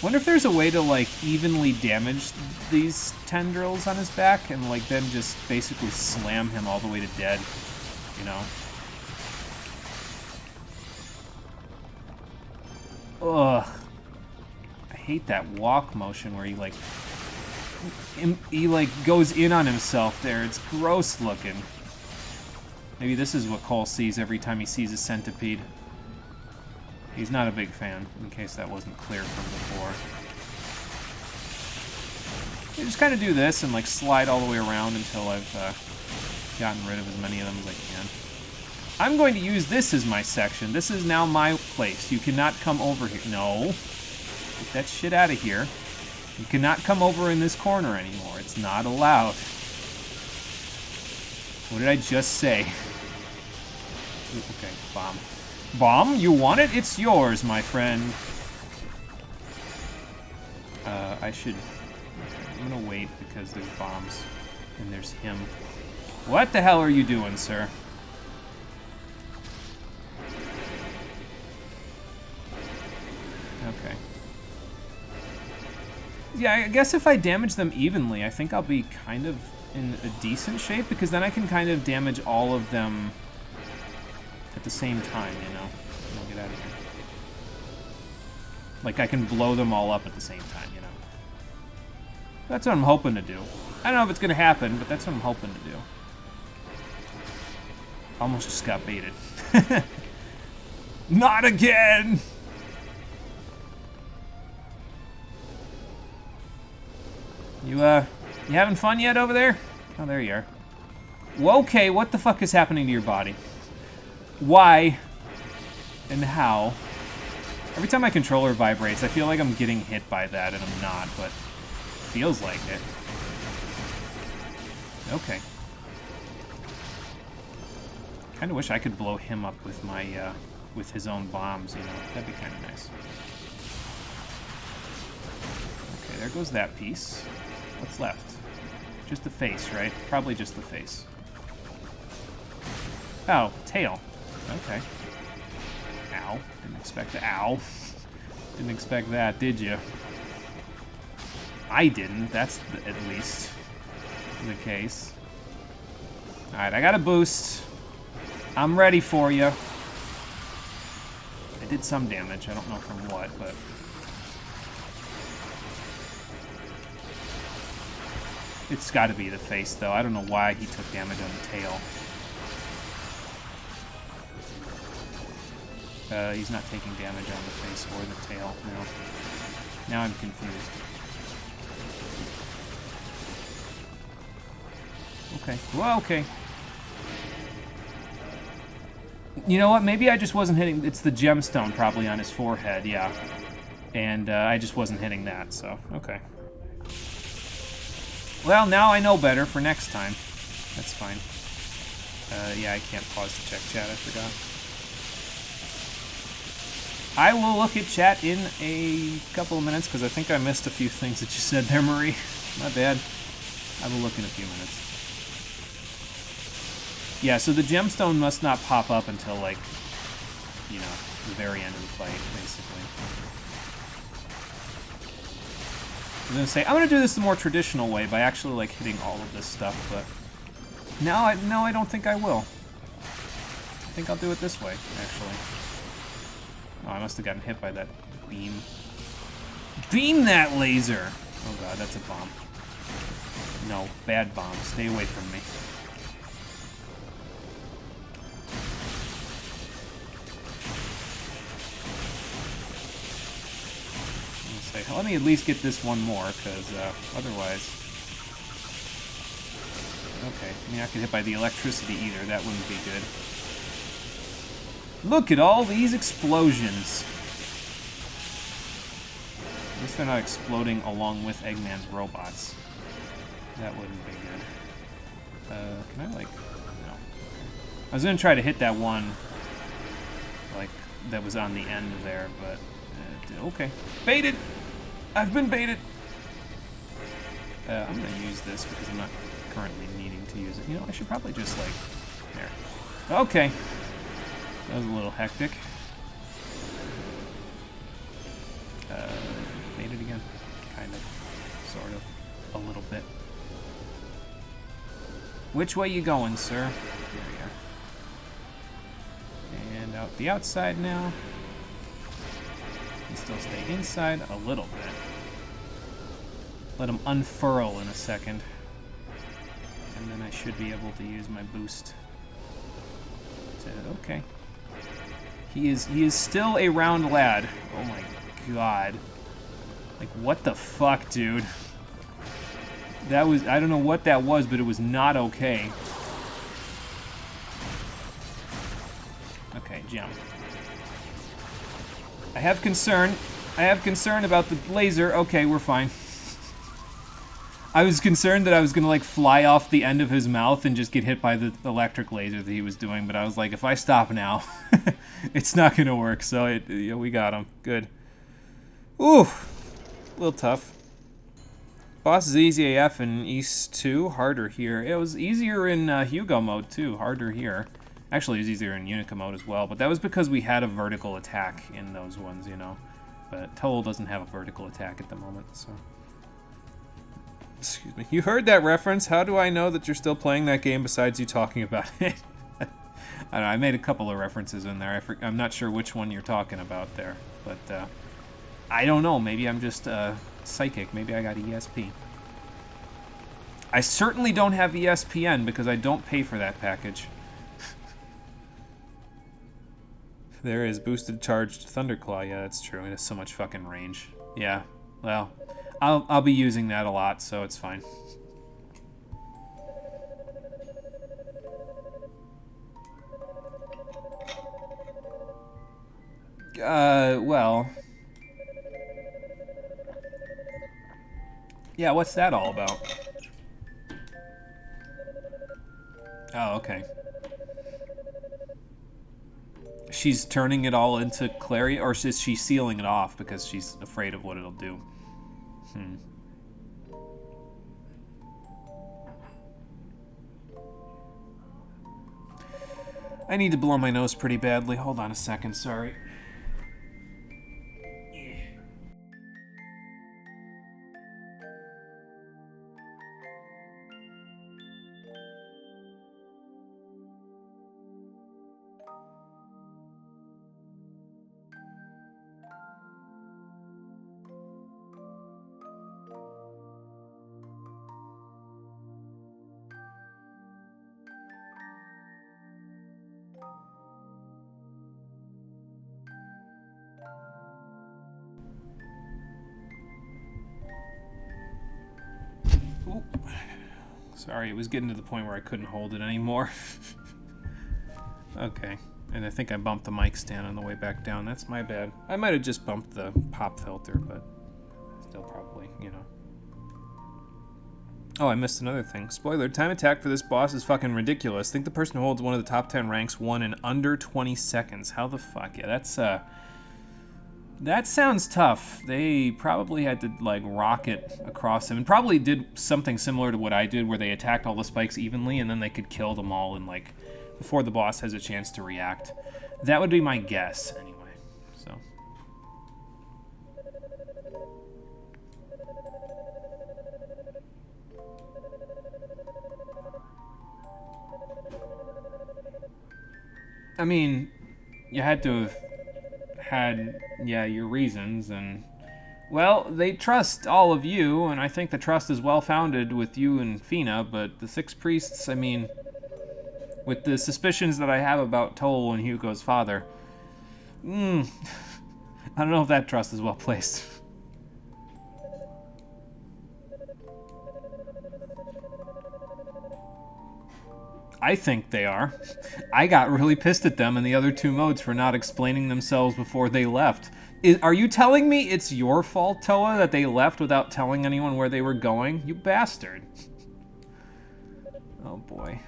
Wonder if there's a way to, like, evenly damage these tendrils on his back and, like, then just basically slam him all the way to dead, you know? Ugh. I hate that walk motion where he, like, goes in on himself there. It's gross looking. Maybe this is what Cole sees every time he sees a centipede. He's not a big fan, in case that wasn't clear from before. You just kind of do this and like slide all the way around until I've gotten rid of as many of them as I can. I'm going to use this as my section. This is now my place. You cannot come over here. No. Get that shit out of here. You cannot come over in this corner anymore. It's not allowed. What did I just say? Ooh, okay, bomb. Bomb? You want it? It's yours, my friend. I'm gonna wait because there's bombs. And there's him. What the hell are you doing, sir? Okay. Yeah, I guess if I damage them evenly, I think I'll be kind of in a decent shape, because then I can kind of damage all of them at the same time, you know? I'll get out of here. Like, I can blow them all up at the same time, you know? That's what I'm hoping to do. I don't know if it's going to happen, but that's what I'm hoping to do. Almost just got baited. Not again! You having fun yet over there? Oh, there you are. Well, okay, what the fuck is happening to your body? Why? And how? Every time my controller vibrates, I feel like I'm getting hit by that, and I'm not, but it feels like it. Okay. Kinda wish I could blow him up with my, with his own bombs, you know? That'd be kinda nice. Okay, there goes that piece. What's left? Just the face, right? Probably just the face. Oh, tail. Okay. Ow. Didn't expect that. Ow. Didn't expect that, did you? I didn't. That's at least the case. Alright, I got a boost. I'm ready for you. I did some damage. I don't know from what, but... It's got to be the face, though. I don't know why he took damage on the tail. He's not taking damage on the face or the tail. No. Now I'm confused. Okay. Well, okay. You know what? Maybe I just wasn't hitting... It's the gemstone probably on his forehead, yeah. And I just wasn't hitting that, so... Okay. Well, now I know better for next time. That's fine. Yeah, I can't pause to check chat, I forgot. I will look at chat in a couple of minutes, because I think I missed a few things that you said there, Marie. Not bad. I will look in a few minutes. Yeah, so the gemstone must not pop up until, like, you know, the very end of the fight, basically. I was gonna say, I'm gonna do this the more traditional way by actually, like, hitting all of this stuff, but... No, I don't think I will. I think I'll do it this way, actually. Oh, I must have gotten hit by that beam. Beam that laser! Oh god, that's a bomb. No, bad bomb. Stay away from me. Let me at least get this one more, because otherwise... Okay, I mean, I could hit by the electricity either. That wouldn't be good. Look at all these explosions! At least they're not exploding along with Eggman's robots. That wouldn't be good. Can I, like... No. I was gonna try to hit that one, like, that was on the end there, but... okay. Baited! I've been baited! I'm gonna use this because I'm not currently needing to use it. You know, I should probably just, like... There. Okay. That was a little hectic. Baited again. Kind of. Sort of. A little bit. Which way you going, sir? There we are. And out the outside now. And still stay inside a little bit. Let him unfurl in a second. And then I should be able to use my boost. Okay. He is still a round lad. Oh my god. Like, what the fuck, dude? That was... I don't know what that was, but it was not okay. Okay, gem. I have concern. I have concern about the laser. Okay, we're fine. I was concerned that I was gonna, like, fly off the end of his mouth and just get hit by the electric laser that he was doing, but I was like, if I stop now, it's not gonna work, so yeah, we got him. Good. Ooh, a little tough. Boss is easy AF in East 2, harder here. It was easier in Hugo mode, too, harder here. Actually, it was easier in Unica mode as well, but that was because we had a vertical attack in those ones, you know. But Toal doesn't have a vertical attack at the moment, so... Excuse me. You heard that reference? How do I know that you're still playing that game besides you talking about it? I don't know, I made a couple of references in there. I'm not sure which one you're talking about there, but I don't know. Maybe I'm just psychic. Maybe I got ESP. I certainly don't have ESPN because I don't pay for that package. There is boosted charged Thunderclaw. Yeah, that's true. It has so much fucking range. Yeah, well, I'll be using that a lot, so it's fine. Well... Yeah, what's that all about? Oh, okay. She's turning it all into Clary, or is she sealing it off because she's afraid of what it'll do? I need to blow my nose pretty badly. Hold on a second, sorry. Ooh. Sorry, it was getting to the point where I couldn't hold it anymore. Okay, and I think I bumped the mic stand on the way back down. That's my bad. I might have just bumped the pop filter, but still probably, you know. Oh, I missed another thing. Spoiler, time attack for this boss is fucking ridiculous. Think the person who holds one of the top 10 ranks won in under 20 seconds. How the fuck? Yeah, that's, that sounds tough. They probably had to, like, rocket across him, and probably did something similar to what I did, where they attacked all the spikes evenly, and then they could kill them all in, like, before the boss has a chance to react. That would be my guess, anyway. So. I mean, you had to have had, yeah, your reasons, and, well, they trust all of you, and I think the trust is well-founded with you and Fina, but the Six Priests, I mean, with the suspicions that I have about Toal and Hugo's father, I don't know if that trust is well-placed. I think they are. I got really pissed at them in the other two modes for not explaining themselves before they left. Are you telling me it's your fault, Toa, that they left without telling anyone where they were going? You bastard. Oh boy.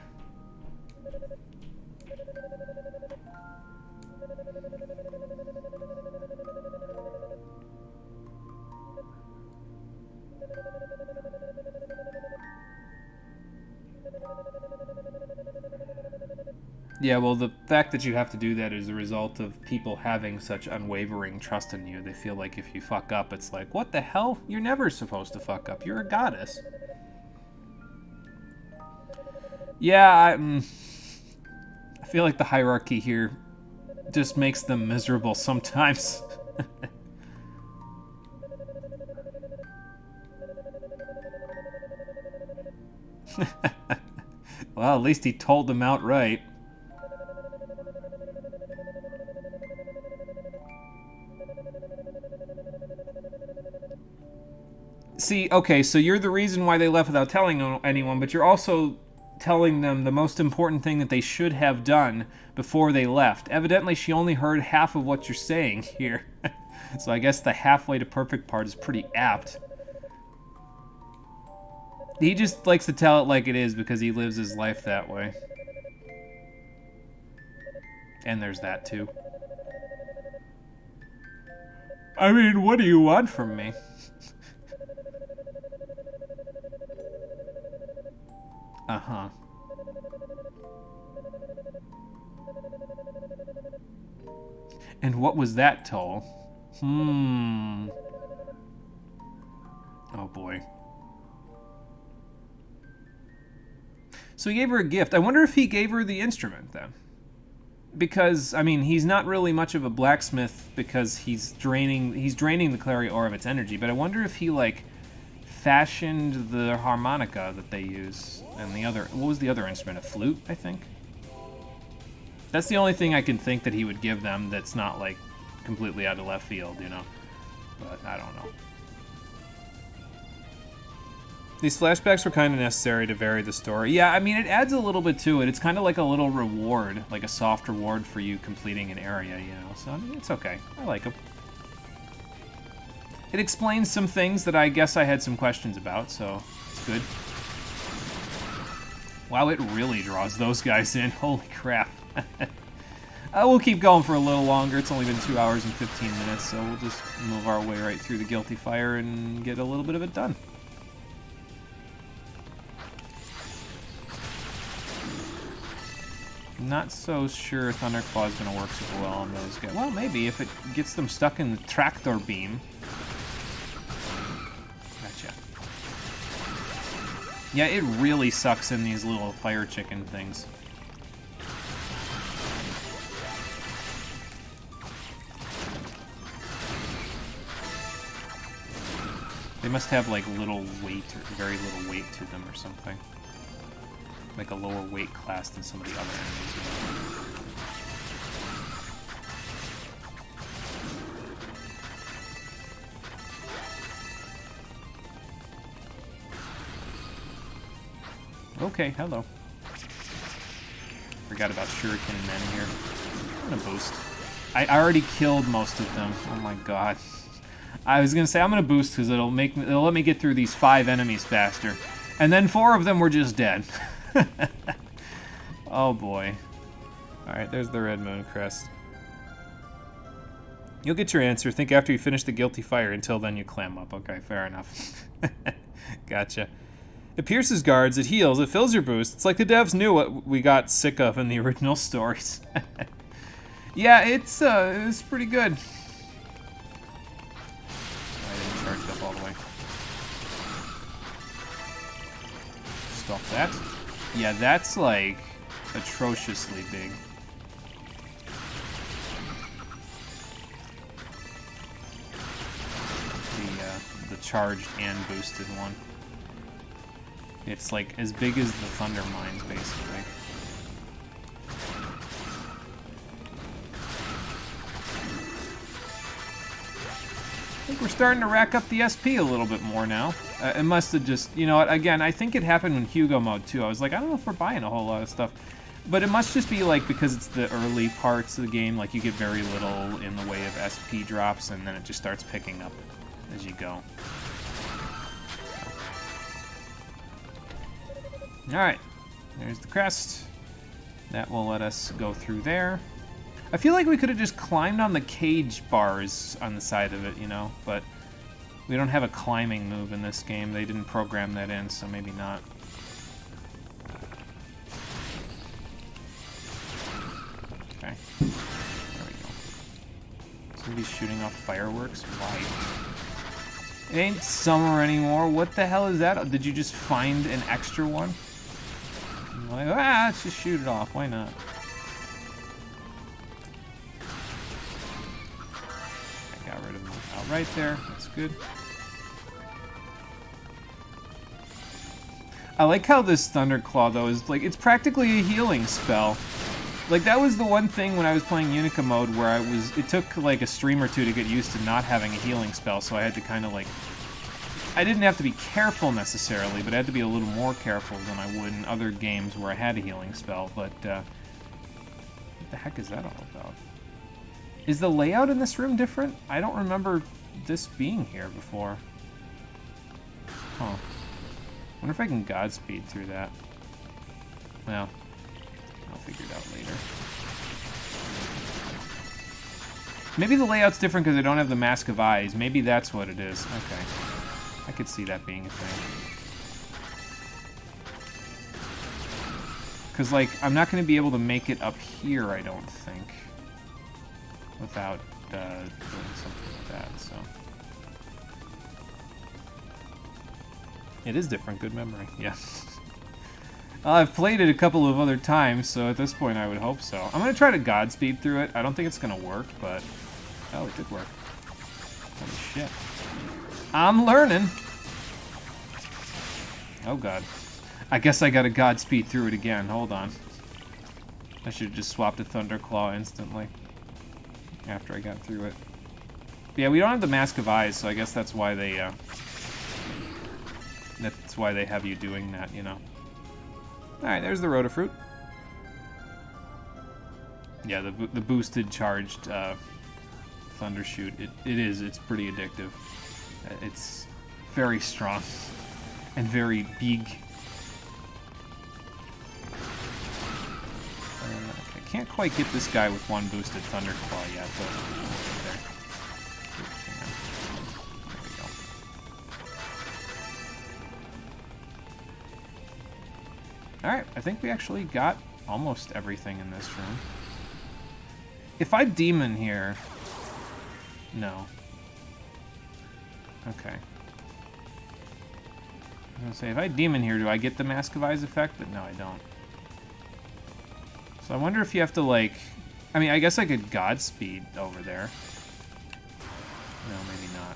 Yeah, well, the fact that you have to do that is a result of people having such unwavering trust in you. They feel like if you fuck up, it's like, what the hell? You're never supposed to fuck up. You're a goddess. Yeah, I feel like the hierarchy here just makes them miserable sometimes. Well, at least he told them outright. See, okay, so you're the reason why they left without telling anyone, but you're also telling them the most important thing that they should have done before they left. Evidently, she only heard half of what you're saying here. So I guess the halfway to perfect part is pretty apt. He just likes to tell it like it is because he lives his life that way. And there's that, too. I mean, what do you want from me? Uh-huh. And what was that, Toal? Oh, boy. So he gave her a gift. I wonder if he gave her the instrument, then. Because, I mean, he's not really much of a blacksmith because he's draining the Clary ore of its energy, but I wonder if he, like, fashioned the harmonica that they use. And the other, what was the other instrument? A flute, I think? That's the only thing I can think that he would give them that's not, like, completely out of left field, you know? But I don't know. These flashbacks were kind of necessary to vary the story. Yeah, I mean, it adds a little bit to it. It's kind of like a little reward, like a soft reward for you completing an area, you know? So, I mean, it's okay. I like them. It explains some things that I guess I had some questions about, so it's good. Wow, it really draws those guys in. Holy crap. We'll keep going for a little longer. It's only been 2 hours and 15 minutes, so we'll just move our way right through the Guilty Fire and get a little bit of it done. Not so sure Thunderclaw is going to work super well on those guys. Well, maybe if it gets them stuck in the tractor beam. Gotcha. Yeah, it really sucks in these little fire chicken things. They must have, like, little weight, or very little weight to them or something. Like a lower weight class than some of the other enemies. Okay, hello. Forgot about Shuriken Men here. I'm gonna boost. I already killed most of them. Oh my god. I was gonna say I'm gonna boost because it'll let me get through these 5 enemies faster. And then 4 of them were just dead. Oh boy. Alright, there's the Red Moon Crest. You'll get your answer. Think after you finish the Guilty Fire. Until then, you clam up. Okay, fair enough. Gotcha. It pierces guards, it heals, it fills your boost. It's like the devs knew what we got sick of in the original stories. Yeah, it's pretty good. I didn't charge it up all the way. Stop that. Yeah, that's like atrociously big. The charged and boosted one. It's like as big as the Thunder Mines, basically. I think we're starting to rack up the SP a little bit more now. It must have just, you know what, again, I think it happened in Hugo mode too. I was like, I don't know if we're buying a whole lot of stuff. But it must just be like, because it's the early parts of the game, like you get very little in the way of SP drops, and then it just starts picking up as you go. Alright, there's the crest. That will let us go through there. I feel like we could have just climbed on the cage bars on the side of it, you know, but we don't have a climbing move in this game. They didn't program that in, so maybe not. Okay, there we go. Somebody's shooting off fireworks? Why? It ain't summer anymore. What the hell is that? Did you just find an extra one? I'm like, let's just shoot it off. Why not? I got rid of them outright there. That's good. I like how this Thunderclaw, though, is like, it's practically a healing spell. Like, that was the one thing when I was playing Unica mode where it took like a stream or two to get used to not having a healing spell, so I had to kind of like, I didn't have to be careful necessarily, but I had to be a little more careful than I would in other games where I had a healing spell, but, what the heck is that all about? Is the layout in this room different? I don't remember this being here before. Huh. Wonder if I can Godspeed through that. Well, I'll figure it out later. Maybe the layout's different because I don't have the Mask of Eyes. Maybe that's what it is. Okay. I could see that being a thing. Because, like, I'm not going to be able to make it up here, I don't think. Without doing something like that, so. It is different. Good memory. Yes. I've played it a couple of other times, so at this point I would hope so. I'm going to try to Godspeed through it. I don't think it's going to work, but... Oh, it did work. Holy shit. I'm learning! Oh god. I guess I gotta Godspeed through it again. Hold on. I should have just swapped a Thunderclaw instantly after I got through it. But yeah, we don't have the Mask of Eyes, so I guess that's why they have you doing that, you know. Alright, there's the Rotafruit. Yeah, the boosted charged Thundershoot, it's pretty addictive. It's very strong and very big. I can't quite get this guy with one boosted Thunderclaw yet, but there. There we go. Alright, I think we actually got almost everything in this room. If I demon here... No. Okay. I'm gonna say, if I demon here, do I get the Mask of Eyes effect? But no, I don't. So I wonder if you have to, like... I mean, I guess I could Godspeed over there. No, maybe not.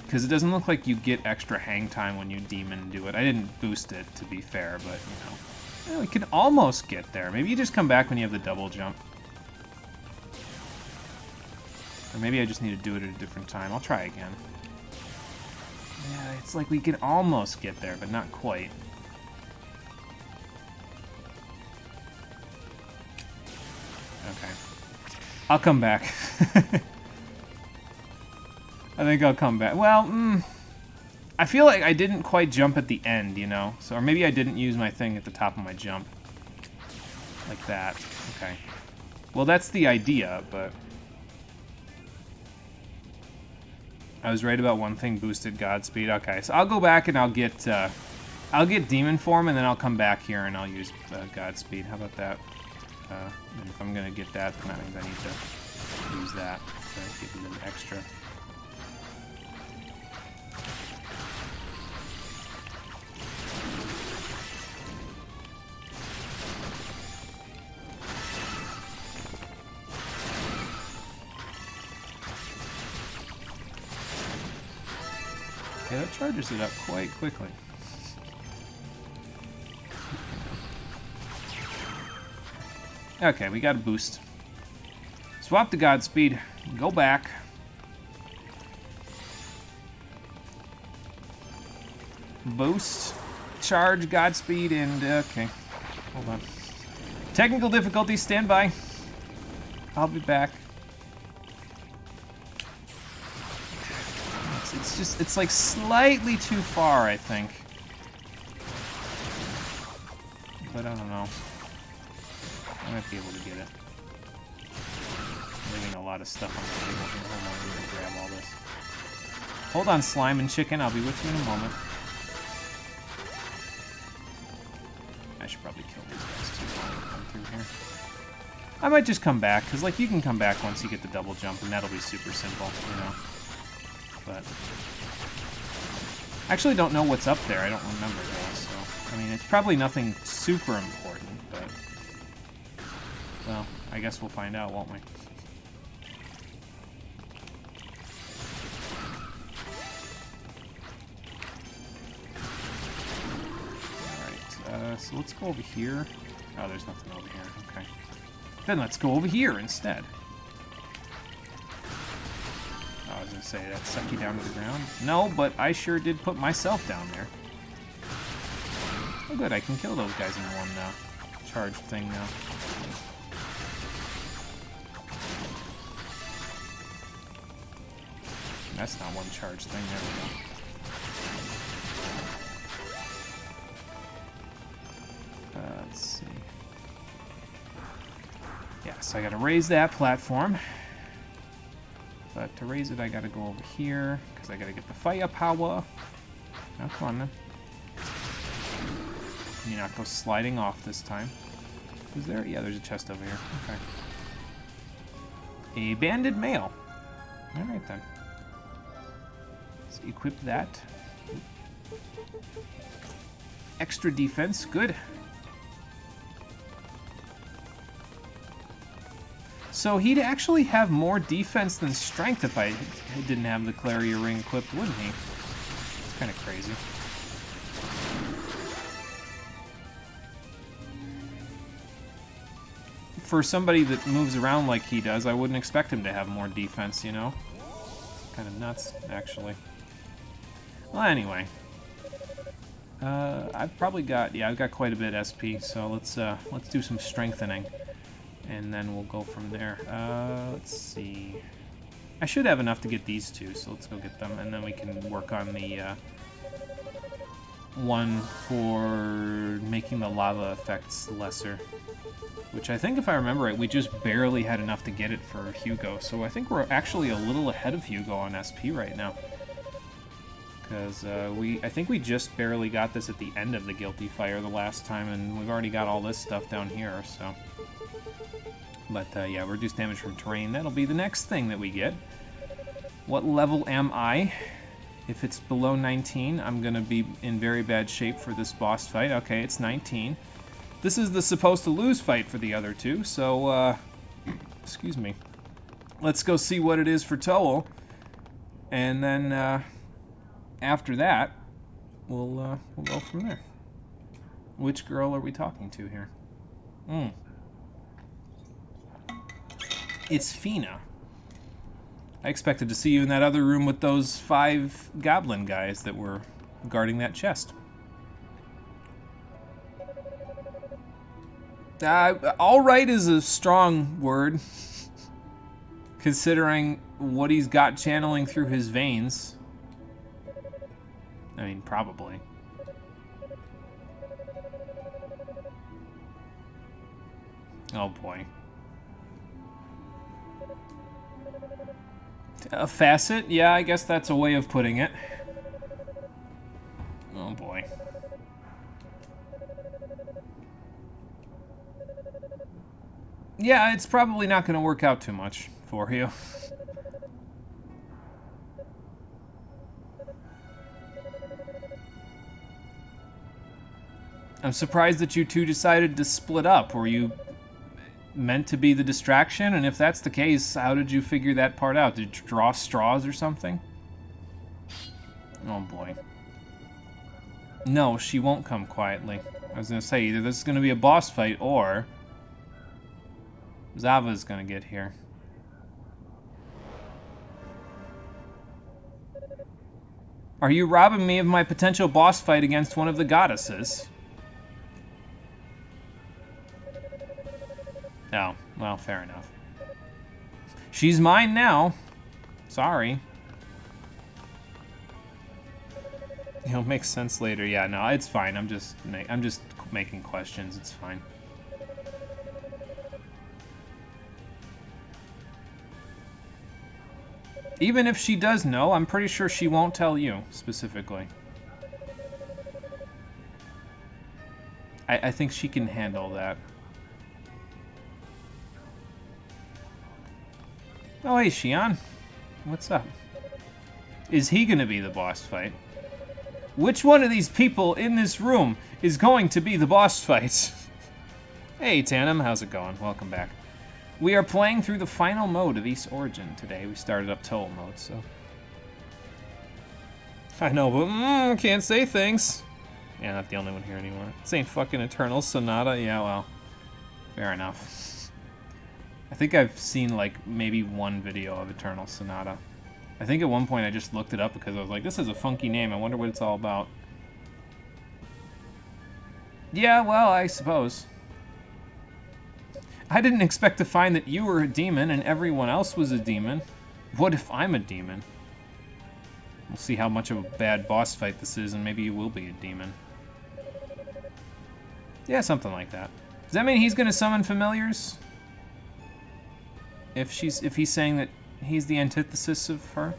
Because it doesn't look like you get extra hang time when you demon do it. I didn't boost it, to be fair, but, you know. Well, we can almost get there. Maybe you just come back when you have the double jump. Or maybe I just need to do it at a different time. I'll try again. Yeah, it's like we can almost get there, but not quite. Okay. I'll come back. I think I'll come back. Well, I feel like I didn't quite jump at the end, you know? So, or maybe I didn't use my thing at the top of my jump. Like that. Okay. Well, that's the idea, but... I was right about one thing, boosted Godspeed. Okay, so I'll go back and I'll get Demon Form, and then I'll come back here and I'll use Godspeed. How about that? And if I'm gonna get that, then that means I need to use that to give it an extra. Yeah, that charges it up quite quickly. Okay, we got a boost. Swap to Godspeed. Go back. Boost. Charge, Godspeed, and... okay. Hold on. Technical difficulties, stand by. I'll be back. It's like slightly too far, I think. But I don't know. I might be able to get it. I'm leaving a lot of stuff on the table here. Hold on, I'm gonna grab all this. Hold on, Slime and Chicken. I'll be with you in a moment. I should probably kill these guys too while I come through here. I might just come back, because like you can come back once you get the double jump, and that'll be super simple, you know. But I actually don't know what's up there. I don't remember though, so I mean it's probably nothing super important, but well, I guess we'll find out, won't we? Alright, so let's go over here. Oh, there's nothing over here, okay. Then let's go over here instead. I was gonna say, that suck you down to the ground? No, but I sure did put myself down there. Oh good, I can kill those guys in one charge thing now. That's not one charge thing, there we go. Let's see. Yeah, so I gotta raise that platform. But to raise it, I gotta go over here, because I gotta get the firepower. Now, come on, then. Can you not go sliding off this time? Is there? Yeah, there's a chest over here. Okay. A banded mail. Alright, then. Let's equip that. Extra defense. Good. So he'd actually have more defense than strength if I didn't have the Clarier Ring equipped, wouldn't he? It's kind of crazy. for somebody that moves around like he does, I wouldn't expect him to have more defense, you know? Kind of nuts, actually. Well, anyway. I've probably got, yeah, I've got quite a bit SP, so let's do some strengthening. And then we'll go from there. Let's see. I should have enough to get these two, so let's go get them, and then we can work on the, one for making the lava effects lesser. Which I think, if I remember right, we just barely had enough to get it for Hugo, so I think we're actually a little ahead of Hugo on SP right now. Because I think we just barely got this at the end of the Guilty Fire the last time, and we've already got all this stuff down here, so... But, yeah, reduced damage from terrain, that'll be the next thing that we get. What level am I? If it's below 19, I'm gonna be in very bad shape for this boss fight. Okay, it's 19. This is the supposed to lose fight for the other two, so, excuse me. Let's go see what it is for Toal. And then, after that, we'll go from there. Which girl are we talking to here? It's Fina. I expected to see you in that other room with those 5 goblin guys that were guarding that chest. Alright is a strong word, considering what he's got channeling through his veins. I mean, probably. Oh boy. A facet? Yeah, I guess that's a way of putting it. Oh boy. Yeah, it's probably not going to work out too much for you. I'm surprised that you two decided to split up. Were you meant to be the distraction? And if that's the case, how did you figure that part out? Did you draw straws or something? Oh boy. No, she won't come quietly. I was going to say, either this is going to be a boss fight, or Zava's going to get here. Are you robbing me of my potential boss fight against one of the goddesses? Oh, well, fair enough. She's mine now. Sorry. It'll make sense later. Yeah, no, it's fine. I'm just making questions. It's fine. Even if she does know, I'm pretty sure she won't tell you specifically. I think she can handle that. Oh, hey, Xian. What's up? Is he gonna be the boss fight? Which one of these people in this room is going to be the boss fight? Hey, Tanim, how's it going? Welcome back. We are playing through the final mode of East Origin today. We started up Toal mode, so... I know, but can't say things. Yeah, not the only one here anymore. This ain't fucking Eternal Sonata. Yeah, well, fair enough. I think I've seen, like, maybe one video of Eternal Sonata. I think at one point I just looked it up because I was like, this is a funky name. I wonder what it's all about. Yeah, well, I suppose. I didn't expect to find that you were a demon and everyone else was a demon. What if I'm a demon? We'll see how much of a bad boss fight this is, and maybe you will be a demon. Yeah, something like that. Does that mean he's gonna summon familiars? If he's saying that he's the antithesis of her?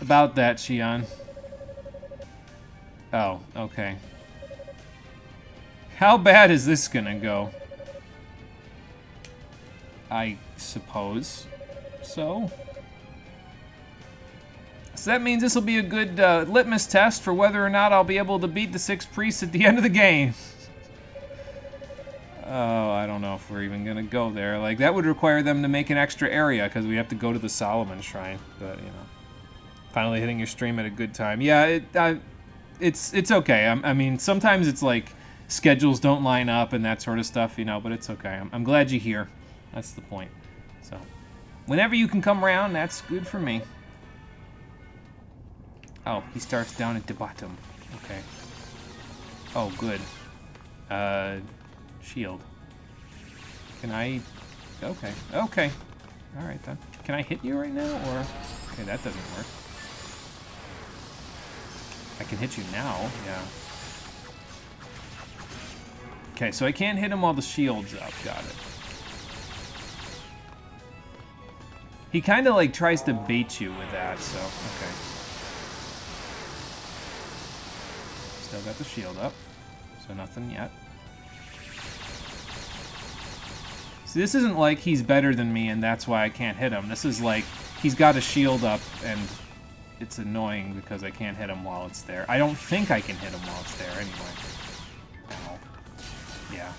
About that, Xian. Oh, okay. How bad is this gonna go? I suppose so. So that means this will be a good litmus test for whether or not I'll be able to beat the 6 priests at the end of the game. Oh, I don't know if we're even gonna go there. Like, that would require them to make an extra area, because we have to go to the Solomon Shrine. But, you know, finally hitting your stream at a good time. Yeah, it's okay. I mean, sometimes it's like, schedules don't line up and that sort of stuff, you know, but it's okay. I'm glad you're here. That's the point. So, whenever you can come around, that's good for me. Oh, he starts down at the bottom. Okay. Oh, good. Shield. Can I... Okay. Okay. Alright then. Can I hit you right now, or... Okay, that doesn't work. I can hit you now, yeah. Okay, so I can't hit him while the shield's up. Got it. He kind of, like, tries to bait you with that, so... Okay. Still got the shield up, so nothing yet. See, this isn't like he's better than me and that's why I can't hit him. This is like, he's got a shield up and it's annoying because I can't hit him while it's there. I don't think I can hit him while it's there anyway. Ow. Yeah.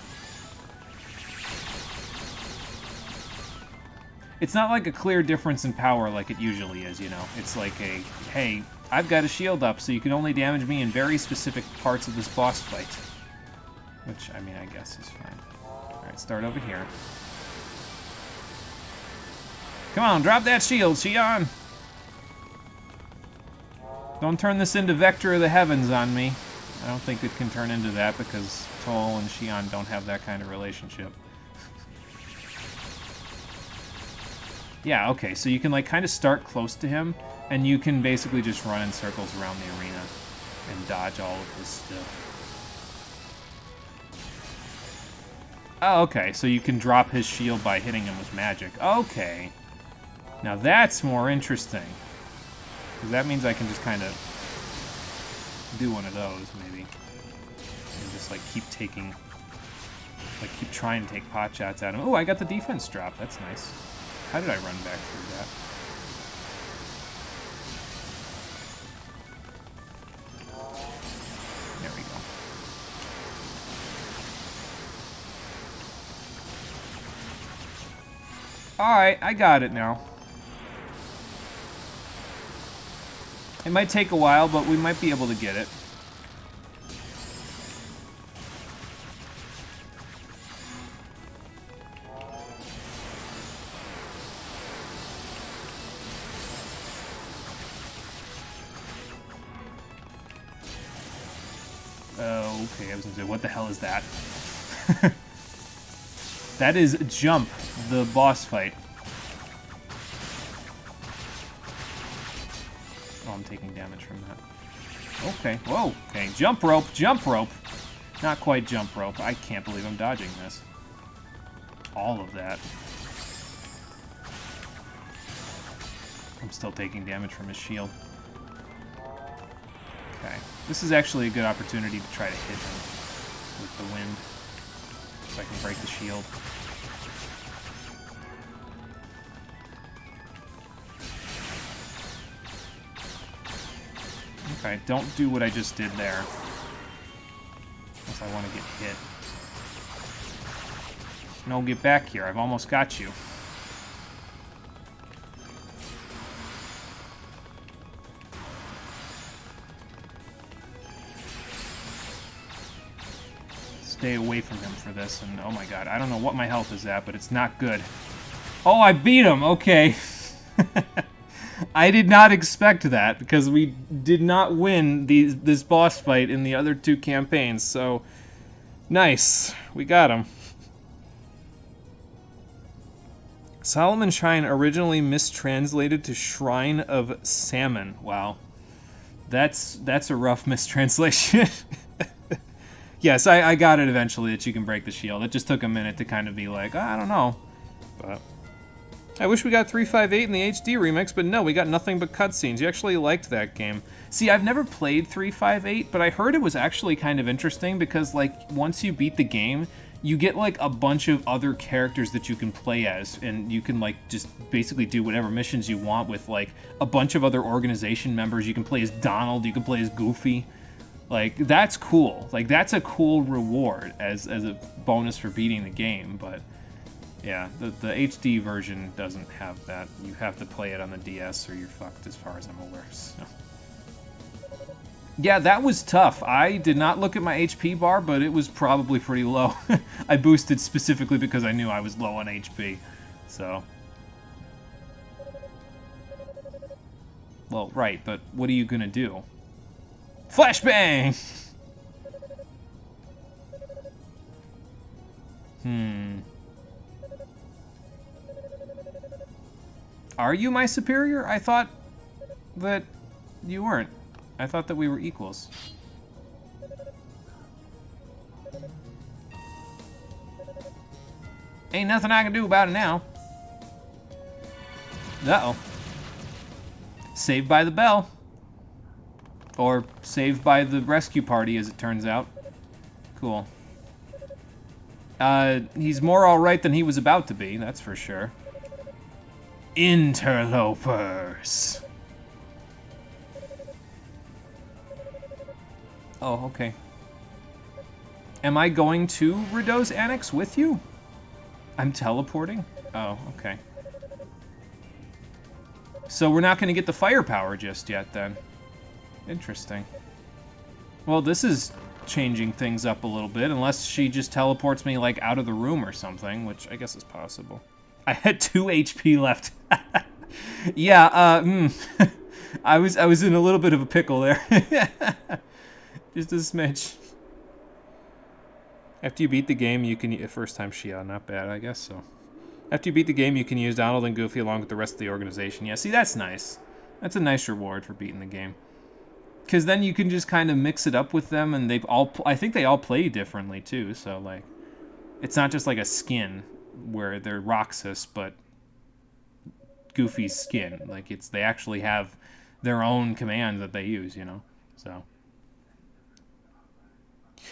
It's not like a clear difference in power like it usually is, you know. It's like a, hey, I've got a shield up, so you can only damage me in very specific parts of this boss fight. Which, I mean, I guess is fine. Alright, start over here. Come on, drop that shield, Xion! Don't turn this into Vector of the Heavens on me. I don't think it can turn into that because Toal and Xion don't have that kind of relationship. Yeah, okay, so you can like kind of start close to him, and you can basically just run in circles around the arena and dodge all of his stuff. Oh, okay, so you can drop his shield by hitting him with magic. Okay. Now that's more interesting. Because that means I can just kind of do one of those, maybe. And just, like, keep taking... Like, keep trying to take pot shots at him. Oh, I got the defense drop. That's nice. How did I run back through that? There we go. Alright, I got it now. It might take a while, but we might be able to get it. Okay, I was gonna say, what the hell is that? That is Jump, the boss fight. Oh, I'm taking damage from that. Okay, whoa, okay, jump rope, jump rope. Not quite jump rope. I can't believe I'm dodging this. All of that. I'm still taking damage from his shield. Okay, this is actually a good opportunity to try to hit him with the wind, so I can break the shield. Okay, don't do what I just did there, unless I want to get hit. No, get back here, I've almost got you. Stay away from him for this, and oh my god, I don't know what my health is at, but it's not good. Oh, I beat him! Okay. I did not expect that, because we did not win this boss fight in the other two campaigns, so... Nice. We got him. Solomon Shrine originally mistranslated to Shrine of Salmon. Wow. That's a rough mistranslation. Yes, I got it eventually that you can break the shield. It just took a minute to kind of be like, oh, I don't know. But I wish we got 358 in the HD remix, but no, we got nothing but cutscenes. You actually liked that game. See, I've never played 358, but I heard it was actually kind of interesting because, like, once you beat the game, you get, like, a bunch of other characters that you can play as, and you can, like, just basically do whatever missions you want with, like, a bunch of other organization members. You can play as Donald, you can play as Goofy. Like, that's cool. Like, that's a cool reward as a bonus for beating the game, but yeah, the HD version doesn't have that. You have to play it on the DS or you're fucked as far as I'm aware, so. Yeah, that was tough. I did not look at my HP bar, but it was probably pretty low. I boosted specifically because I knew I was low on HP. So. Well, right, but what are you gonna do? Flashbang! Are you my superior? I thought that you weren't. I thought that we were equals. Ain't nothing I can do about it now. Uh-oh. Saved by the bell. Or saved by the rescue party, as it turns out. Cool. He's more alright than he was about to be, that's for sure. Interlopers. Oh, okay. Am I going to Rideau's Annex with you? I'm teleporting? Oh, okay. So we're not going to get the firepower just yet, then. Interesting. Well, this is changing things up a little bit, unless she just teleports me, like, out of the room or something, which I guess is possible. I had 2 HP left. Yeah, I was in a little bit of a pickle there. Just a smidge. After you beat the game, you can... First time Shia, not bad, I guess so. After you beat the game, you can use Donald and Goofy along with the rest of the organization. Yeah, see, that's nice. That's a nice reward for beating the game. Because then you can just kind of mix it up with them, and they've all... I think they all play differently, too, so, like... It's not just like a skin, where they're Roxas, but Goofy's skin. Like, it's... They actually have their own commands that they use, you know? So...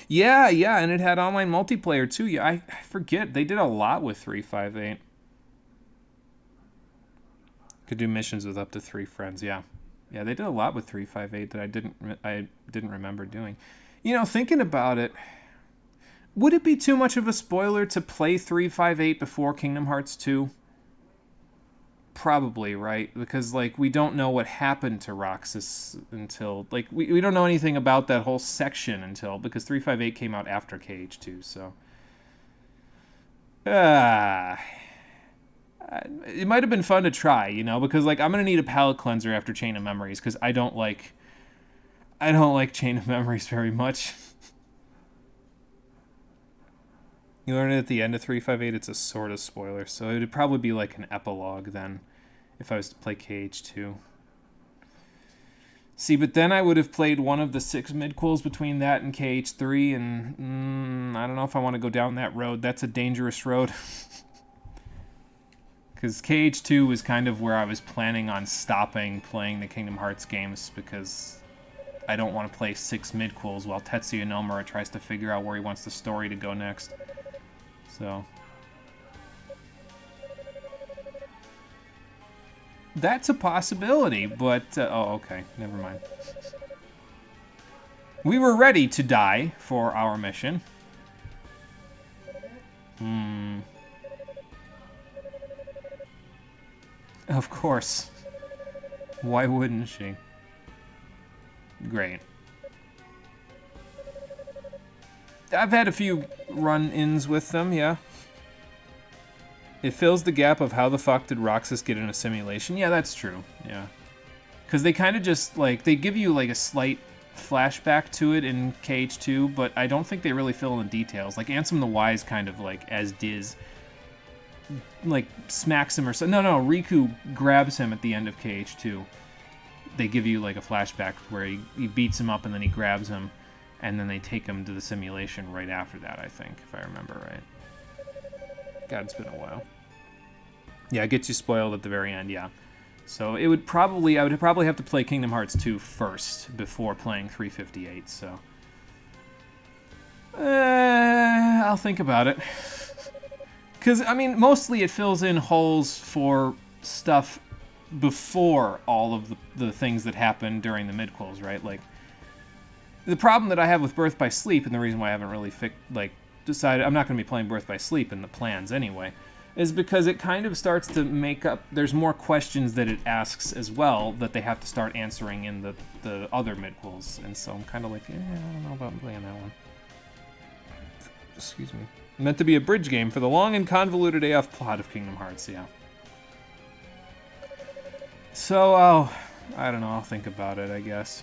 Yeah, and it had online multiplayer, too. Yeah, I forget. They did a lot with 358. Could do missions with up to 3 friends, yeah. Yeah, they did a lot with 358 that I didn't remember doing. You know, thinking about it, would it be too much of a spoiler to play 358 before Kingdom Hearts 2? Probably, right? Because, like, we don't know what happened to Roxas until... Like, we don't know anything about that whole section until... Because 358 came out after KH2, so... It might have been fun to try, you know? Because, like, I'm going to need a palate cleanser after Chain of Memories, because I don't like Chain of Memories very much. You learn it at the end of 358, it's a sort of spoiler, so it would probably be like an epilogue then, if I was to play KH2. See, but then I would have played one of the 6 midquels between that and KH3, and I don't know if I want to go down that road. That's a dangerous road. Because KH2 was kind of where I was planning on stopping playing the Kingdom Hearts games, because I don't want to play 6 midquels while Tetsuya Nomura tries to figure out where he wants the story to go next. So that's a possibility, but oh, okay, never mind. We were ready to die for our mission. Of course. Why wouldn't she? Great. I've had a few run-ins with them, yeah. It fills the gap of how the fuck did Roxas get in a simulation? Yeah, that's true, yeah. Because they kind of just, like, they give you, like, a slight flashback to it in KH2, but I don't think they really fill in the details. Like, Ansem the Wise kind of, like, as Diz, like, smacks him or so. No, Riku grabs him at the end of KH2. They give you, like, a flashback where he beats him up and then he grabs him. And then they take him to the simulation right after that, I think, if I remember right. God, it's been a while. Yeah, it gets you spoiled at the very end, yeah. So I would probably have to play Kingdom Hearts 2 first before playing 358, so... I'll think about it. Because, I mean, mostly it fills in holes for stuff before all of the things that happened during the midquels, right? Like, the problem that I have with Birth by Sleep, and the reason why I haven't really decided... I'm not going to be playing Birth by Sleep in the plans anyway. is because it kind of starts to make up... There's more questions that it asks as well that they have to start answering in the other midquels. And so I'm kind of like, I don't know about playing that one. Excuse me. Meant to be a bridge game for the long and convoluted AF plot of Kingdom Hearts, yeah. So, I don't know, I'll think about it, I guess.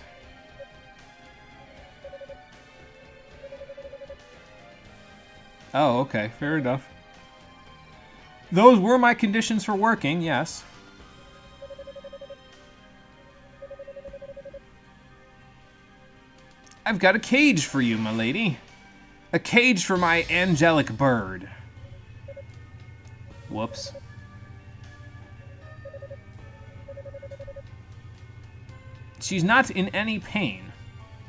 Oh, okay, fair enough. Those were my conditions for working, yes. I've got a cage for you, my lady. A cage for my angelic bird. Whoops. She's not in any pain.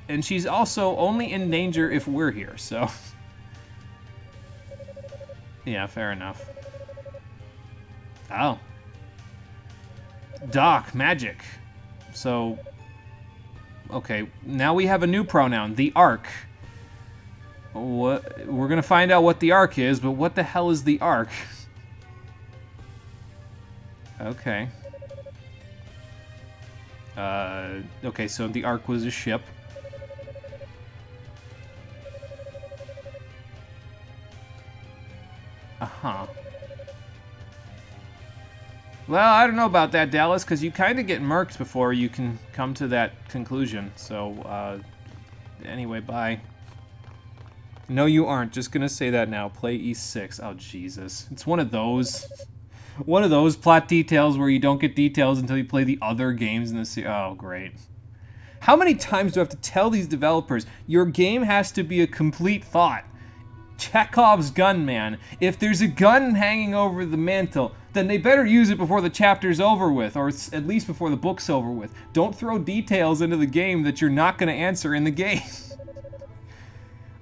And she's also only in danger if we're here, so... Yeah, fair enough. Oh. Doc, magic. So... Okay, now we have a new pronoun, the Ark. What? We're gonna find out what the Ark is, but what the hell is the Ark? Okay. Okay, so the Ark was a ship. Uh-huh. Well, I don't know about that, Dallas, because you kind of get murked before you can come to that conclusion. So, anyway, bye. No, you aren't. Just gonna say that now. Play E6. Oh, Jesus. It's one of those plot details where you don't get details until you play the other games in the series. Oh, great. How many times do I have to tell these developers, your game has to be a complete thought? Chekhov's gun, man. If there's a gun hanging over the mantle, then they better use it before the chapter's over with, or at least before the book's over with. Don't throw details into the game that you're not going to answer in the game.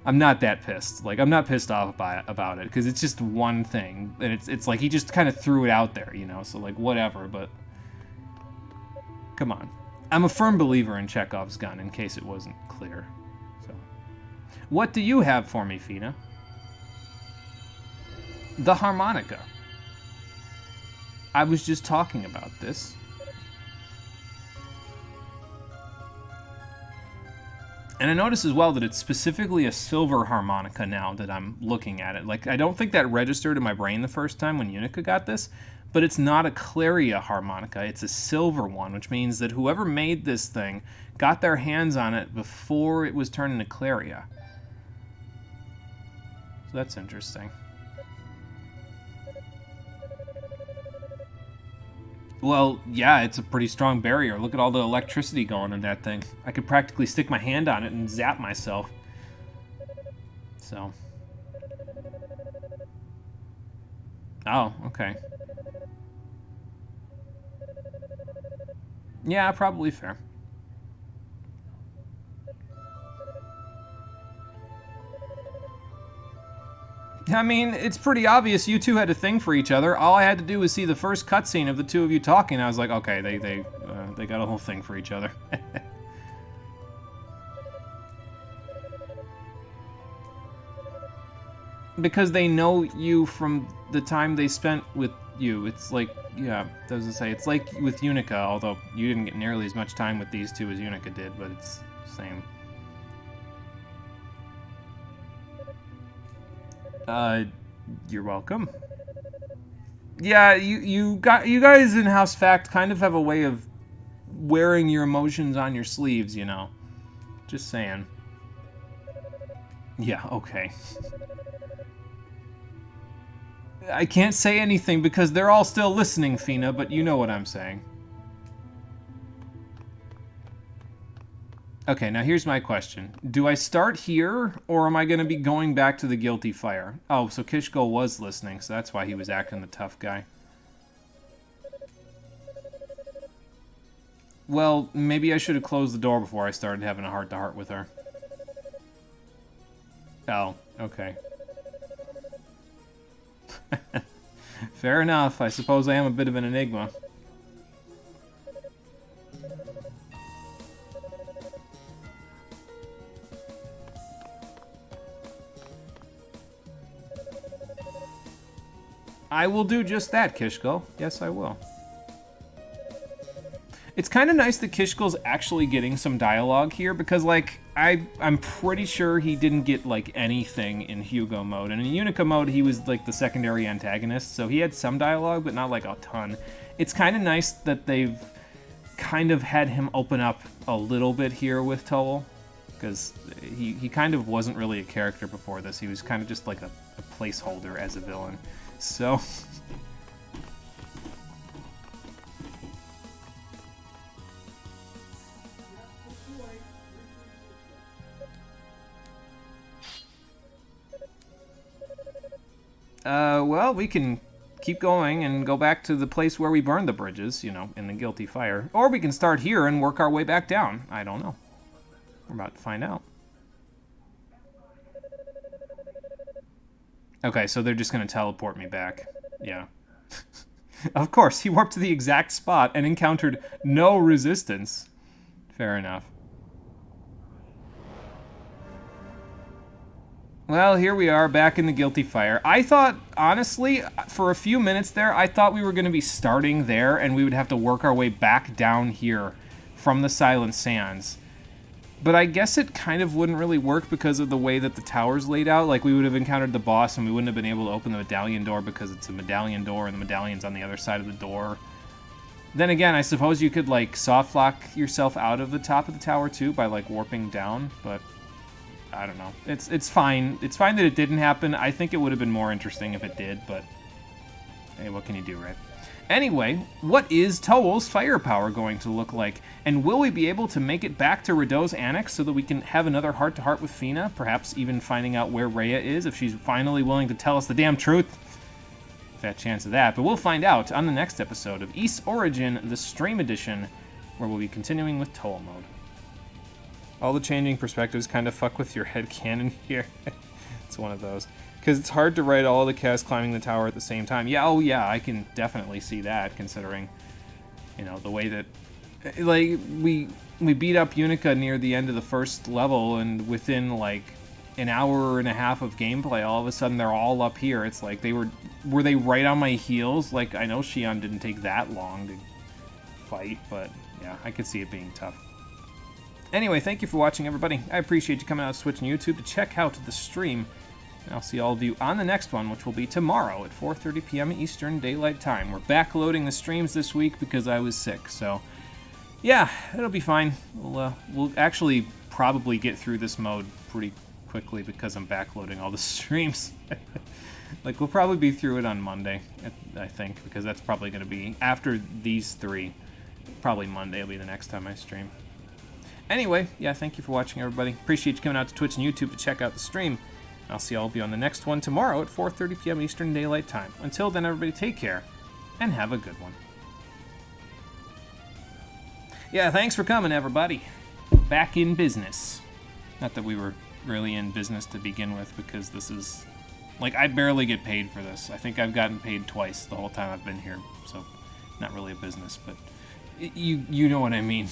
I'm not that pissed. Like, I'm not pissed off about it, because it's just one thing, and it's like he just kind of threw it out there, you know, so like, whatever, but... Come on. I'm a firm believer in Chekhov's gun, in case it wasn't clear. So, what do you have for me, Fina? The harmonica. I was just talking about this. And I notice as well that it's specifically a silver harmonica now that I'm looking at it. Like, I don't think that registered in my brain the first time when Unica got this, but it's not a Claria harmonica, it's a silver one, which means that whoever made this thing got their hands on it before it was turned into Claria. So that's interesting. Well, yeah, it's a pretty strong barrier. Look at all the electricity going in that thing. I could practically stick my hand on it and zap myself. So. Oh, okay. Yeah, probably fair. I mean, it's pretty obvious you two had a thing for each other. All I had to do was see the first cutscene of the two of you talking. I was like, okay, they got a whole thing for each other. Because they know you from the time they spent with you. It's like, yeah, I was gonna say, it's like with Unica, although you didn't get nearly as much time with these two as Unica did, but it's the same. You're welcome. Yeah, you guys in House Fact kind of have a way of wearing your emotions on your sleeves, you know. Just saying. Yeah, okay. I can't say anything because they're all still listening, Fina, but you know what I'm saying. Okay, now here's my question. Do I start here, or am I going to be going back to the Guilty Fire? Oh, so Kishko was listening, so that's why he was acting the tough guy. Well, maybe I should have closed the door before I started having a heart-to-heart with her. Oh, okay. Fair enough. I suppose I am a bit of an enigma. I will do just that, Kishko. Yes, I will. It's kind of nice that Kishko's actually getting some dialogue here, because, like, I'm pretty sure he didn't get, like, anything in Hugo mode. And in Unica mode, he was, like, the secondary antagonist, so he had some dialogue, but not, like, a ton. It's kind of nice that they've kind of had him open up a little bit here with Toal, because he kind of wasn't really a character before this. He was kind of just, like, a placeholder as a villain. So... well, we can keep going and go back to the place where we burned the bridges, you know, in the guilty fire. Or we can start here and work our way back down. I don't know. We're about to find out. Okay, so they're just going to teleport me back. Yeah. Of course, he warped to the exact spot and encountered no resistance. Fair enough. Well, here we are, back in the guilty fire. I thought, honestly, for a few minutes there, I thought we were going to be starting there, and we would have to work our way back down here from the Silent Sands. But I guess it kind of wouldn't really work because of the way that the tower's laid out. Like, we would have encountered the boss, and we wouldn't have been able to open the medallion door because it's a medallion door, and the medallion's on the other side of the door. Then again, I suppose you could, like, soft lock yourself out of the top of the tower, too, by, like, warping down, but... I don't know. It's fine. It's fine that it didn't happen. I think it would have been more interesting if it did, but hey, what can you do, right? Anyway, what is Toal's firepower going to look like? And will we be able to make it back to Rideau's Annex so that we can have another heart-to-heart with Fina? Perhaps even finding out where Rhea is, if she's finally willing to tell us the damn truth. Fat chance of that, but we'll find out on the next episode of Ys Origin, the Stream Edition, where we'll be continuing with Toal mode. All the changing perspectives kind of fuck with your headcanon here. It's one of those. Because it's hard to write all the cast climbing the tower at the same time. Yeah, oh yeah, I can definitely see that, considering, you know, the way that... Like, we beat up Unica near the end of the first level, and within, like, an hour and a half of gameplay, all of a sudden they're all up here. It's like, were they right on my heels? Like, I know Xion didn't take that long to fight, but yeah, I could see it being tough. Anyway, thank you for watching, everybody. I appreciate you coming out to Twitch and YouTube to check out the stream. And I'll see all of you on the next one, which will be tomorrow at 4:30 p.m. Eastern Daylight Time. We're backloading the streams this week because I was sick, so yeah, it'll be fine. We'll actually probably get through this mode pretty quickly because I'm backloading all the streams. Like, we'll probably be through it on Monday, I think, because that's probably going to be after these three. Probably Monday will be the next time I stream. Anyway, yeah, thank you for watching, everybody. Appreciate you coming out to Twitch and YouTube to check out the stream. I'll see all of you on the next one tomorrow at 4:30 p.m. Eastern Daylight Time. Until then, everybody, take care, and have a good one. Yeah, thanks for coming, everybody. Back in business. Not that we were really in business to begin with, because this is... Like, I barely get paid for this. I think I've gotten paid twice the whole time I've been here, so not really a business, but you know what I mean.